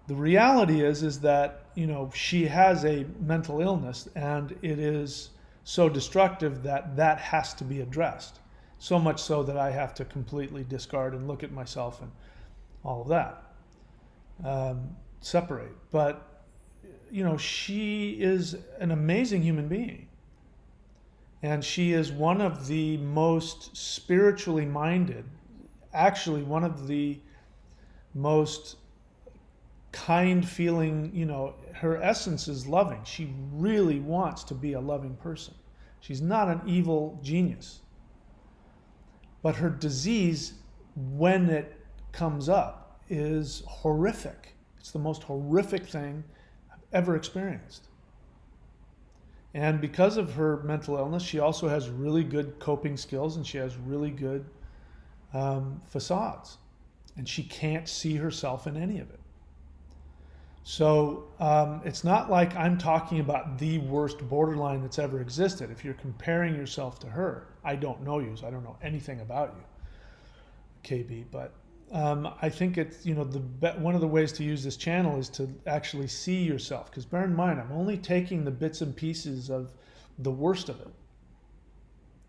The reality is that, she has a mental illness, and it is so destructive that has to be addressed. So much so that I have to completely discard and look at myself and all of that. Separate. But, she is an amazing human being. And she is one of the most spiritually minded, actually one of the most kind feeling, her essence is loving. She really wants to be a loving person. She's not an evil genius. But her disease, when it comes up, is horrific. It's the most horrific thing I've ever experienced. And because of her mental illness, she also has really good coping skills, and she has really good facades. And she can't see herself in any of it. So it's not like I'm talking about the worst borderline that's ever existed. If you're comparing yourself to her, I don't know you, so I don't know anything about you, KB. But I think it's, one of the ways to use this channel is to actually see yourself. Because bear in mind, I'm only taking the bits and pieces of the worst of it.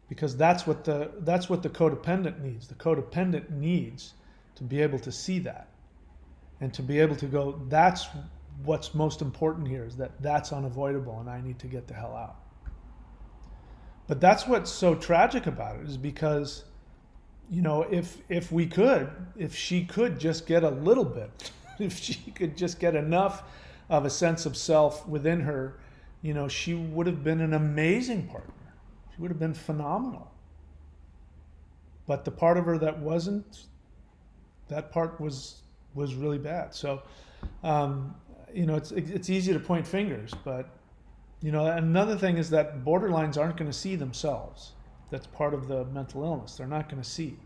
Because that's what the codependent needs. The codependent needs to be able to see that. And to be able to go, that's what's most important here, is that's unavoidable and I need to get the hell out. But that's what's so tragic about it, is because, if she could just get a little bit, if she could just get enough of a sense of self within her, she would have been an amazing partner. She would have been phenomenal. But the part of her that wasn't, that part was really bad. So, it's easy to point fingers, but, another thing is that borderlines aren't going to see themselves. That's part of the mental illness. They're not going to see.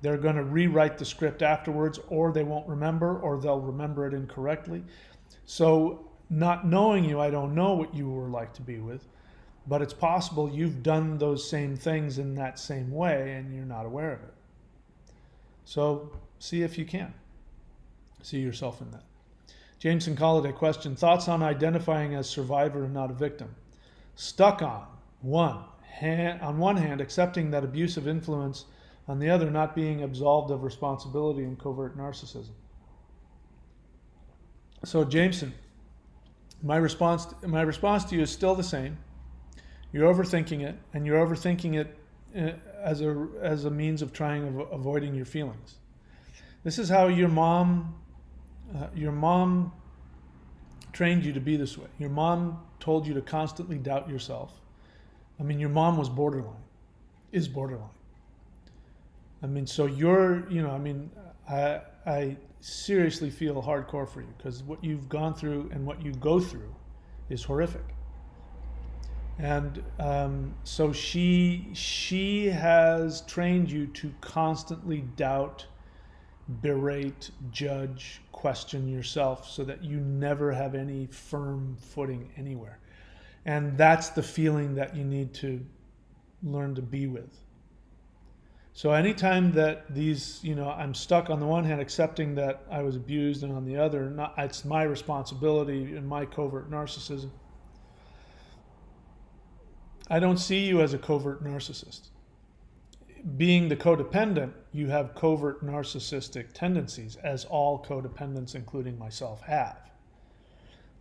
They're going to rewrite the script afterwards, or they won't remember, or they'll remember it incorrectly. So not knowing you, I don't know what you were like to be with, but it's possible you've done those same things in that same way and you're not aware of it. So see if you can. See yourself in that. Jameson Colliday question, thoughts on identifying as survivor and not a victim? Stuck on one hand, accepting that abusive influence, on the other, not being absolved of responsibility in covert narcissism. So Jameson, my response to you is still the same. You're overthinking it, and you're overthinking it as a means of avoiding your feelings. This is how your mom trained you to be this way. Your mom told you to constantly doubt yourself. I mean, your mom was borderline, is borderline. I mean, so I seriously feel hardcore for you, because what you've gone through and what you go through is horrific. And so she has trained you to constantly doubt, berate, judge, question yourself, so that you never have any firm footing anywhere. And that's the feeling that you need to learn to be with. So anytime that these, I'm stuck on the one hand accepting that I was abused, and on the other, it's my responsibility in my covert narcissism. I don't see you as a covert narcissist. Being the codependent, you have covert narcissistic tendencies, as all codependents, including myself, have.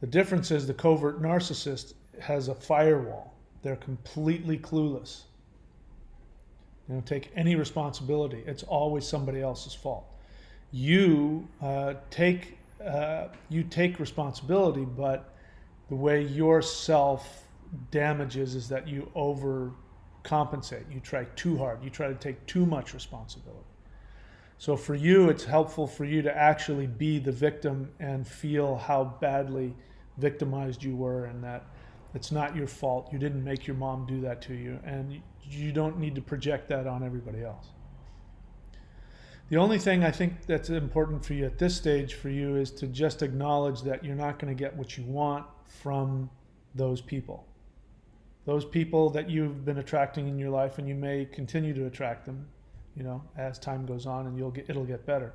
The difference is the covert narcissist has a firewall. They're completely clueless. They don't take any responsibility. It's always somebody else's fault. You take responsibility, but the way your self damages is that you overcompensate. You try too hard. You try to take too much responsibility. So for you, it's helpful for you to actually be the victim and feel how badly victimized you were, and that it's not your fault. You didn't make your mom do that to you, and you don't need to project that on everybody else. The only thing I think that's important for you at this stage for you is to just acknowledge that you're not going to get what you want from those people. Those people that you've been attracting in your life, and you may continue to attract them, as time goes on, and it'll get better.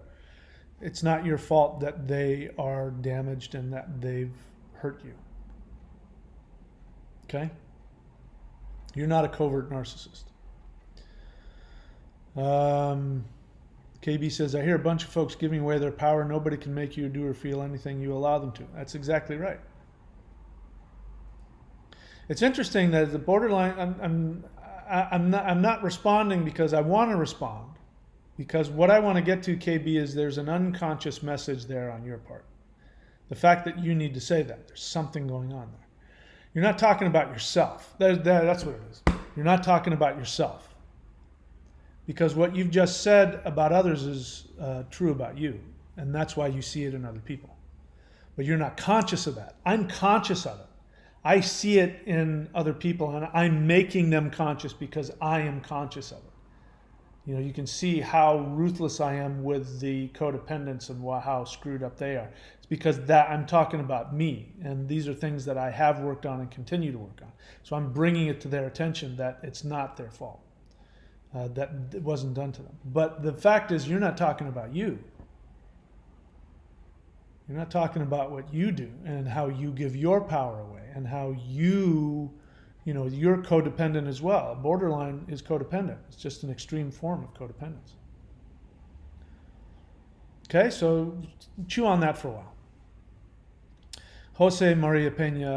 It's not your fault that they are damaged and that they've hurt you. Okay? You're not a covert narcissist. KB says, I hear a bunch of folks giving away their power. Nobody can make you do or feel anything you allow them to. That's exactly right. It's interesting that the borderline, I'm not responding because I want to respond. Because what I want to get to, KB, is there's an unconscious message there on your part. The fact that you need to say that. There's something going on there. You're not talking about yourself. That's what it is. You're not talking about yourself. Because what you've just said about others is true about you. And that's why you see it in other people. But you're not conscious of that. I'm conscious of it. I see it in other people, and I'm making them conscious because I am conscious of it. You can see how ruthless I am with the codependents and how screwed up they are. It's because that I'm talking about me, and these are things that I have worked on and continue to work on. So I'm bringing it to their attention that it's not their fault, that it wasn't done to them. But the fact is, you're not talking about you. You're not talking about what you do and how you give your power away and how you're codependent as well. Borderline is codependent. It's just an extreme form of codependence. Okay, so chew on that for a while. Jose Maria Pena,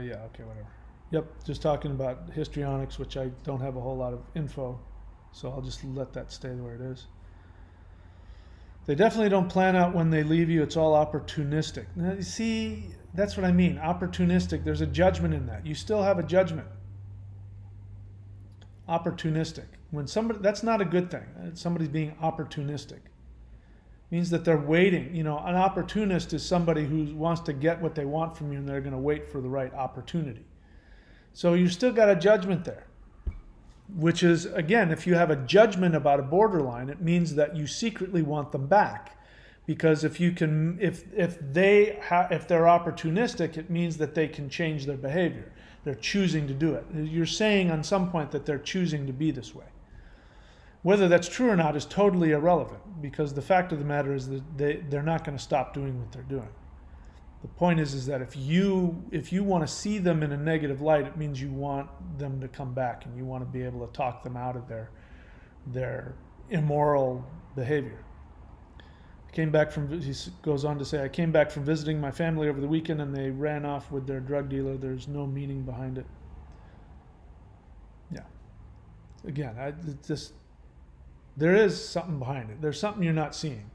whatever. Yep, just talking about histrionics, which I don't have a whole lot of info, so I'll just let that stay where it is. They definitely don't plan out when they leave you. It's all opportunistic. Now, you see, that's what I mean. Opportunistic. There's a judgment in that. You still have a judgment. Opportunistic. That's not a good thing. Somebody's being opportunistic. It means that they're waiting. An opportunist is somebody who wants to get what they want from you, and they're going to wait for the right opportunity. So you still got a judgment there. Which is, again, if you have a judgment about a borderline, it means that you secretly want them back. Because if they're opportunistic, it means that they can change their behavior. They're choosing to do it. You're saying on some point that they're choosing to be this way. Whether that's true or not is totally irrelevant, because the fact of the matter is that they're not going to stop doing what they're doing. The point is that if you want to see them in a negative light, it means you want them to come back, and you want to be able to talk them out of their immoral behavior. He goes on to say, I came back from visiting my family over the weekend and they ran off with their drug dealer. There's no meaning behind it. Yeah. Again, there is something behind it. There's something you're not seeing.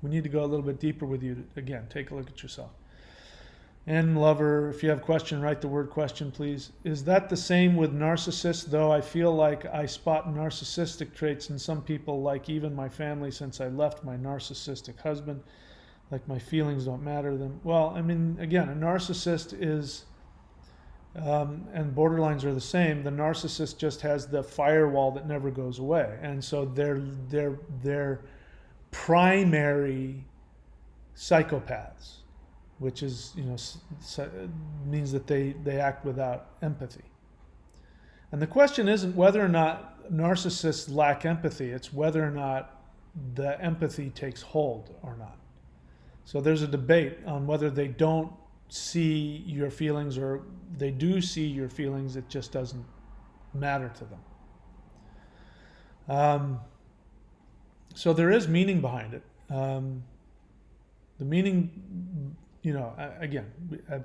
We need to go a little bit deeper with you. Again, take a look at yourself. And lover, if you have a question, write the word question, please. Is that the same with narcissists, though? I feel like I spot narcissistic traits in some people, like even my family, since I left my narcissistic husband. Like my feelings don't matter to them. Well, I mean, again, a narcissist is, and borderlines are the same. The narcissist just has the firewall that never goes away. And so they're primary psychopaths, which is, means that they act without empathy. And the question isn't whether or not narcissists lack empathy, it's whether or not the empathy takes hold or not. So there's a debate on whether they don't see your feelings or they do see your feelings, it just doesn't matter to them. So there is meaning behind it. The meaning, again, I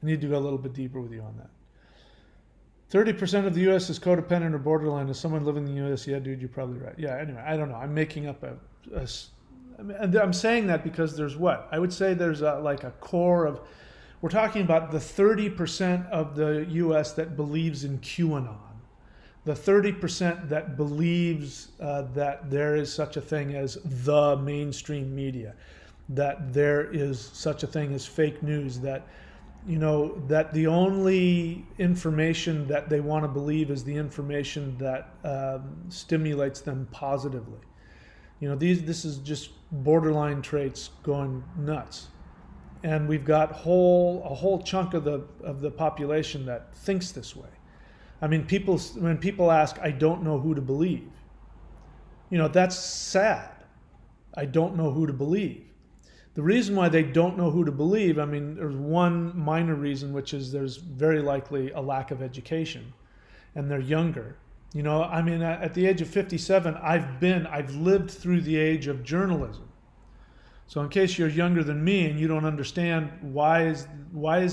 need to go a little bit deeper with you on that. 30% of the U.S. is codependent or borderline. Is someone living in the U.S.? Yeah, dude, you're probably right. Yeah, anyway, I don't know. I'm making up I'm saying that because there's what? I would say there's like a core of, we're talking about the 30% of the U.S. that believes in QAnon. The 30% that believes that there is such a thing as the mainstream media, that there is such a thing as fake news, that that the only information that they want to believe is the information that stimulates them positively. This is just borderline traits going nuts, and we've got a whole chunk of the population that thinks this way. I mean, when people ask, I don't know who to believe, that's sad. I don't know who to believe. The reason why they don't know who to believe, I mean, there's one minor reason, which is there's very likely a lack of education, and they're younger. I mean, at the age of 57, I've lived through the age of journalism. So in case you're younger than me and you don't understand why is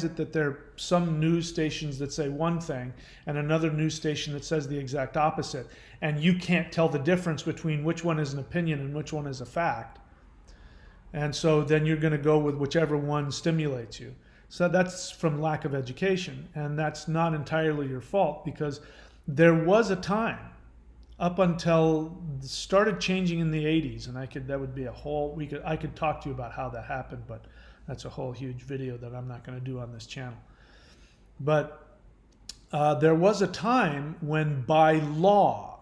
it that there are some news stations that say one thing and another news station that says the exact opposite, and you can't tell the difference between which one is an opinion and which one is a fact. And so then you're going to go with whichever one stimulates you. So that's from lack of education, and that's not entirely your fault, because there was a time up until started changing in the 80s, and I could talk to you about how that happened, but that's a whole huge video that I'm not going to do on this channel. But there was a time when by law,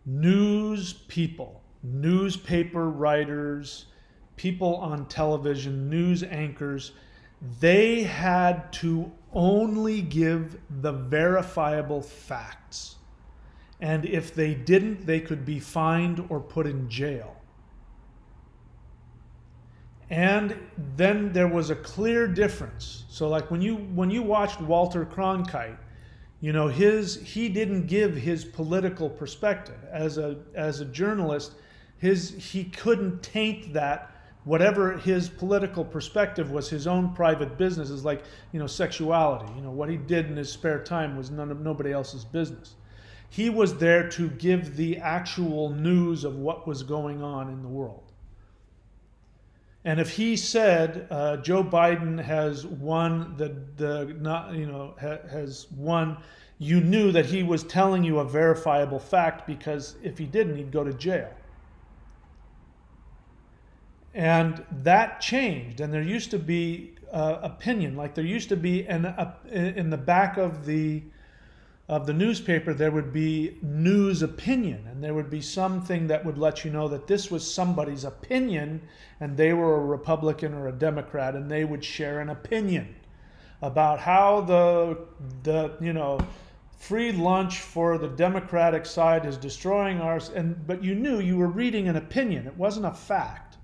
news people, newspaper writers, people on television, news anchors, they had to only give the verifiable facts. And if they didn't, they could be fined or put in jail. And then there was a clear difference. So like when you watched Walter Cronkite, he didn't give his political perspective. As a journalist, he couldn't taint that. Whatever his political perspective was his own private business. Is like, sexuality. What he did in his spare time was nobody else's business. He was there to give the actual news of what was going on in the world. And if he said Joe Biden has won has won, you knew that he was telling you a verifiable fact, because if he didn't, he'd go to jail. And that changed, and there used to be opinion, like there used to be in the back of the of the newspaper, there would be news opinion, and there would be something that would let you know that this was somebody's opinion, and they were a Republican or a Democrat, and they would share an opinion about how the free lunch for the Democratic side is destroying ours. But you knew you were reading an opinion. It wasn't a fact.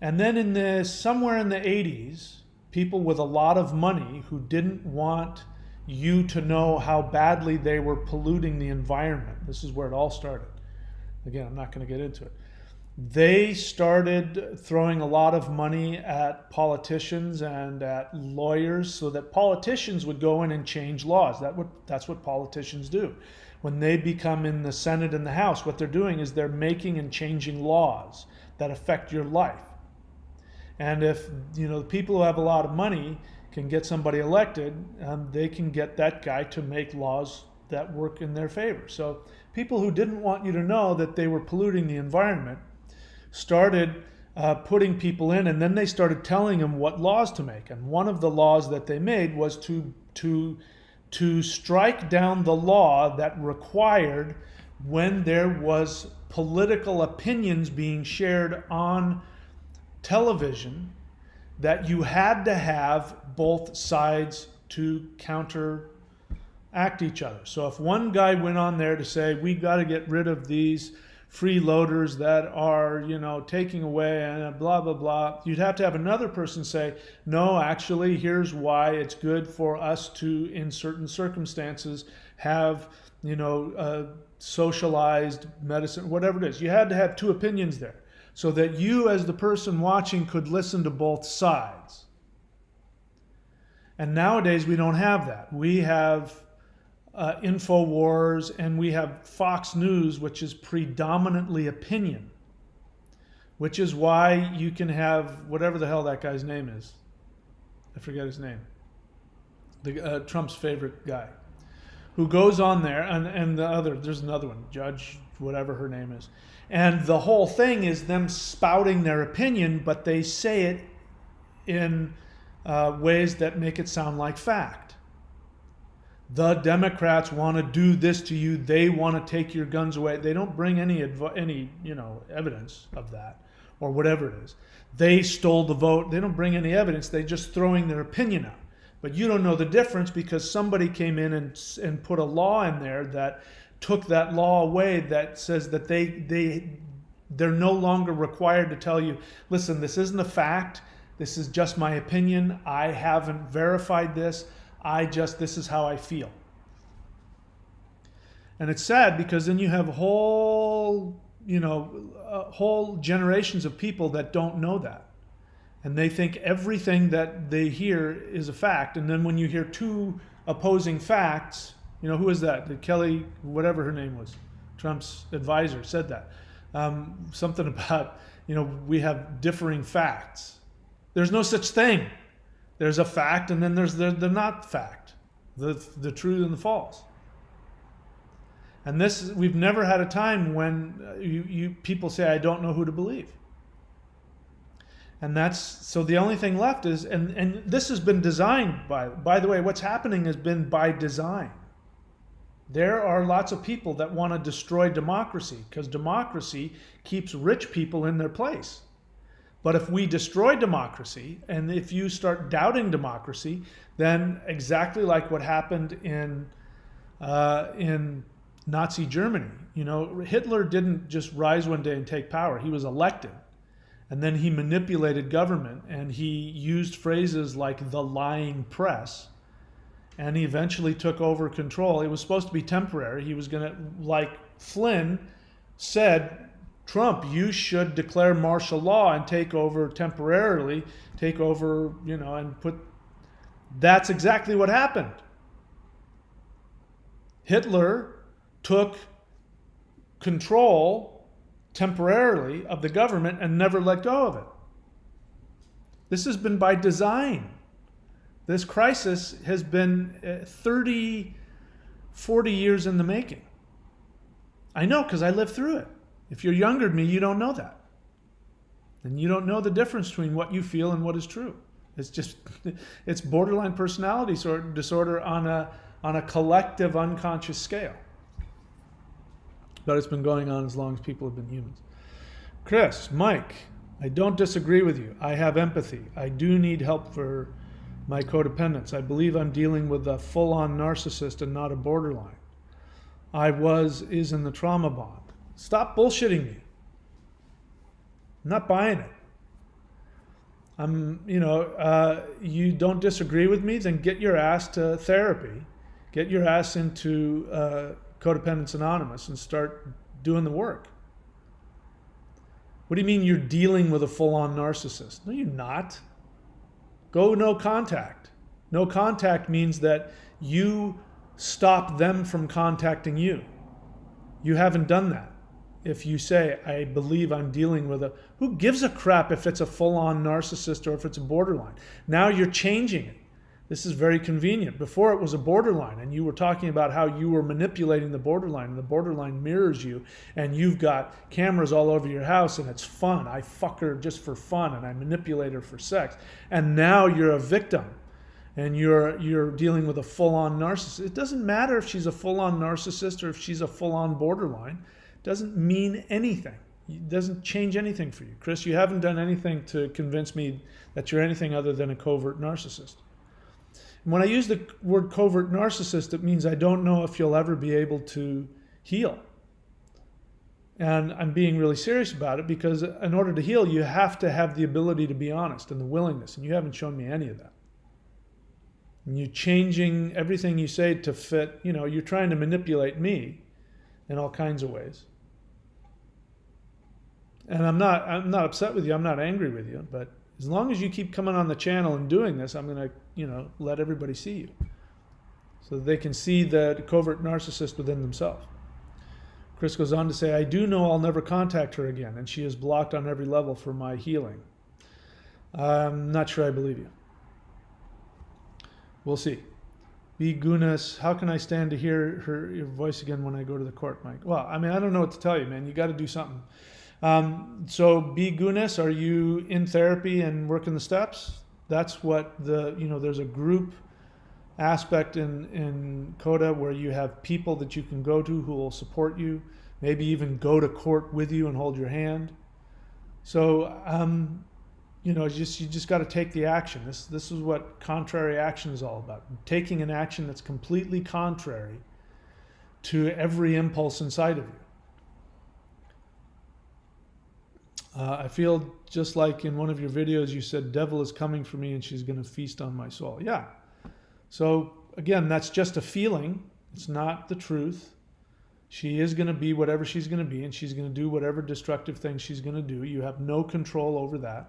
And then somewhere in the 80s, people with a lot of money who didn't want you to know how badly they were polluting the environment. This is where it all started. Again, I'm not going to get into it. They started throwing a lot of money at politicians and at lawyers so that politicians would go in and change laws. That's what politicians do. When they become in the Senate and the House, what they're doing is they're making and changing laws that affect your life. And if the people who have a lot of money can get somebody elected, they can get that guy to make laws that work in their favor. So people who didn't want you to know that they were polluting the environment started putting people in, and then they started telling them what laws to make. And one of the laws that they made was to strike down the law that required, when there was political opinions being shared on television, that you had to have both sides to counteract each other. So if one guy went on there to say, we got to get rid of these freeloaders that are, taking away and blah, blah, blah, you'd have to have another person say, no, actually, here's why it's good for us to, in certain circumstances, have, socialized medicine, whatever it is. You had to have two opinions there, so that you as the person watching could listen to both sides. And nowadays we don't have that. We have InfoWars, and we have Fox News, which is predominantly opinion, which is why you can have whatever the hell that guy's name is. I forget his name. Trump's favorite guy, who goes on there, and there's another one, Judge, whatever her name is. And the whole thing is them spouting their opinion, but they say it in ways that make it sound like fact. The Democrats want to do this to you. They want to take your guns away. They don't bring any evidence of that, or whatever it is. They stole the vote. They don't bring any evidence. They're just throwing their opinion out. But you don't know the difference because somebody came in and put a law in there that took that law away, that says that they're no longer required to tell you, listen, this isn't a fact. This is just my opinion. I haven't verified this. This is how I feel. And it's sad because then you have whole generations of people that don't know that. And they think everything that they hear is a fact. And then when you hear two opposing facts, who is that? The Kelly, whatever her name was, Trump's advisor, said that. Something about, we have differing facts. There's no such thing. There's a fact, and then there's the not fact, the true and the false. And we've never had a time when people say, I don't know who to believe. And so the only thing left is, and this has been designed by the way, what's happening has been by design. There are lots of people that want to destroy democracy because democracy keeps rich people in their place. But if we destroy democracy, and if you start doubting democracy, then exactly like what happened in Nazi Germany, Hitler didn't just rise one day and take power. He was elected. And then he manipulated government, and he used phrases like the lying press, and he eventually took over control. It was supposed to be temporary. He was going to, like Flynn said, Trump, you should declare martial law and take over temporarily, and put... That's exactly what happened. Hitler took control temporarily of the government and never let go of it. This has been by design. This crisis has been 30, 40 years in the making. I know because I lived through it. If you're younger than me, you don't know that. And you don't know the difference between what you feel and what is true. It's just, it's borderline personality disorder on a collective unconscious scale. But it's been going on as long as people have been humans. Chris, Mike, I don't disagree with you. I have empathy. I do need help for my codependence. I believe I'm dealing with a full-on narcissist and not a borderline. Is in the trauma bond. Stop bullshitting me. I'm not buying it. You don't disagree with me, then get your ass to therapy. Get your ass into Codependence Anonymous and start doing the work. What do you mean you're dealing with a full-on narcissist? No, you're not. Go no contact. No contact means that you stop them from contacting you. You haven't done that. If you say, I believe I'm dealing with who gives a crap if it's a full-on narcissist or if it's a borderline? Now you're changing it. This is very convenient. Before it was a borderline, and you were talking about how you were manipulating the borderline, and the borderline mirrors you, and you've got cameras all over your house, and it's fun. I fuck her just for fun, and I manipulate her for sex. And now you're a victim, and you're dealing with a full-on narcissist. It doesn't matter if she's a full-on narcissist or if she's a full-on borderline. It doesn't mean anything. It doesn't change anything for you. Chris, you haven't done anything to convince me that you're anything other than a covert narcissist. When I use the word covert narcissist, it means I don't know if you'll ever be able to heal. And I'm being really serious about it because in order to heal, you have to have the ability to be honest and the willingness, and you haven't shown me any of that. And you're changing everything you say to fit, you're trying to manipulate me in all kinds of ways. And I'm not upset with you, I'm not angry with you, but as long as you keep coming on the channel and doing this, I'm going to, let everybody see you so that they can see the covert narcissist within themselves. Chris goes on to say, I do know I'll never contact her again, and she is blocked on every level for my healing. I'm not sure I believe you. We'll see. B. Gunas, how can I stand to hear your voice again when I go to the court, Mike? Well, I don't know what to tell you, man. You got to do something. So B. Gunas, are you in therapy and working the steps? That's what there's a group aspect in CODA where you have people that you can go to who will support you, maybe even go to court with you and hold your hand. So, you just got to take the action. This is what contrary action is all about. Taking an action that's completely contrary to every impulse inside of you. I feel just like in one of your videos you said, devil is coming for me and she's going to feast on my soul. Yeah. So again, that's just a feeling. It's not the truth. She is going to be whatever she's going to be, and she's going to do whatever destructive thing she's going to do. You have no control over that.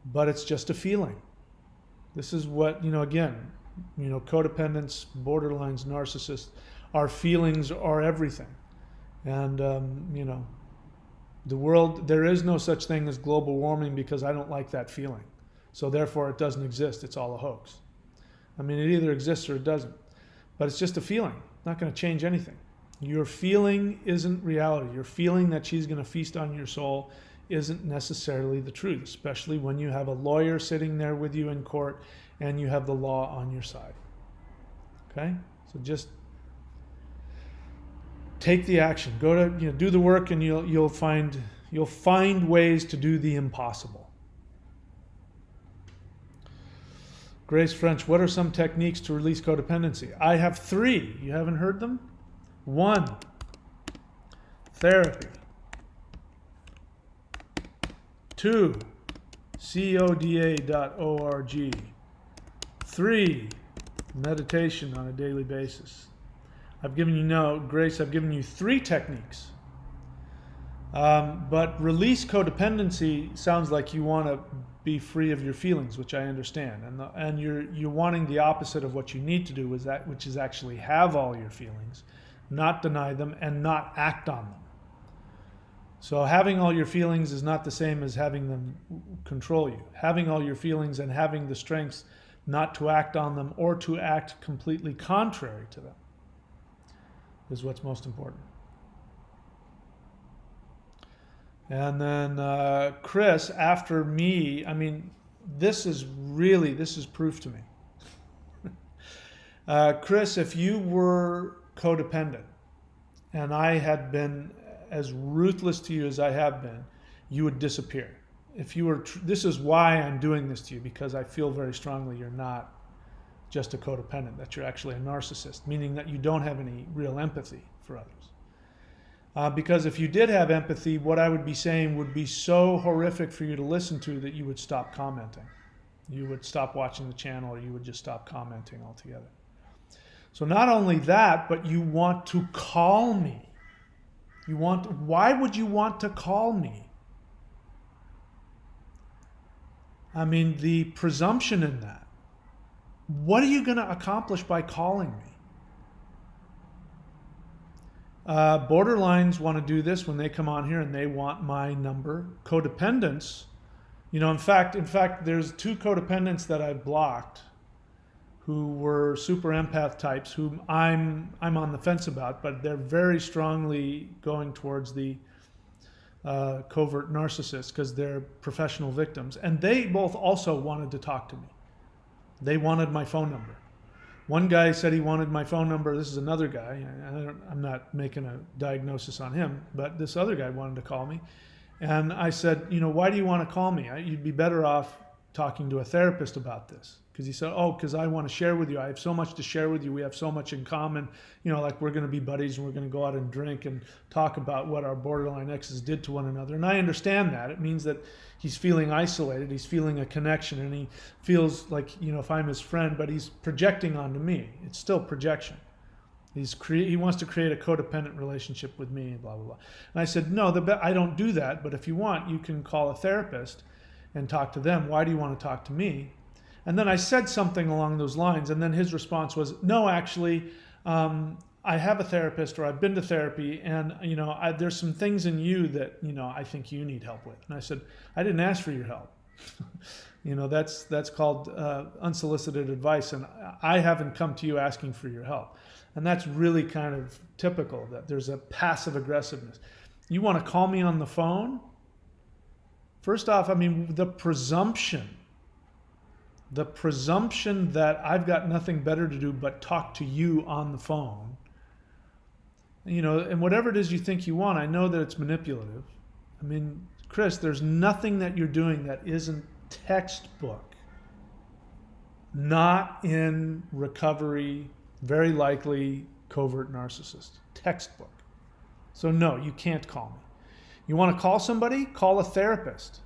But it's just a feeling. This is what, again, codependence, borderlines, narcissists, our feelings are everything. And, the world, there is no such thing as global warming because I don't like that feeling. So therefore it doesn't exist. It's all a hoax. It either exists or it doesn't. But it's just a feeling. Not going to change anything. Your feeling isn't reality. Your feeling that she's going to feast on your soul isn't necessarily the truth, especially when you have a lawyer sitting there with you in court and you have the law on your side. Okay? So just take the action. Go to do the work, and you'll find ways to do the impossible. Grace French, what are some techniques to release codependency? I have 3. You haven't heard them? 1, therapy. 2, coda.org. 3, meditation on a daily basis. I've given you Grace, I've given you 3 techniques. But release codependency sounds like you want to be free of your feelings, which I understand. And you're wanting the opposite of what you need to do, which is actually have all your feelings, not deny them, and not act on them. So having all your feelings is not the same as having them control you. Having all your feelings and having the strength not to act on them or to act completely contrary to them is what's most important. And then Chris, after me, this is proof to me. Chris, if you were codependent and I had been as ruthless to you as I have been, you would disappear. If you were, this is why I'm doing this to you, because I feel very strongly you're not just a codependent, that you're actually a narcissist, meaning that you don't have any real empathy for others. Because if you did have empathy, what I would be saying would be so horrific for you to listen to that you would stop commenting. You would stop watching the channel, or you would just stop commenting altogether. So not only that, but you want to call me. Why would you want to call me? I mean, the presumption in that. What are you going to accomplish by calling me? Borderlines want to do this when they come on here and they want my number. Codependents, in fact, there's 2 codependents that I've blocked who were super empath types, whom I'm on the fence about, but they're very strongly going towards the covert narcissists because they're professional victims. And they both also wanted to talk to me. They wanted my phone number. One guy said he wanted my phone number. This is another guy. I'm not making a diagnosis on him, but this other guy wanted to call me. And I said, why do you want to call me? You'd be better off talking to a therapist about this. Because he said, because I want to share with you. I have so much to share with you. We have so much in common. Like we're going to be buddies and we're going to go out and drink and talk about what our borderline exes did to one another. And I understand that. It means that he's feeling isolated. He's feeling a connection, and he feels like, if I'm his friend, but he's projecting onto me. It's still projection. He wants to create a codependent relationship with me, blah, blah, blah. And I said, no, I don't do that. But if you want, you can call a therapist and talk to them. Why do you want to talk to me? And then I said something along those lines, and then his response was, no, actually, I have a therapist, or I've been to therapy, and there's some things in you that I think you need help with. And I said, I didn't ask for your help. That's called unsolicited advice, and I haven't come to you asking for your help. And that's really kind of typical, that there's a passive aggressiveness. You want to call me on the phone? First off, the presumption that I've got nothing better to do but talk to you on the phone, and whatever it is you think you want, I know that it's manipulative. Chris, there's nothing that you're doing that isn't textbook, not in recovery, very likely covert narcissist, textbook. So no, you can't call me. You want to call somebody? Call a therapist.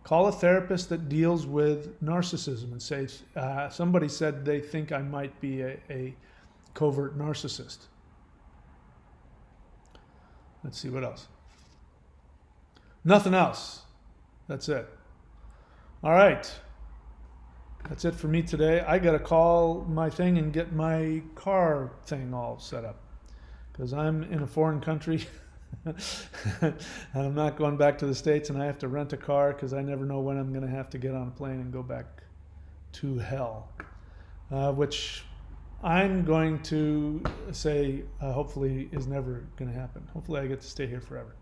Call a therapist that deals with narcissism and say, somebody said they think I might be a covert narcissist. Let's see what else. Nothing else. That's it. All right. That's it for me today. I got to call my thing and get my car thing all set up because I'm in a foreign country. And I'm not going back to the States, and I have to rent a car because I never know when I'm going to have to get on a plane and go back to hell, which I'm going to say hopefully is never going to happen. Hopefully I get to stay here forever.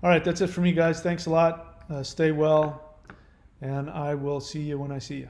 All right, that's it for me, guys. Thanks a lot. Stay well, and I will see you when I see you.